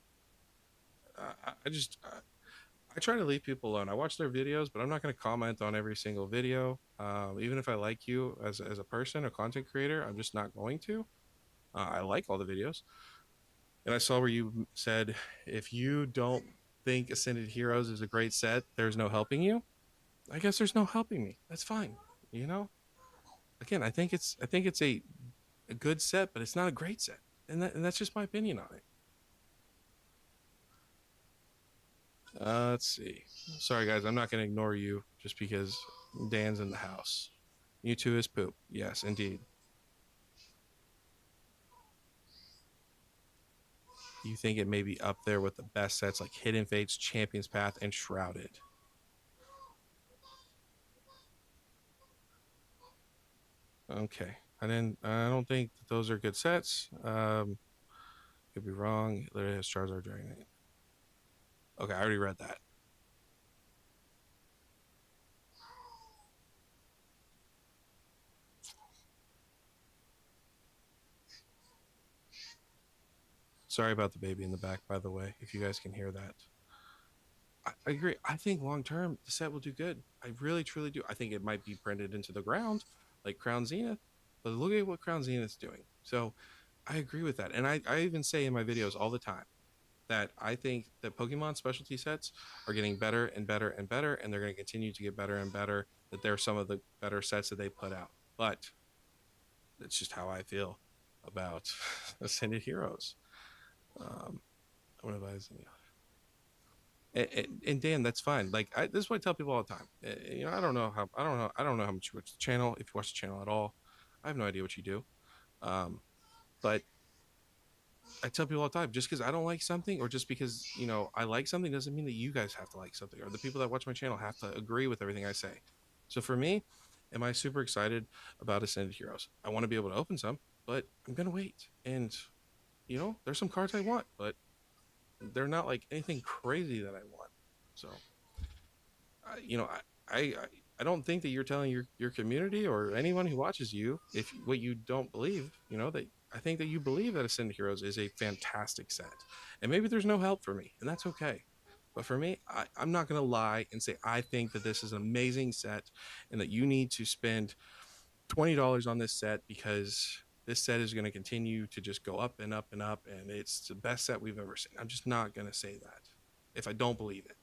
I try to leave people alone. I watch their videos, but I'm not going to comment on every single video. Even if I like you as a person, a content creator, I'm just not going to. I like all the videos. And I saw where you said if you don't think Ascended Heroes is a great set, there's no helping you. I guess there's no helping me. That's fine. You know, again, I think it's a good set, but it's not a great set, and that's just my opinion on it. Let's see. Sorry guys, I'm not going to ignore you just because Dan's in the house. You too is poop. Yes, indeed. You think it may be up there with the best sets like Hidden Fates, Champions Path, and Shrouded? Okay. I don't think that those are good sets. Could be wrong. It literally has Charizard Dragonite. Okay, I already read that. Sorry about the baby in the back, by the way, if you guys can hear that. I agree. I think long term the set will do good. I really truly do. I think it might be printed into the ground like Crown Zenith, but look at what Crown Zenith's doing. So I agree with that. And I even say in my videos all the time that I think that Pokemon specialty sets are getting better and better and better, and they're going to continue to get better and better. That they're some of the better sets that they put out. But that's just how I feel about Ascended Heroes. Um, I'm gonna buy this. And Dan, that's fine. Like this is what I tell people all the time. You know, I don't know how much you watch the channel. If you watch the channel at all, I have no idea what you do. Um, but I tell people all the time, just because I don't like something, or just because I like something, doesn't mean that you guys have to like something, or the people that watch my channel have to agree with everything I say. So for me, am I super excited about Ascended Heroes? I want to be able to open some, but I'm gonna wait. And there's some cards I want, but they're not like anything crazy that I want. So you know, I don't think that you're telling your community or anyone who watches you if what you don't believe. That I think that you believe that Ascended Heroes is a fantastic set, and maybe there's no help for me, and that's okay. But for me, I'm not gonna lie and say I think that this is an amazing set, and that you need to spend $20 on this set because this set is going to continue to just go up and up and up, and it's the best set we've ever seen. I'm just not going to say that if I don't believe it.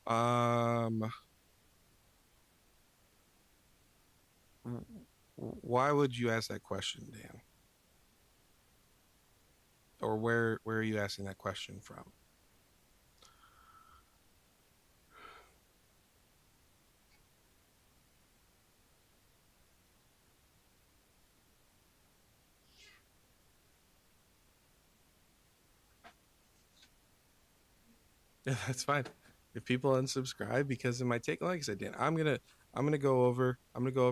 Um, why would you ask that question, Dan? Or where are you asking that question from? Yeah, that's fine. If people unsubscribe because of my take, like I said, Dan, I'm gonna go over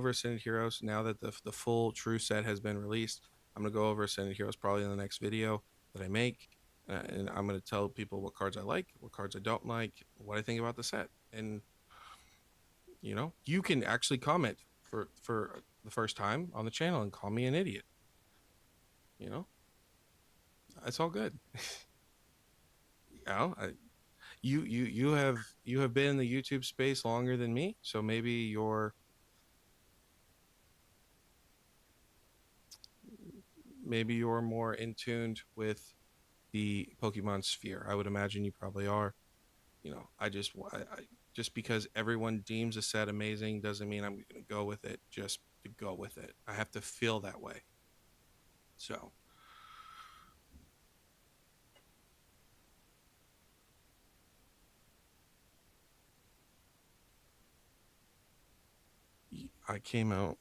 Ascended Heroes now that the full true set has been released. I'm gonna go over Ascended Heroes probably in the next video that I make, and I'm gonna tell people what cards I like, what cards I don't like, what I think about the set, and you can actually comment for the first time on the channel and call me an idiot. You know, it's all good. You know, you have been in the YouTube space longer than me, so maybe you're more in tuned with the Pokemon sphere. I would imagine you probably are. Just because everyone deems a set amazing doesn't mean I'm going to go with it just to go with it. I have to feel that way. So I came out.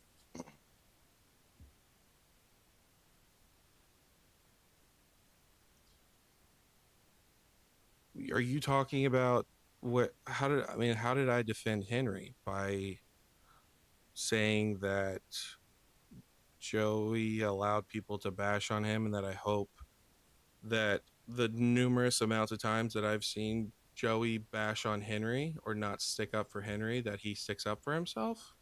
Are you talking about what? How did I defend Henry by saying that Joey allowed people to bash on him, and that I hope that the numerous amounts of times that I've seen Joey bash on Henry or not stick up for Henry that he sticks up for himself.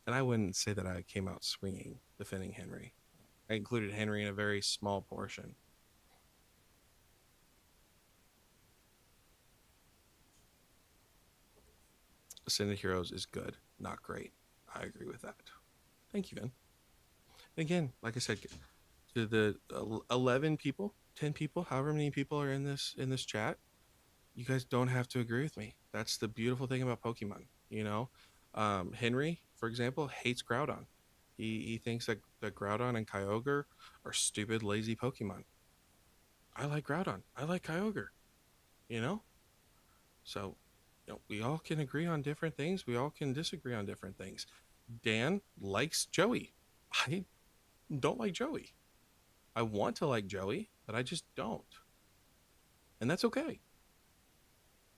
And I wouldn't say that I came out swinging defending Henry. I included Henry in a very small portion. Ascended Heroes is good, not great. I agree with that. Thank you, Vin. Again, like I said, to the 11 people, 10 people, however many people are in this chat, you guys don't have to agree with me. That's the beautiful thing about Pokemon. You know, Henry, for example, hates Groudon. He thinks that Groudon and Kyogre are stupid, lazy Pokemon. I like Groudon. I like Kyogre. You know, so we all can agree on different things. We all can disagree on different things. Dan likes Joey. I don't like Joey. I want to like Joey, but I just don't. And that's okay.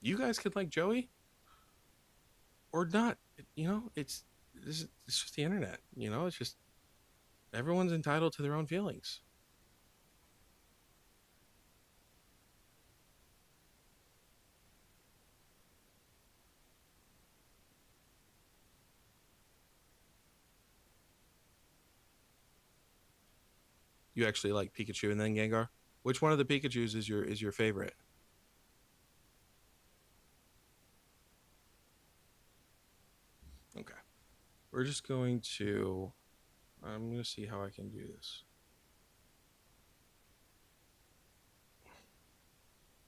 You guys can like Joey or not. You know, it's just the internet. You know, it's just everyone's entitled to their own feelings. You actually like Pikachu and then Gengar. Which one of the Pikachu's is your favorite? Okay. We're just going to I'm going to see how I can do this.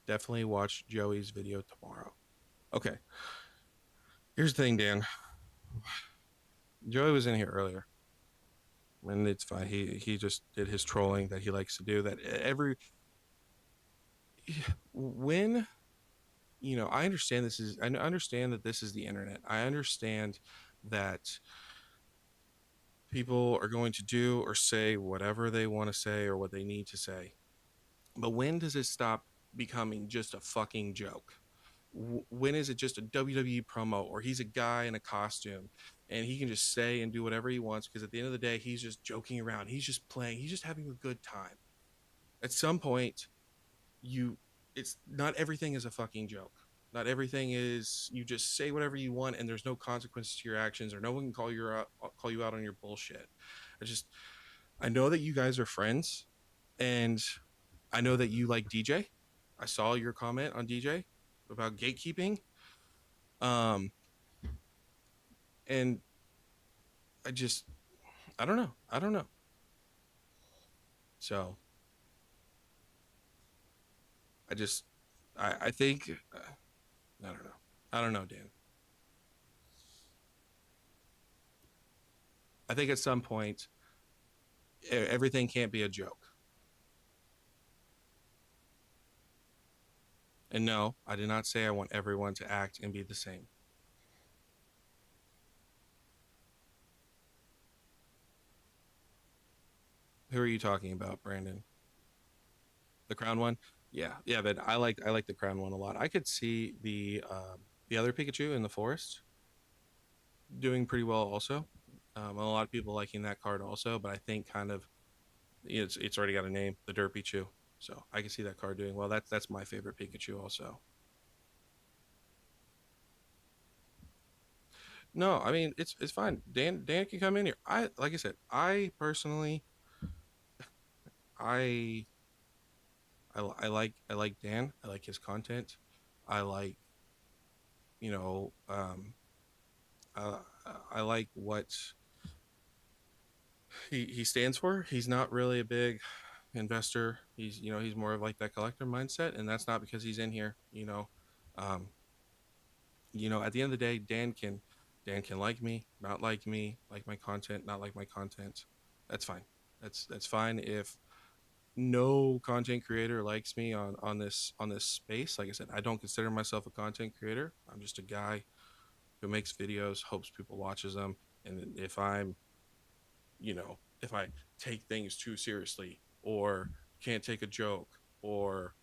Definitely watch Joey's video tomorrow. Okay. Here's the thing, Dan. Joey was in here earlier. And it's fine. He just did his trolling that he likes to do. That every when I understand I understand that this is the internet. I understand that people are going to do or say whatever they want to say or what they need to say. But when does it stop becoming just a fucking joke? When is it just a WWE promo or he's a guy in a costume and he can just say and do whatever he wants because at the end of the day he's just joking around, he's just playing, he's just having a good time. At some point, you it's not everything is a fucking joke. Not everything is you just say whatever you want and there's no consequences to your actions or no one can call you out on your bullshit. I know that you guys are friends and I know that you like DJ. I saw your comment on DJ about gatekeeping. Um, and I just, I don't know. I don't know. So I just, I think, I don't know. I don't know, Dan. I think at some point, everything can't be a joke. And no, I did not say I want everyone to act and be the same. Who are you talking about, Brandon? The crown one? Yeah, but I like the crown one a lot. I could see the other Pikachu in the forest doing pretty well also. A lot of people liking that card also, but I think kind of it's already got a name, the Derpichu. So I can see that card doing well. That's my favorite Pikachu also. No, I mean it's fine. Dan can come in here. I like I said, I personally I I like Dan. I like his content. I like you know uh, I like what he stands for. He's not really a big investor. He's more of like that collector mindset, and that's not because he's in here. Um, at the end of the day, Dan can like me, not like me, like my content, not like my content. That's fine. That's fine if no content creator likes me on this space. Like I said, I don't consider myself a content creator. I'm just a guy who makes videos, hopes people watches them, and if I take things too seriously or can't take a joke or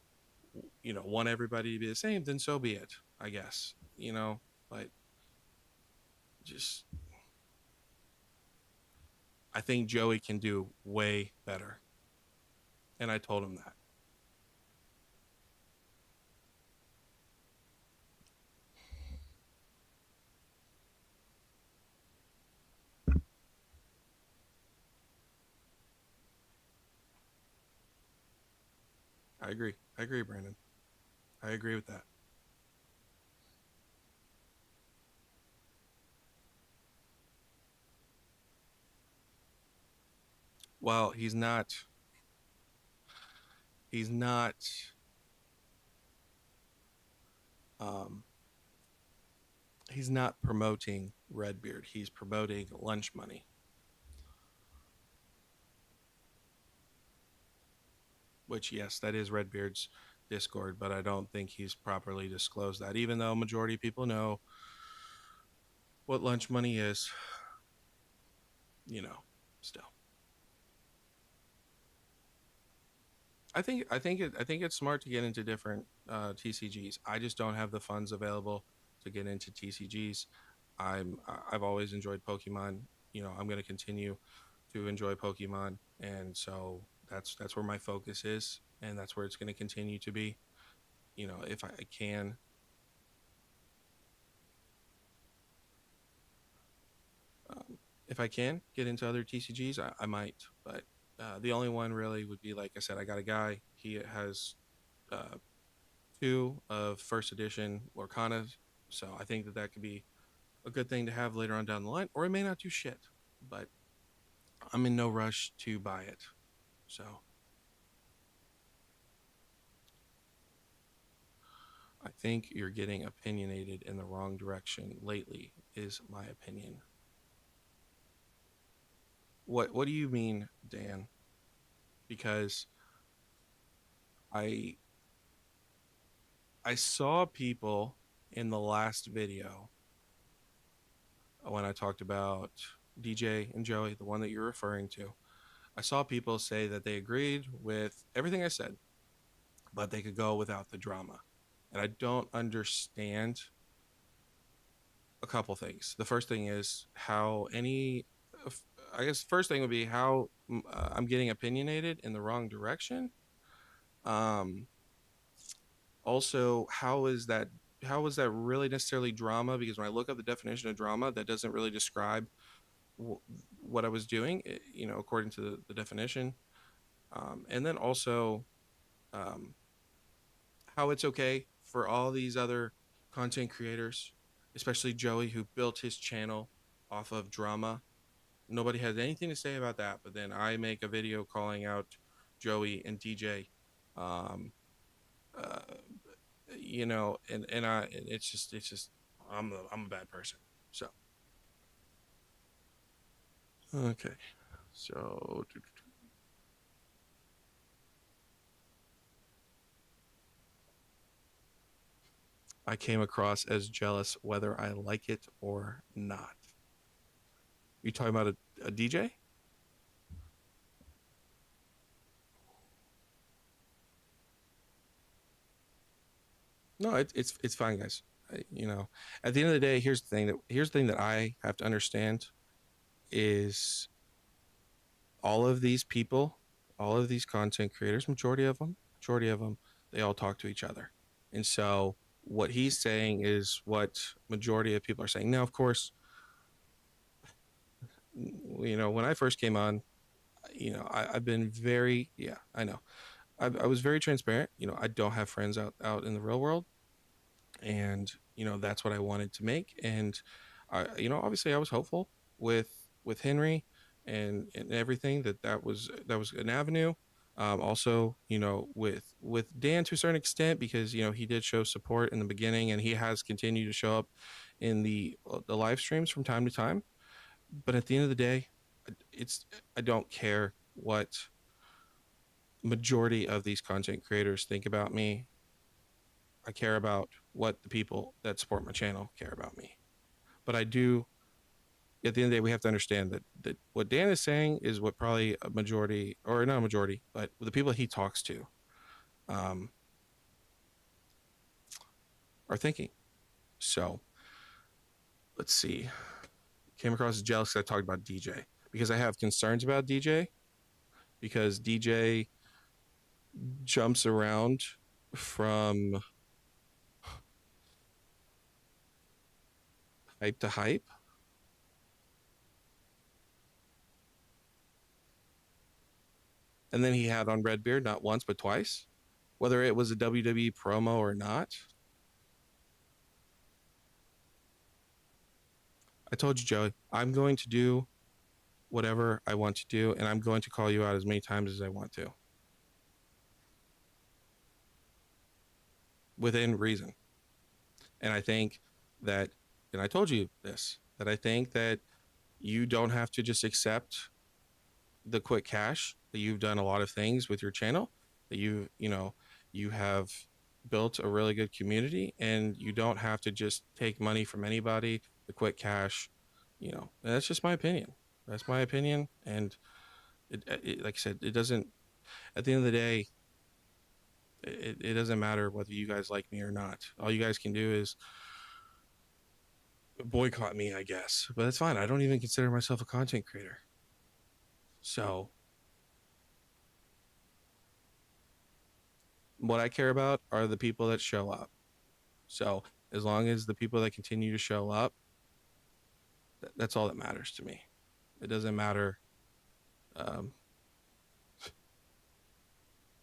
want everybody to be the same, then so be it, I guess. But just I think Joey can do way better. And I told him that. I agree. I agree, Brandon. I agree with that. Well, he's not um he's not promoting Redbeard. He's promoting lunch money, which yes, that is Redbeard's Discord, but I don't think he's properly disclosed that. Even though majority of people know what lunch money is, you know, still. I think it's smart to get into different TCGs. I just don't have the funds available to get into TCGs. I've always enjoyed Pokemon. You know, I'm going to continue to enjoy Pokemon, and so that's where my focus is, and that's where it's going to continue to be. You know, if I can, if I can get into other TCGs, I might. But the only one really would be, like I said, I got a guy. He has uh, two of first edition Lorcanas, so I think that that could be a good thing to have later on down the line. Or it may not do shit, but I'm in no rush to buy it. So I think you're getting opinionated in the wrong direction lately, is my opinion. What do you mean, Dan? Because I I saw people in the last video when I talked about DJ and Joey, the one that you're referring to. I saw people say that they agreed with everything I said, but they could go without the drama. And I don't understand a couple things. The first thing is how any, I guess, first thing would be how I'm getting opinionated in the wrong direction. Um, Also, how is that really necessarily drama? Because when I look up the definition of drama, that doesn't really describe w- what I was doing, you know, according to the definition. And then also, um, how it's okay for all these other content creators, especially Joey, who built his channel off of drama. Nobody has anything to say about that, but then I make a video calling out Joey and DJ. Um, uh, you know, and it's just I'm a bad person. So okay, so I came across as jealous whether I like it or not. You talking about a DJ? No, it's fine, guys. You know, at the end of the day, here's the thing that I have to understand is all of these people, all of these content creators, majority of them, they all talk to each other, and so what he's saying is what majority of people are saying. Now, of course, you know, when I first came on, you know, I've been very, yeah, I know, I was very transparent. You know, I don't have friends out in the real world, and you know that's what I wanted to make. And I, you know, obviously I was hopeful with Henry and everything that was an avenue. Also, you know, with Dan to a certain extent because you know he did show support in the beginning and he has continued to show up in the live streams from time to time. But at the end of the day, it's I don't care what majority of these content creators think about me. I care about what the people that support my channel care about me. But I do, at the end of the day, we have to understand that what Dan is saying is what probably a majority, or not a majority, but the people he talks to um, are thinking. So let's see. Came across as jealous because I talked about DJ. because I have concerns about DJ, because DJ jumps around from hype to hype. And then he had on Redbeard not once but twice, whether it was a WWE promo or not. I told you, Joey, I'm going to do whatever I want to do, and I'm going to call you out as many times as I want to, within reason. And I think that, and I told you this, that I think that you don't have to just accept the quick cash, that you've done a lot of things with your channel, that you have built a really good community, and you don't have to just take money from anybody, the quick cash, and that's just my opinion. That's my opinion. And like I said, it doesn't, at the end of the day, it doesn't matter whether you guys like me or not. All you guys can do is boycott me, I guess, but that's fine. I don't even consider myself a content creator. So what I care about are the people that show up. So as long as the people that continue to show up, that's all that matters to me. It doesn't matter um,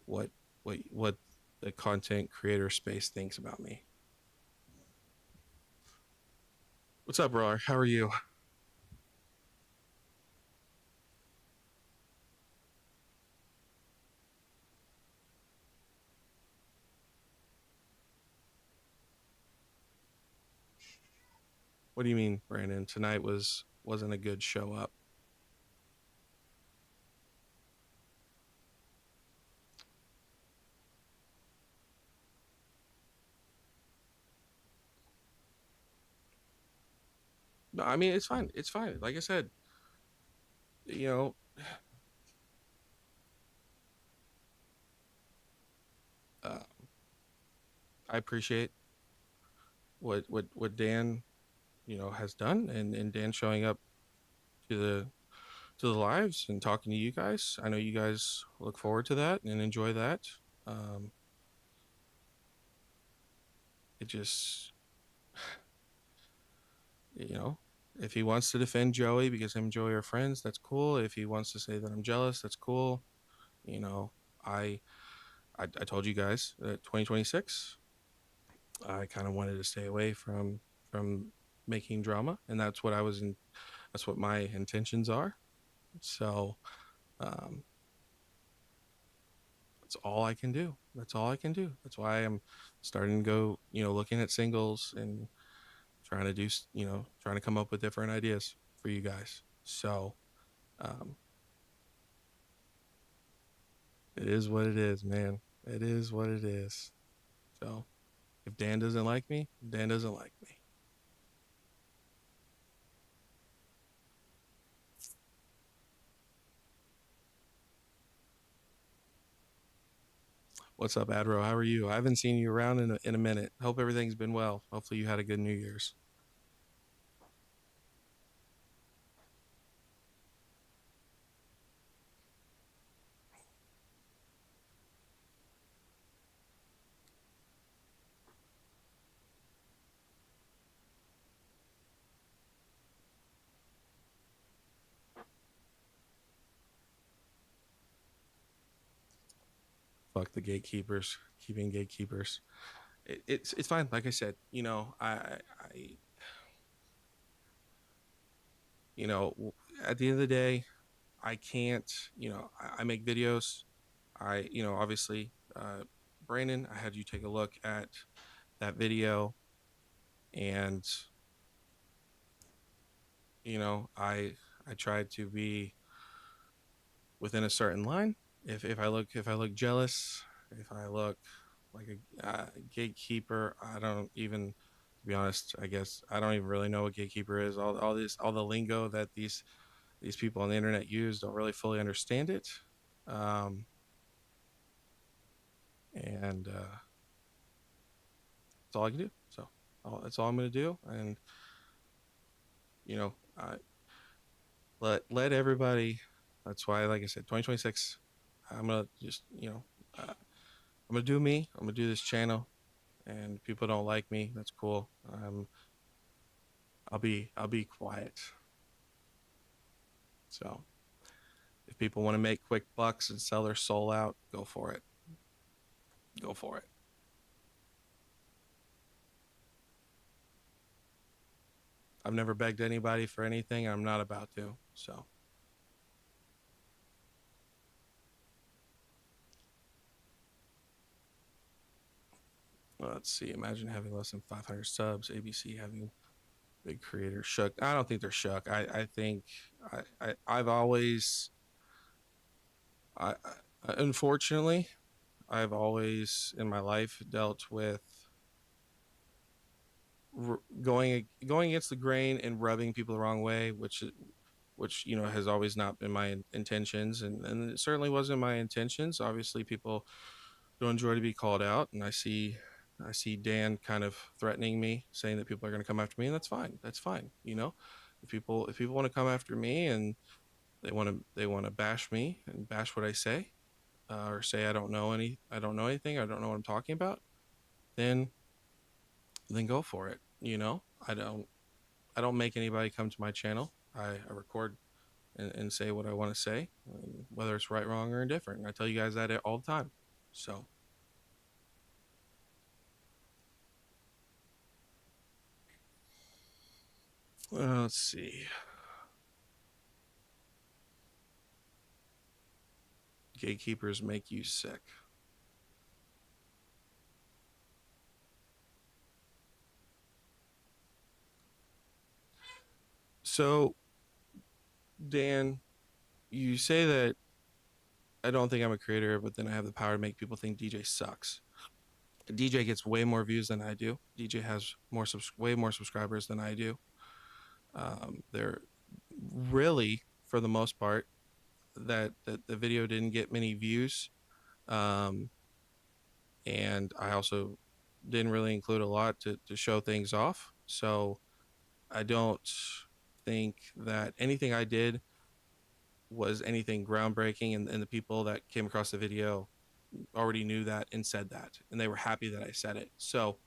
what the content creator space thinks about me. What's up, bro? How are you? What do you mean, Brandon? Tonight wasn't a good show up. No, I mean it's fine. It's fine. Like I said, you know, uh, I appreciate what Dan has done, and Dan showing up to the lives and talking to you guys. I know you guys look forward to that and enjoy that. Um, it just, you know, if he wants to defend Joey because him and Joey are friends, that's cool. If he wants to say that I'm jealous, that's cool. You know, I I told you guys that 2026, I kind of wanted to stay away from making drama, and that's what I was in. That's what my intentions are. So, um, that's all I can do. That's all I can do. That's why I'm starting to go, looking at singles and trying to do, trying to come up with different ideas for you guys. So, um, it is what it is, man. It is what it is. So, if Dan doesn't like me, Dan doesn't like me. What's up, Adro? How are you? I haven't seen you around in a minute. Hope everything's been well. Hopefully, you had a good New Year's. Fuck the gatekeepers, keeping gatekeepers. It's fine. Like I said, you know, at the end of the day, I can't. I make videos. Obviously, Brandon, I had you take a look at that video, and I tried to be within a certain line. If I look jealous, if I look like a gatekeeper, I don't even, to be honest, I guess I don't even really know what gatekeeper is. All the lingo that these people on the internet use, don't really fully understand it. Um, and That's all I can do. So that's all I'm going to do. And you know, I Let everybody. That's why, like I said, 2026. I'm gonna just I'm gonna do me. I'm gonna do this channel, and if people don't like me, that's cool. I'll be quiet. So if people want to make quick bucks and sell their soul out, go for it. Go for it. I've never begged anybody for anything. I'm not about to. So let's see. Imagine having less than 500 subs. ABC having big creators shook. I don't think they're shook. I think I've always unfortunately I've always in my life dealt with going against the grain and rubbing people the wrong way, which has always not been my intentions, and it certainly wasn't my intentions. Obviously, people don't enjoy to be called out, and I see Dan kind of threatening me, saying that people are going to come after me, and that's fine. That's fine. If people want to come after me and they want to bash me and bash what I say, or say I don't know anything, I don't know what I'm talking about, then go for it. I don't make anybody come to my channel. I record and say what I want to say, whether it's right, wrong, or indifferent. And I tell you guys that all the time. So let's see. Gatekeepers make you sick. So, Dan, you say that I don't think I'm a creator, but then I have the power to make people think DJ sucks. DJ gets way more views than I do. DJ has way more subscribers than I do. They're really, for the most part, that the video didn't get many views, um, and I also didn't really include a lot to show things off. So I don't think that anything I did was anything groundbreaking, and the people that came across the video already knew that and said that, and they were happy that I said it. So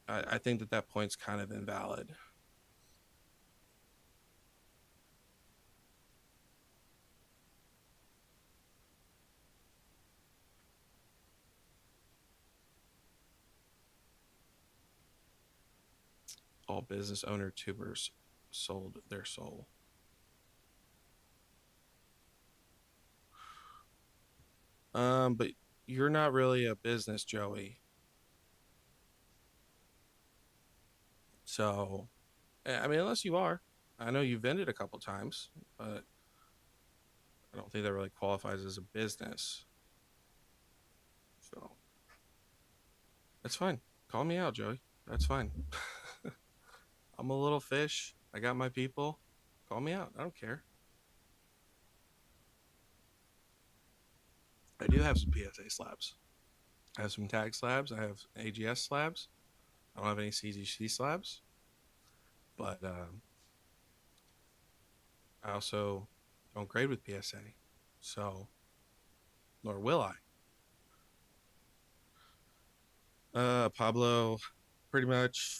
I think that point's kind of invalid. All business owner tubers sold their soul. But you're not really a business, Joey. So, I mean, unless you are, I know you've vended a couple times, but I don't think that really qualifies as a business. So that's fine. Call me out, Joey. That's fine. I'm a little fish. I got my people. Call me out. I don't care. I do have some PSA slabs. I have some tag slabs. I have AGS slabs. I don't have any CGC slabs, but I also don't grade with PSA. So, nor will I. Pablo, pretty much,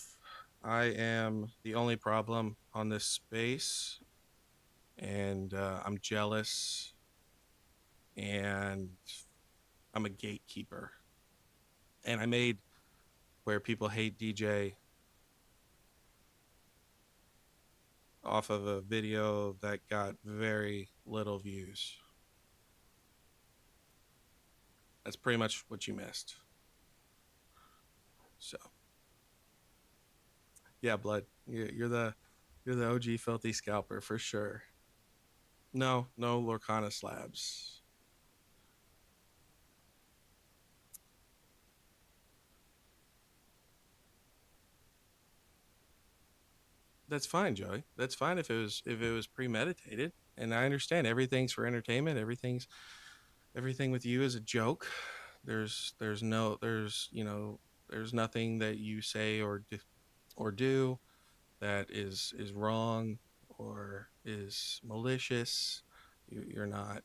I am the only problem on this space, and I'm jealous, and I'm a gatekeeper. And I made where people hate DJ off of a video that got very little views. That's pretty much what you missed. So, yeah, blood. You're the OG filthy scalper for sure. No, no Lorcana slabs. That's fine, Joey. That's fine if it was premeditated. And I understand everything's for entertainment. Everything with you is a joke. There's nothing that you say or do that is wrong or is malicious. You're not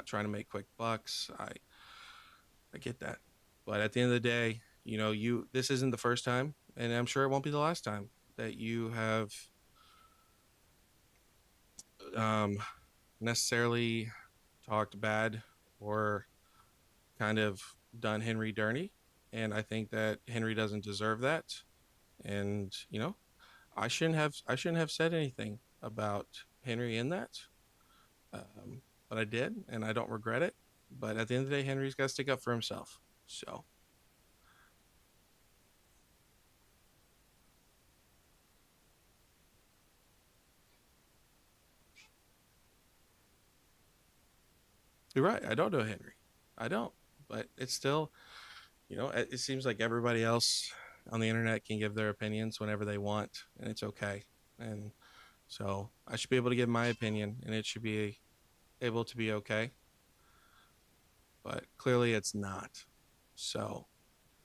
trying to make quick bucks. I get that, but at the end of the day, you this isn't the first time, and I'm sure it won't be the last time that you have um, necessarily talked bad or kind of done Henry dirty, and I think that Henry doesn't deserve that. And I shouldn't have said anything about Henry in that, but I did, and I don't regret it. But at the end of the day, Henry's got to stick up for himself. So you're right. I don't know Henry. I don't. But it's still, it seems like everybody else on the internet can give their opinions whenever they want, and it's okay. And so I should be able to give my opinion, and it should be able to be okay. But clearly, it's not. So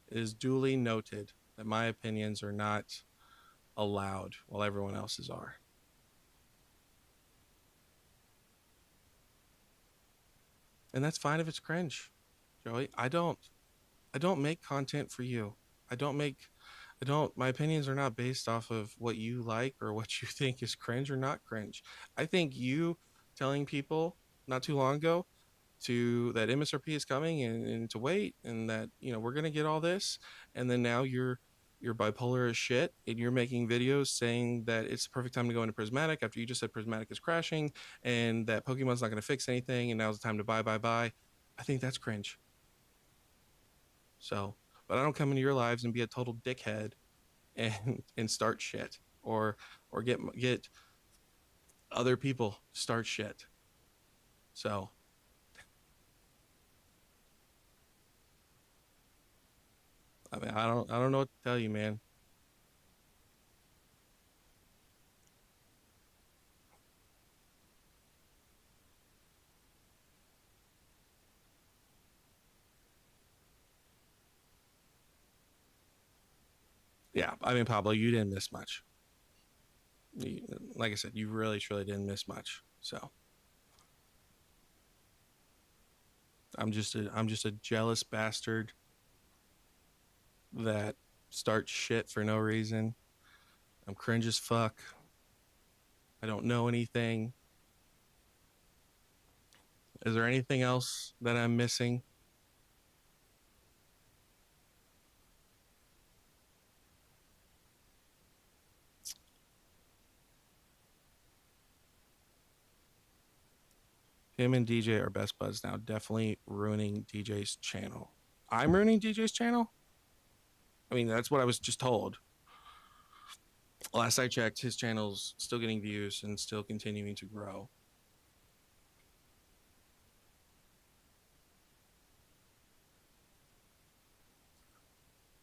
it is duly noted that my opinions are not allowed while everyone else's are. And that's fine if it's cringe, Joey. I don't make content for you. I don't make I don't my opinions are not based off of what you like or what you think is cringe or not cringe. I think you telling people not too long ago to that MSRP is coming and to wait and that we're gonna get all this, and then now you're bipolar as shit and you're making videos saying that it's the perfect time to go into Prismatic after you just said Prismatic is crashing and that Pokemon's not gonna fix anything and now's the time to buy. I think that's cringe. So, but I don't come into your lives and be a total dickhead and start shit or get other people start shit. So I mean, I don't know what to tell you, man. Yeah, I mean, Pablo, you didn't miss much. You, like I said, you really truly didn't miss much. So I'm just a jealous bastard that starts shit for no reason. I'm cringe as fuck. I don't know anything. Is there anything else that I'm missing? Him and DJ are best buds now, definitely ruining DJ's channel. I'm ruining DJ's channel? I mean, that's what I was just told. Last I checked, his channel's still getting views and still continuing to grow.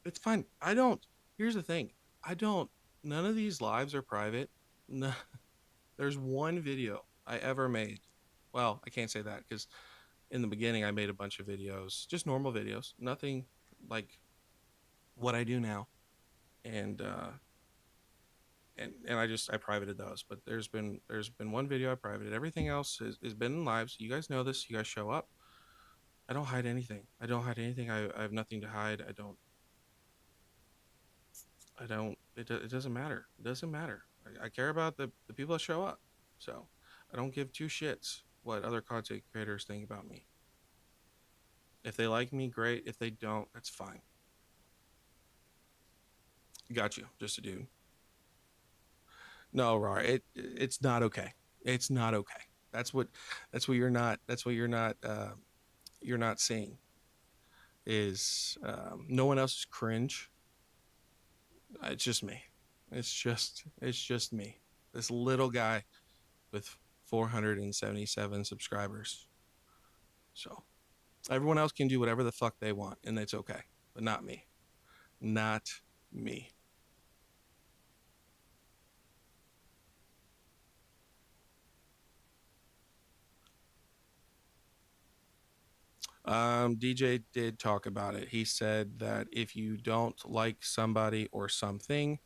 It's fine. I don't. Here's the thing. I don't. None of these lives are private. No, there's one video I ever made. Well, I can't say that because in the beginning I made a bunch of videos, just normal videos, nothing like what I do now. And I privated those. But there's been one video I privated. Everything else has been in lives. You guys know this. You guys show up. I don't hide anything. I don't hide anything. I have nothing to hide. I don't. It doesn't matter. It doesn't matter. I care about the people that show up. So I don't give two shits what other content creators think about me. If they like me, great. If they don't, that's fine. Got you. Just a dude. No, Rar. It's not okay. It's not okay. That's what that's what you're not. That's what you're not seeing is no one else is cringe. It's just me. It's just me. This little guy with 477 subscribers. So everyone else can do whatever the fuck they want, and it's okay, but not me. Not me. DJ did talk about it. He said that if you don't like somebody or something,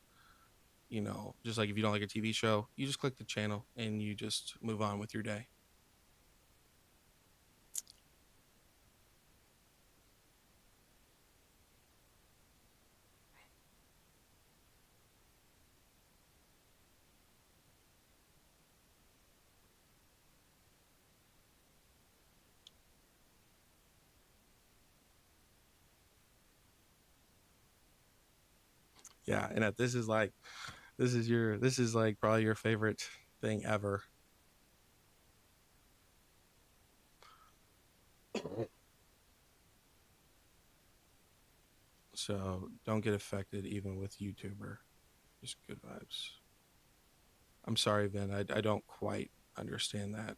just like if you don't like a TV show, you just click the channel and you just move on with your day. Yeah, and this is like probably your favorite thing ever. So don't get affected even with YouTuber. Just good vibes. I'm sorry, Vin. I don't quite understand that.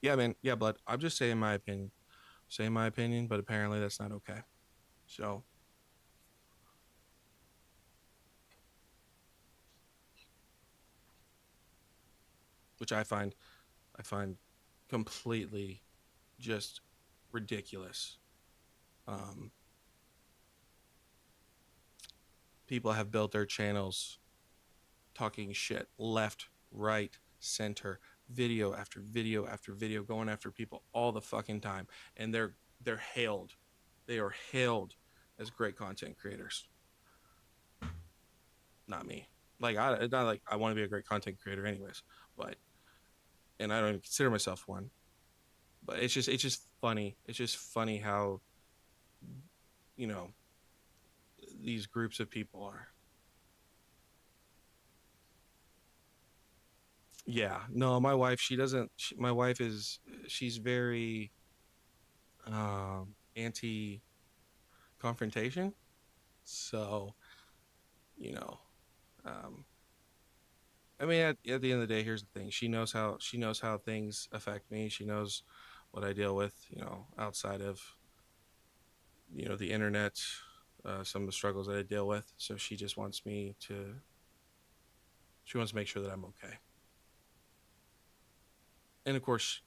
Yeah, man. Yeah, blood. I'm just saying my opinion. Saying my opinion, but apparently that's not okay. So, which I find completely just ridiculous. Um, People have built their channels talking shit left, right, center, video after video after video, going after people all the fucking time, and they're hailed. They are hailed as great content creators. Not me. Like it's not like I want to be a great content creator, anyways. But and I don't even consider myself one. But it's just funny. It's just funny how you know these groups of people are. Yeah, no, my wife, she doesn't. My wife is, she's very anti confrontation. So, you know, um, I mean, at the end of the day, here's the thing. She knows how things affect me. She knows what I deal with, outside of, the internet, some of the struggles that I deal with. So she wants to make sure that I'm okay. And of course,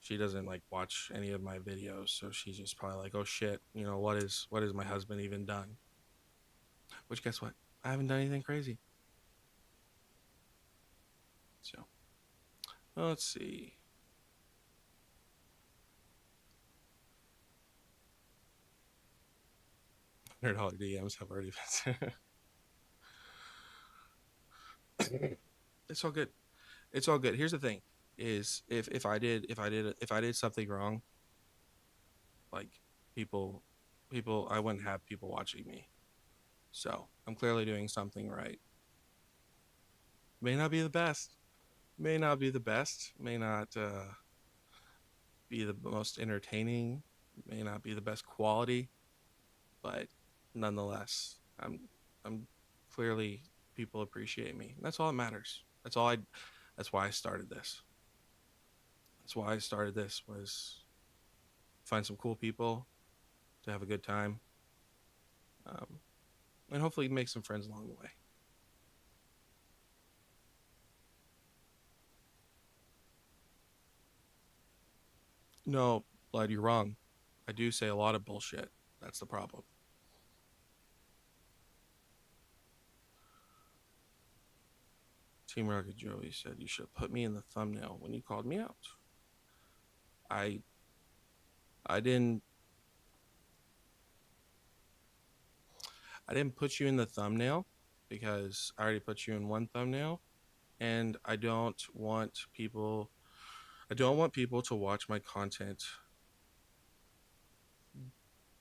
she doesn't like watch any of my videos, so she's just probably like, "Oh shit, what is my husband even done?" Which guess what? I haven't done anything crazy. So let's see. $100 DMs have already been. It's all good. It's all good. Here's the thing: is if I did something wrong, like people, I wouldn't have people watching me. So I'm clearly doing something right. May not be the best. May not be the best. May not be the most entertaining. May not be the best quality, but nonetheless, I'm clearly, people appreciate me. That's all that matters. That's why I started this. That's why I started this, was find some cool people to have a good time, um, and hopefully make some friends along the way. No, Blood, you're wrong. I do say a lot of bullshit. That's the problem. Team Rocket Joey said you should put me in the thumbnail when you called me out. I I didn't I didn't put you in the thumbnail because I already put you in one thumbnail, and I don't want people to watch my content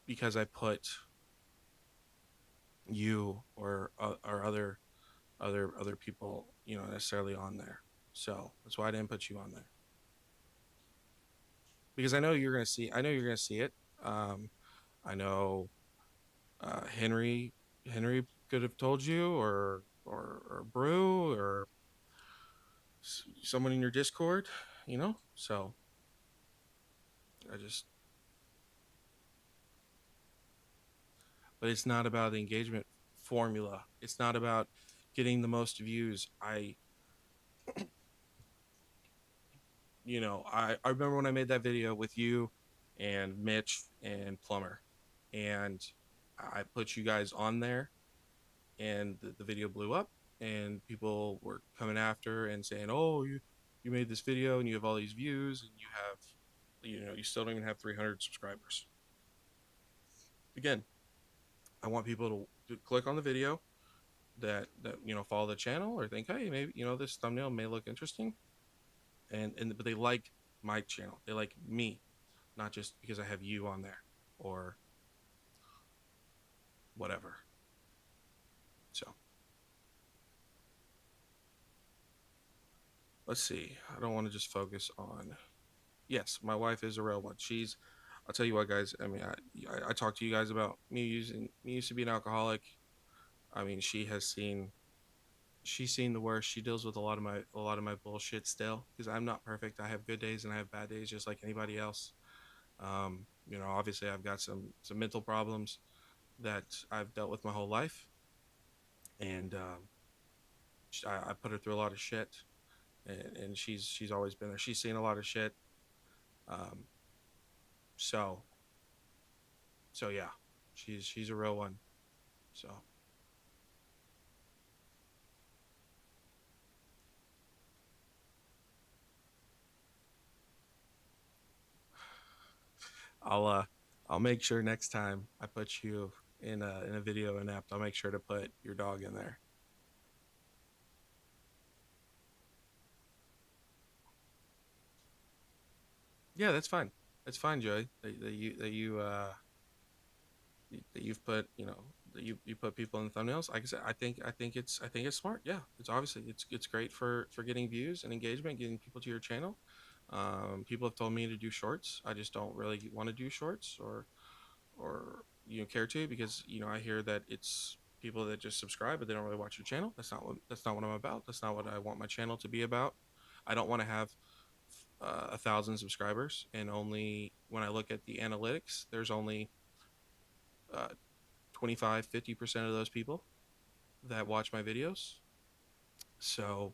because I put you or other people, necessarily on there. So that's why I didn't put you on there, because I know you're gonna see it. Um, I know Henry could have told you, or Brew, or someone in your Discord, So I just, but it's not about the engagement formula. It's not about getting the most views. you know, I remember when I made that video with you and Mitch and Plumber, and I put you guys on there, and the video blew up, and people were coming after and saying, "Oh, you made this video and you have all these views, and you have, you know, you still don't even have 300 subscribers." Again, I want people to click on the video that you know, follow the channel or think, hey, maybe, you know, this thumbnail may look interesting, and but they like my channel, they like me, not just because I have you on there or whatever. So let's see. I don't want to just focus on. Yes, my wife is a real one. She's. I'll tell you what, guys. I mean, I talked to you guys about me used to be an alcoholic. I mean, she's seen the worst. She deals with a lot of my bullshit still because I'm not perfect. I have good days and I have bad days just like anybody else. You know, obviously I've got some mental problems that I've dealt with my whole life, and I put her through a lot of shit, and she's always been there. She's seen a lot of shit. Um, so so yeah, she's a real one. So I'll uh I'll make sure next time I put you in a video inept, I'll make sure to put your dog in there. Yeah, that's fine. That's fine, Joey. That you've put, you know, that you put people in the thumbnails. Like I said, I think it's smart. Yeah, it's obviously it's great for getting views and engagement, getting people to your channel. People have told me to do shorts. I just don't really want to do shorts or you know, care to, because you know, I hear that it's people that just subscribe but they don't really watch your channel. That's not what I'm about. That's not what I want my channel to be about. I don't want to have 1,000 subscribers and only, when I look at the analytics, there's only uh, 25-50% of those people that watch my videos. So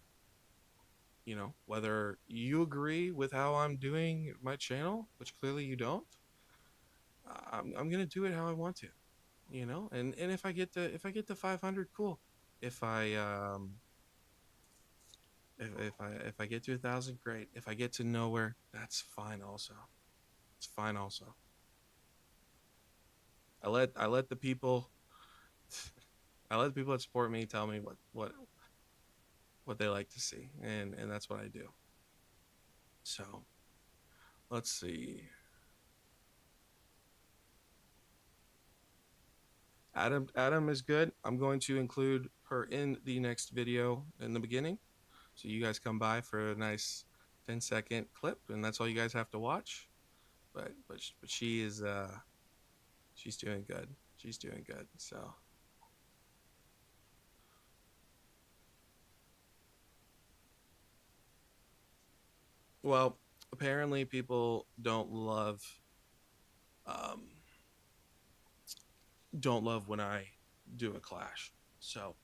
you know, whether you agree with how I'm doing my channel, which clearly you don't, I'm gonna do it how I want to, you know. And if I get to 500, cool. If I if I get to 1,000, great. If I get to nowhere, that's fine also. It's fine also. I let the people I let the people that support me tell me what they like to see, and that's what I do. So let's see. Adam is good. I'm going to include her in the next video in the beginning, so you guys come by for a nice 10-second clip, and that's all you guys have to watch. But she is she's doing good. She's doing good. So well, apparently people um don't love when I do a clash. So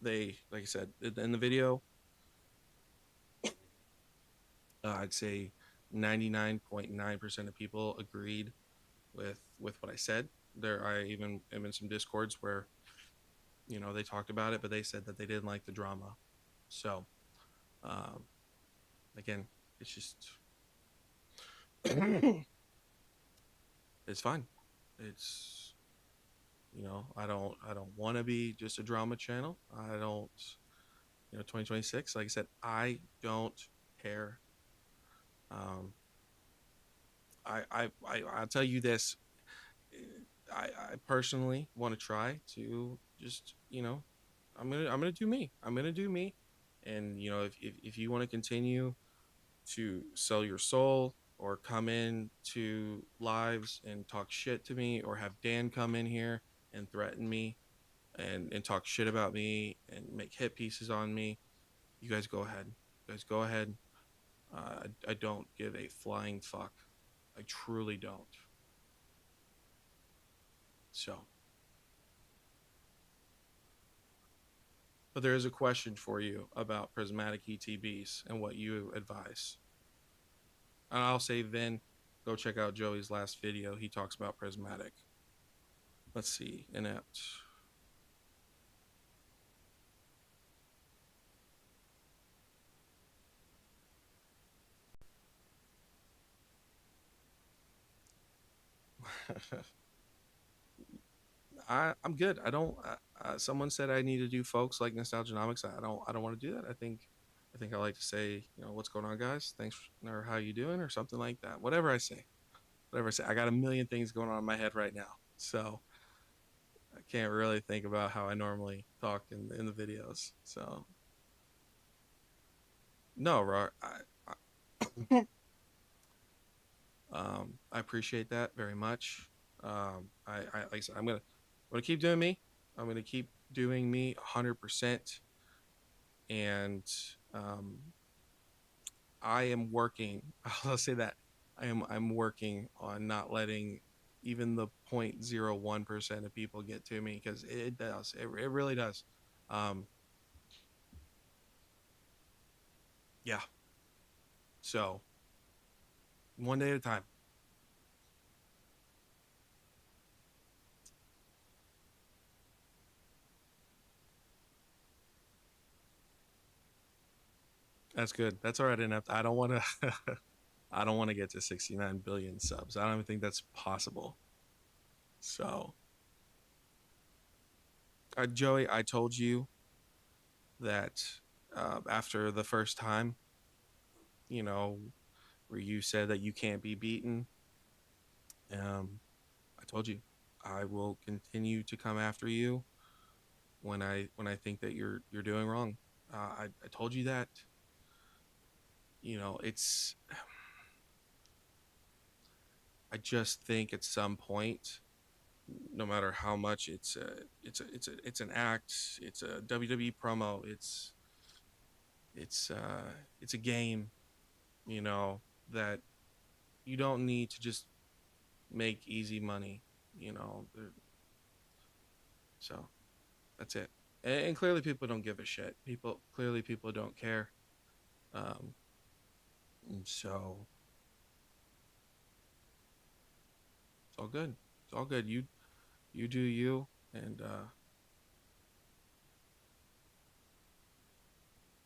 they, like I said in the video, I'd say 99.9% of people agreed with what I said. There, I even am in some discords where, you know, they talked about it, but they said that they didn't like the drama. So um, again, it's just it's fine. It's, you know, I don't want to be just a drama channel. I don't, you know, 2026. Like I said, I don't care. Um, I'll tell you this. I personally want to try to just, you know, I'm gonna do me. I'm gonna do me. And you know, if you want to continue to sell your soul or come in to lives and talk shit to me, or have Dan come in here and threaten me and talk shit about me and make hit pieces on me, you guys go ahead. You guys go ahead. I don't give a flying fuck. I truly don't. So But there is a question for you about prismatic ETBs and what you advise. And I'll say then go check out Joey's last video. He talks about prismatic. Let's see, inept. I'm good. I don't. Someone said I need to do folks like Nostalgianomics. I don't want to do that. I think I like to say, what's going on, guys? Thanks, or how you doing, or something like that. Whatever I say, whatever I say. I got a million things going on in my head right now, so I can't really think about how I normally talk in the videos. So no, I appreciate that very much. Like I said, I'm gonna keep doing me. I'm gonna keep doing me 100%, and um, I am working. I'll say that I'm working on not letting even the 0.01% of people get to me because it does. It really does. Um, yeah. So one day at a time. That's good. That's all right. Enough. I don't want to. I don't want to get to 69 billion subs. I don't even think that's possible. So, Joey, I told you that after the first time, you know, where you said that you can't be beaten, I told you I will continue to come after you when I think that you're doing wrong. I told you that. It's. I just think at some point, no matter how much it's an act, it's a WWE promo, it's a game, you know, that you don't need to just make easy money, you know. So that's it. And clearly people don't give a shit. People don't care. Um, so it's all good. It's all good. You do you, and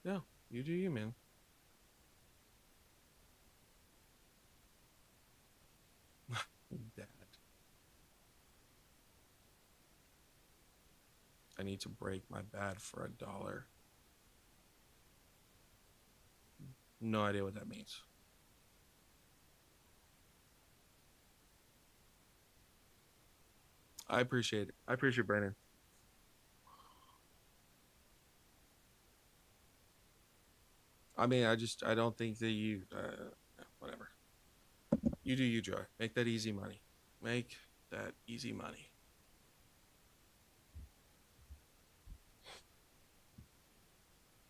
yeah, you do you, man. Dad, I need to break my bad for $1. No idea what that means. I appreciate it. I appreciate Brandon. I mean, I don't think that whatever. You do you, Joy. Make that easy money. Make that easy money.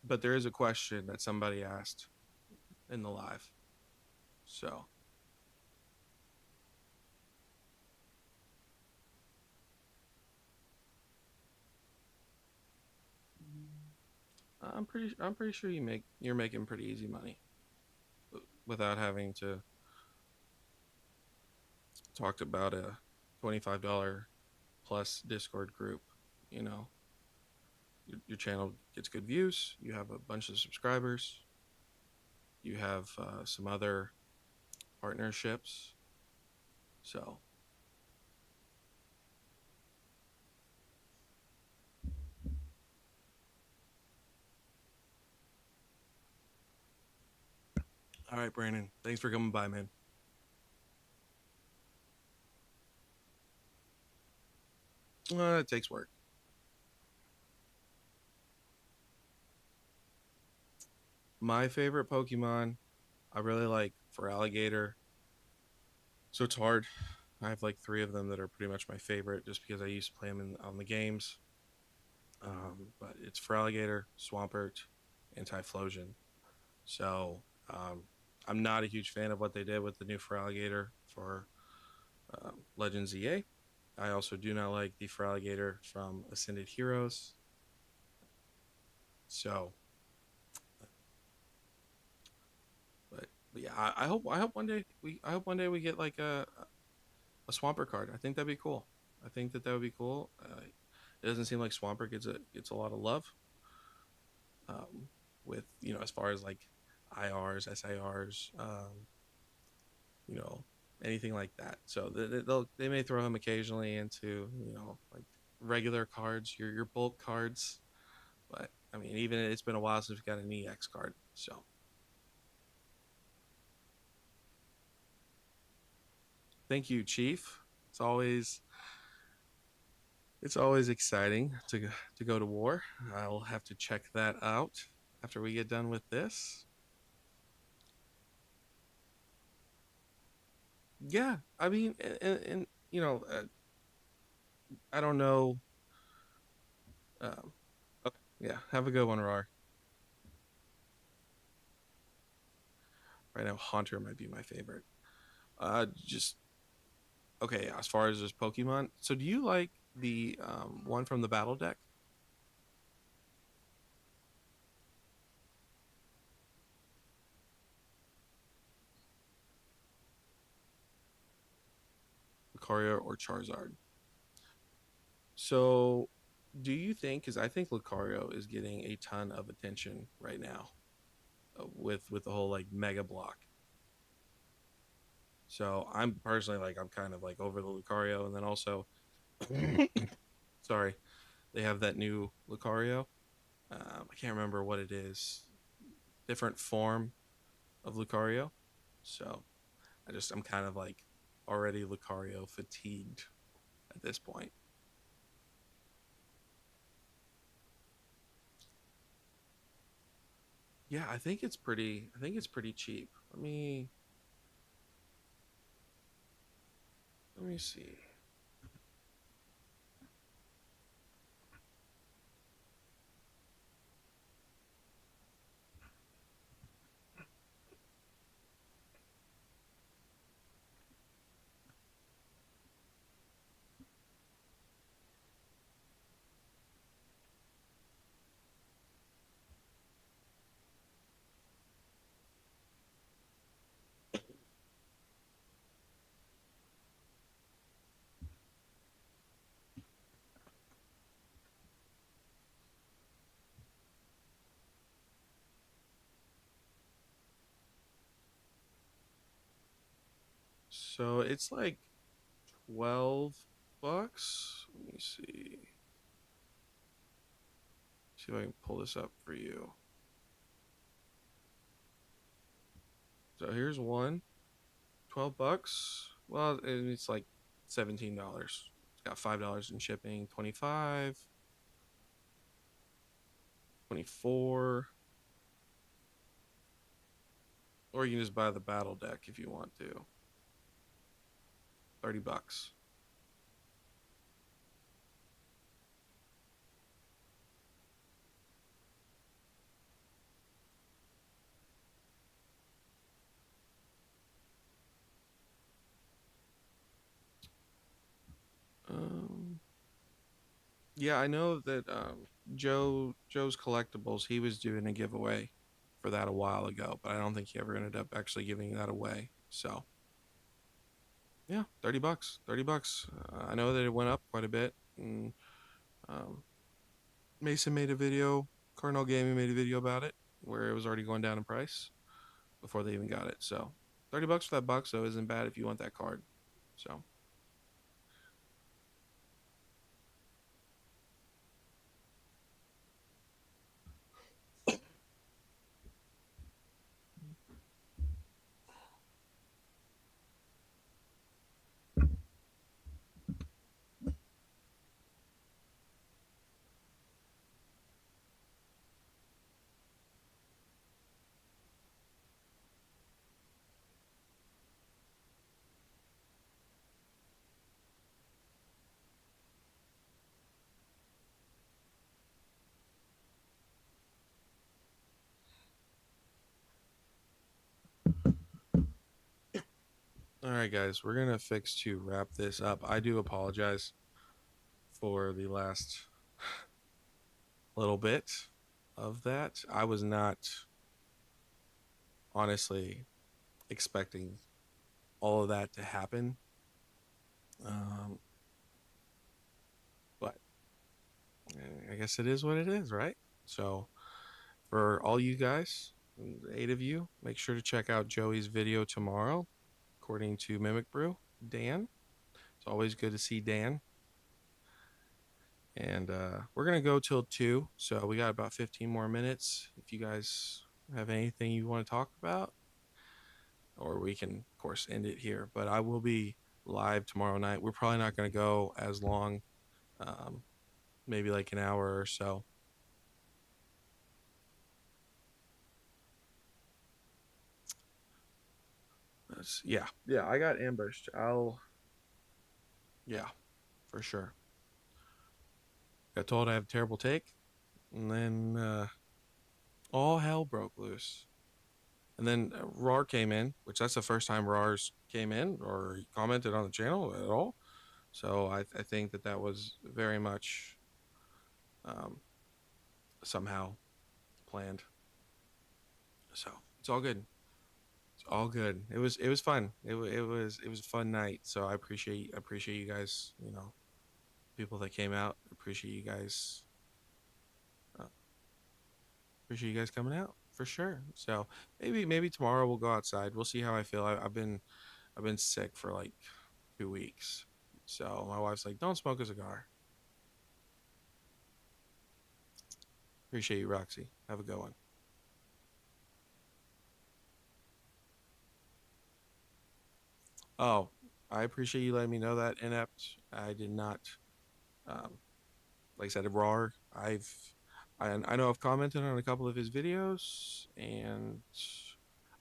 But there is a question that somebody asked in the live. So I'm pretty sure you're making pretty easy money without having to talk about a $25 plus Discord group. You know, your channel gets good views. You have a bunch of subscribers. You have some other partnerships. So all right, Brandon. Thanks for coming by, man. It takes work. My favorite Pokemon, I really like Feraligatr. So it's hard. I have like three of them that are pretty much my favorite just because I used to play them on the games. But it's Feraligatr, Swampert, and Typhlosion. So I'm not a huge fan of what they did with the new Feraligatr for Legends EA. I also do not like the Feraligatr from Ascended Heroes. So, but yeah, I hope one day we get like a Swampert card. I think that'd be cool. I think that would be cool. It doesn't seem like Swampert gets a lot of love. With as far as like IRs, SIRs, you know, anything like that. So they may throw him occasionally into like regular cards, your bulk cards. But I mean, even it's been a while since we got an EX card. So thank you, Chief. It's always it's always exciting to go to war. I'll have to check that out after we get done with this. Yeah, I mean, and I don't know. Um, okay, yeah, have a good one, Rar. Right now, Haunter might be my favorite. Just okay. As far as this Pokemon, so do you like the one from the battle deck, Lucario or Charizard? So, do you think? Because I think Lucario is getting a ton of attention right now with the whole like Mega Block. So I'm personally like I'm kind of like over the Lucario, and then also, sorry, they have that new Lucario. I can't remember what it is. Different form of Lucario. So I'm kind of like already Lucario fatigued at this point. Yeah, I think it's pretty cheap. Let me see. So it's like 12 bucks. Let me see. See if I can pull this up for you. So here's one. 12 bucks. Well, and it's like $17. It's got $5 in shipping, 25, 24, or you can just buy the battle deck if you want to. 30 bucks. Um yeah, I know that Joe's Collectibles, he was doing a giveaway for that a while ago, but I don't think he ever ended up actually giving that away. So, yeah, 30 bucks. 30 bucks. I know that it went up quite a bit, and um Mason made a video, Cardinal Gaming made a video about it where it was already going down in price before they even got it. So 30 bucks for that box though isn't bad if you want that card. So all right guys, we're gonna fix to wrap this up. I do apologize for the last little bit. of that. I was not honestly expecting all of that to happen. Um, but I guess it is what it is, right? So for all you guys, the 8 of you, make sure to check out Joey's video tomorrow, according to Mimic Brew. Dan, it's always good to see Dan. And we're gonna go till 2, so we got about 15 more minutes. If you guys have anything you want to talk about, or we can, of course, end it here. But I will be live tomorrow night. We're probably not gonna go as long, um, maybe like an hour or so. Yeah, yeah. I got ambushed. Yeah, for sure. Got told I have a terrible take, and then all hell broke loose. And then RAR came in, which that's the first time RAR's came in or commented on the channel at all. So I think that that was very much um, somehow planned. So it's all good. It's all good. It was fun. It was a fun night. So I appreciate you guys. People that came out. Appreciate you guys. Uh, appreciate you guys coming out for sure. So maybe tomorrow we'll go outside. We'll see how I feel. I've been sick for like 2 weeks. So my wife's like, don't smoke a cigar. Appreciate you, Roxy. Have a good one. Oh, I appreciate you letting me know that, Inept. I did not, um, like I said, RAR. I know I've commented on a couple of his videos, and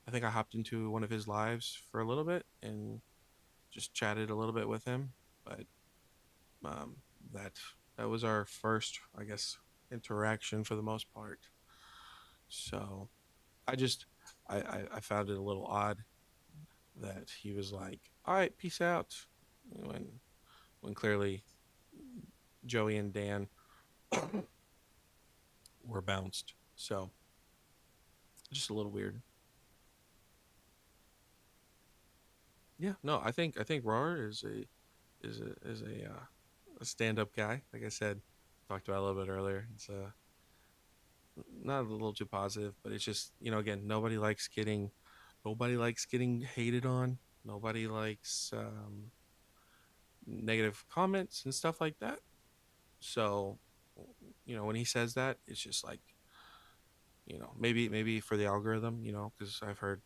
I think I hopped into one of his lives for a little bit and just chatted a little bit with him. But um, that that was our first, I guess, interaction for the most part. So I just I found it a little odd that he was like, "All right, peace out," when clearly Joey and Dan were bounced. So just a little weird. Yeah, no, I think RAR is a stand up guy. Like I said, talked about a little bit earlier. It's not a little too positive, but it's just again, nobody likes getting hated on. Nobody likes negative comments and stuff like that. So when he says that, it's just like maybe for the algorithm, because I've heard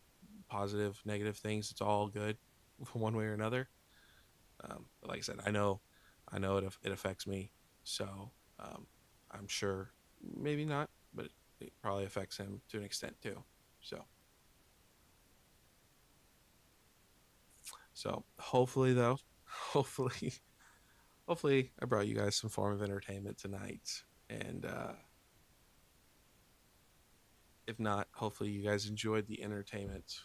positive, negative things. It's all good, one way or another. But like I said, I know it affects me. So I'm sure maybe not, but it probably affects him to an extent too. So hopefully though, hopefully hopefully I brought you guys some form of entertainment tonight. And if not, hopefully you guys enjoyed the entertainment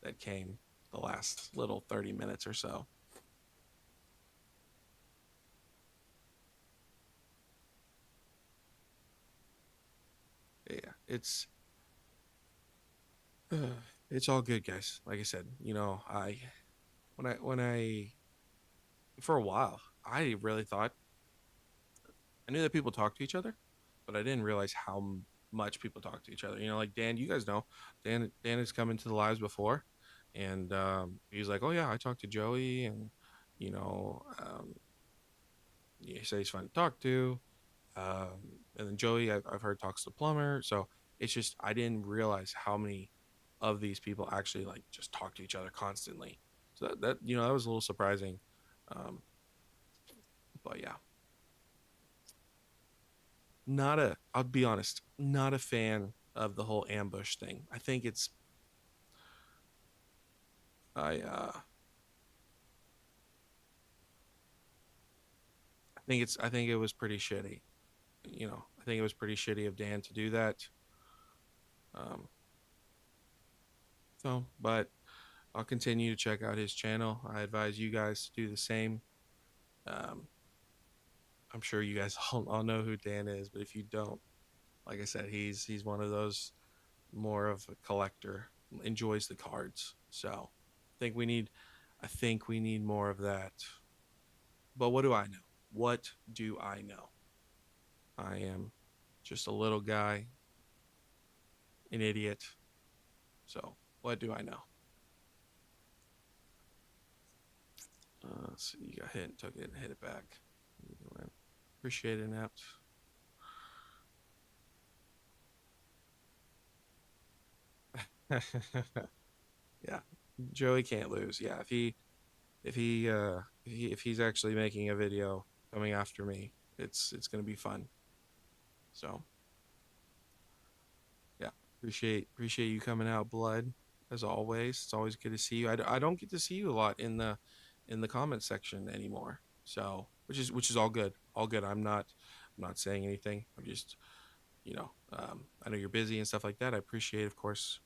that came the last little 30 minutes or so. Yeah, it's all good, guys. Like I said, I when I for a while, I really thought I knew that people talk to each other, but I didn't realize how much people talk to each other. Like Dan, you guys know, Dan has come into the lives before, and he's like, "Oh yeah, I talked to Joey, and you know, he says he's fun to talk to." And then Joey, I've heard talks to Plumber, so it's just I didn't realize how many of these people actually like just talk to each other constantly. So that was a little surprising. Um, but yeah, I'll be honest, not a fan of the whole ambush thing. I think it was pretty shitty. I think it was pretty shitty of Dan to do that. Um, but I'll continue to check out his channel. I advise you guys to do the same. Um, I'm sure you guys all know who Dan is, but if you don't, Like I said, he's one of those more of a collector, enjoys the cards. So I think we need more of that. But what do I know? What do I know? I am just a little guy, an idiot. So what do I know? So you got hit and took it and hit it back. Appreciate it, Naps. Yeah, Joey can't lose. Yeah, if he's actually making a video coming after me, it's gonna be fun. So yeah, appreciate you coming out, Blood, as always. It's always good to see you. I don't get to see you a lot in the comment section anymore. So which is all good. I'm not saying anything. I'm just I know you're busy and stuff like that. I appreciate, of course,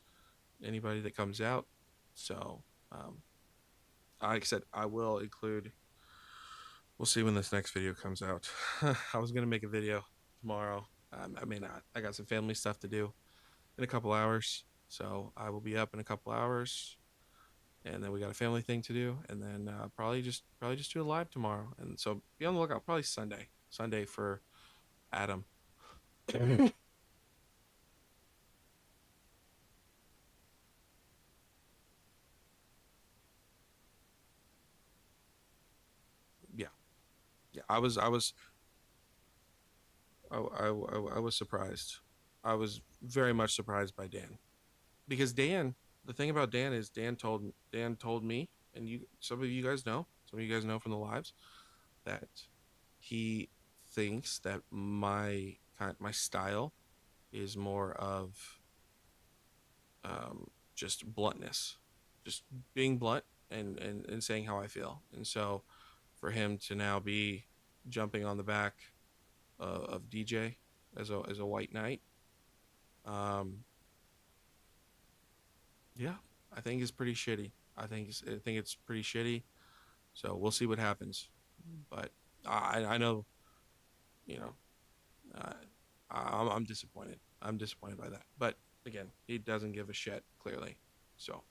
anybody that comes out. So like I said, I will include. We'll see when this next video comes out. I was gonna make a video tomorrow. I may not. I got some family stuff to do in a couple hours, so I will be up in a couple hours, and then we got a family thing to do, and then probably just do a live tomorrow, and so be on the lookout. Probably Sunday for Adam. Yeah, yeah. I was surprised. I was very much surprised by Dan because Dan. The thing about Dan is Dan told me, and you some of you guys know from the lives that he thinks that my style is more of just bluntness, just being blunt and saying how I feel. And so for him to now be jumping on the back of DJ as a white knight, um, yeah, I think is pretty shitty. I think it's pretty shitty. So we'll see what happens. But I know, you know, uh, I'm disappointed. I'm disappointed by that. But again, he doesn't give a shit clearly. So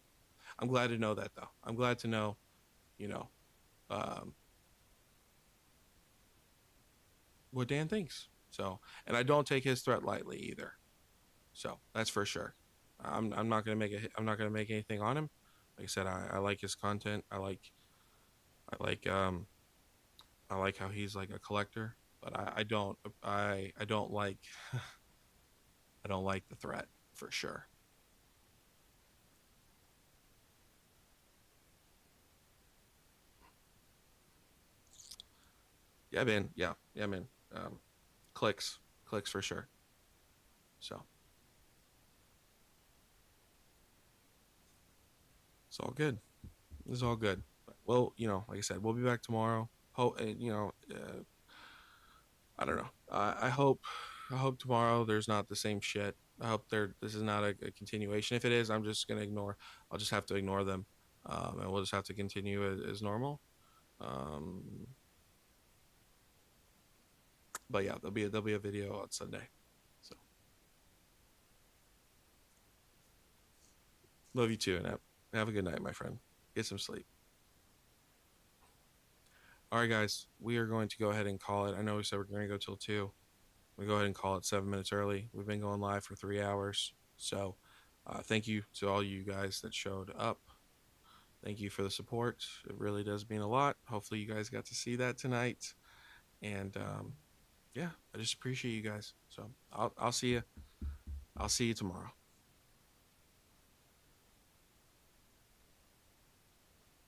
I'm glad to know that though. I'm glad to know, you know, um, what Dan thinks. So, and I don't take his threat lightly either. So that's for sure. I'm not gonna make it. I'm not gonna make anything on him. Like I said, I like his content. I like I like how he's like a collector, but I don't like I don't like the threat for sure. Yeah, man. Yeah, man. Um, clicks, clicks for sure. So it's all good. It's all good. Well, like I said, we'll be back tomorrow. I don't know. I hope tomorrow there's not the same shit. I hope this is not a continuation. If it is, I'm just gonna ignore. I'll just have to ignore them, and we'll just have to continue as normal. Um, but yeah, there'll be a video on Sunday. So love you too, and have a good night, my friend. Get some sleep. All right, guys, we are going to go ahead and call it. I know we said we're going to go till 2. We go ahead and call it 7 minutes early. We've been going live for 3 hours. So thank you to all you guys that showed up. Thank you for the support. It really does mean a lot. Hopefully, you guys got to see that tonight. And yeah, I just appreciate you guys. So I'll see you. I'll see you tomorrow.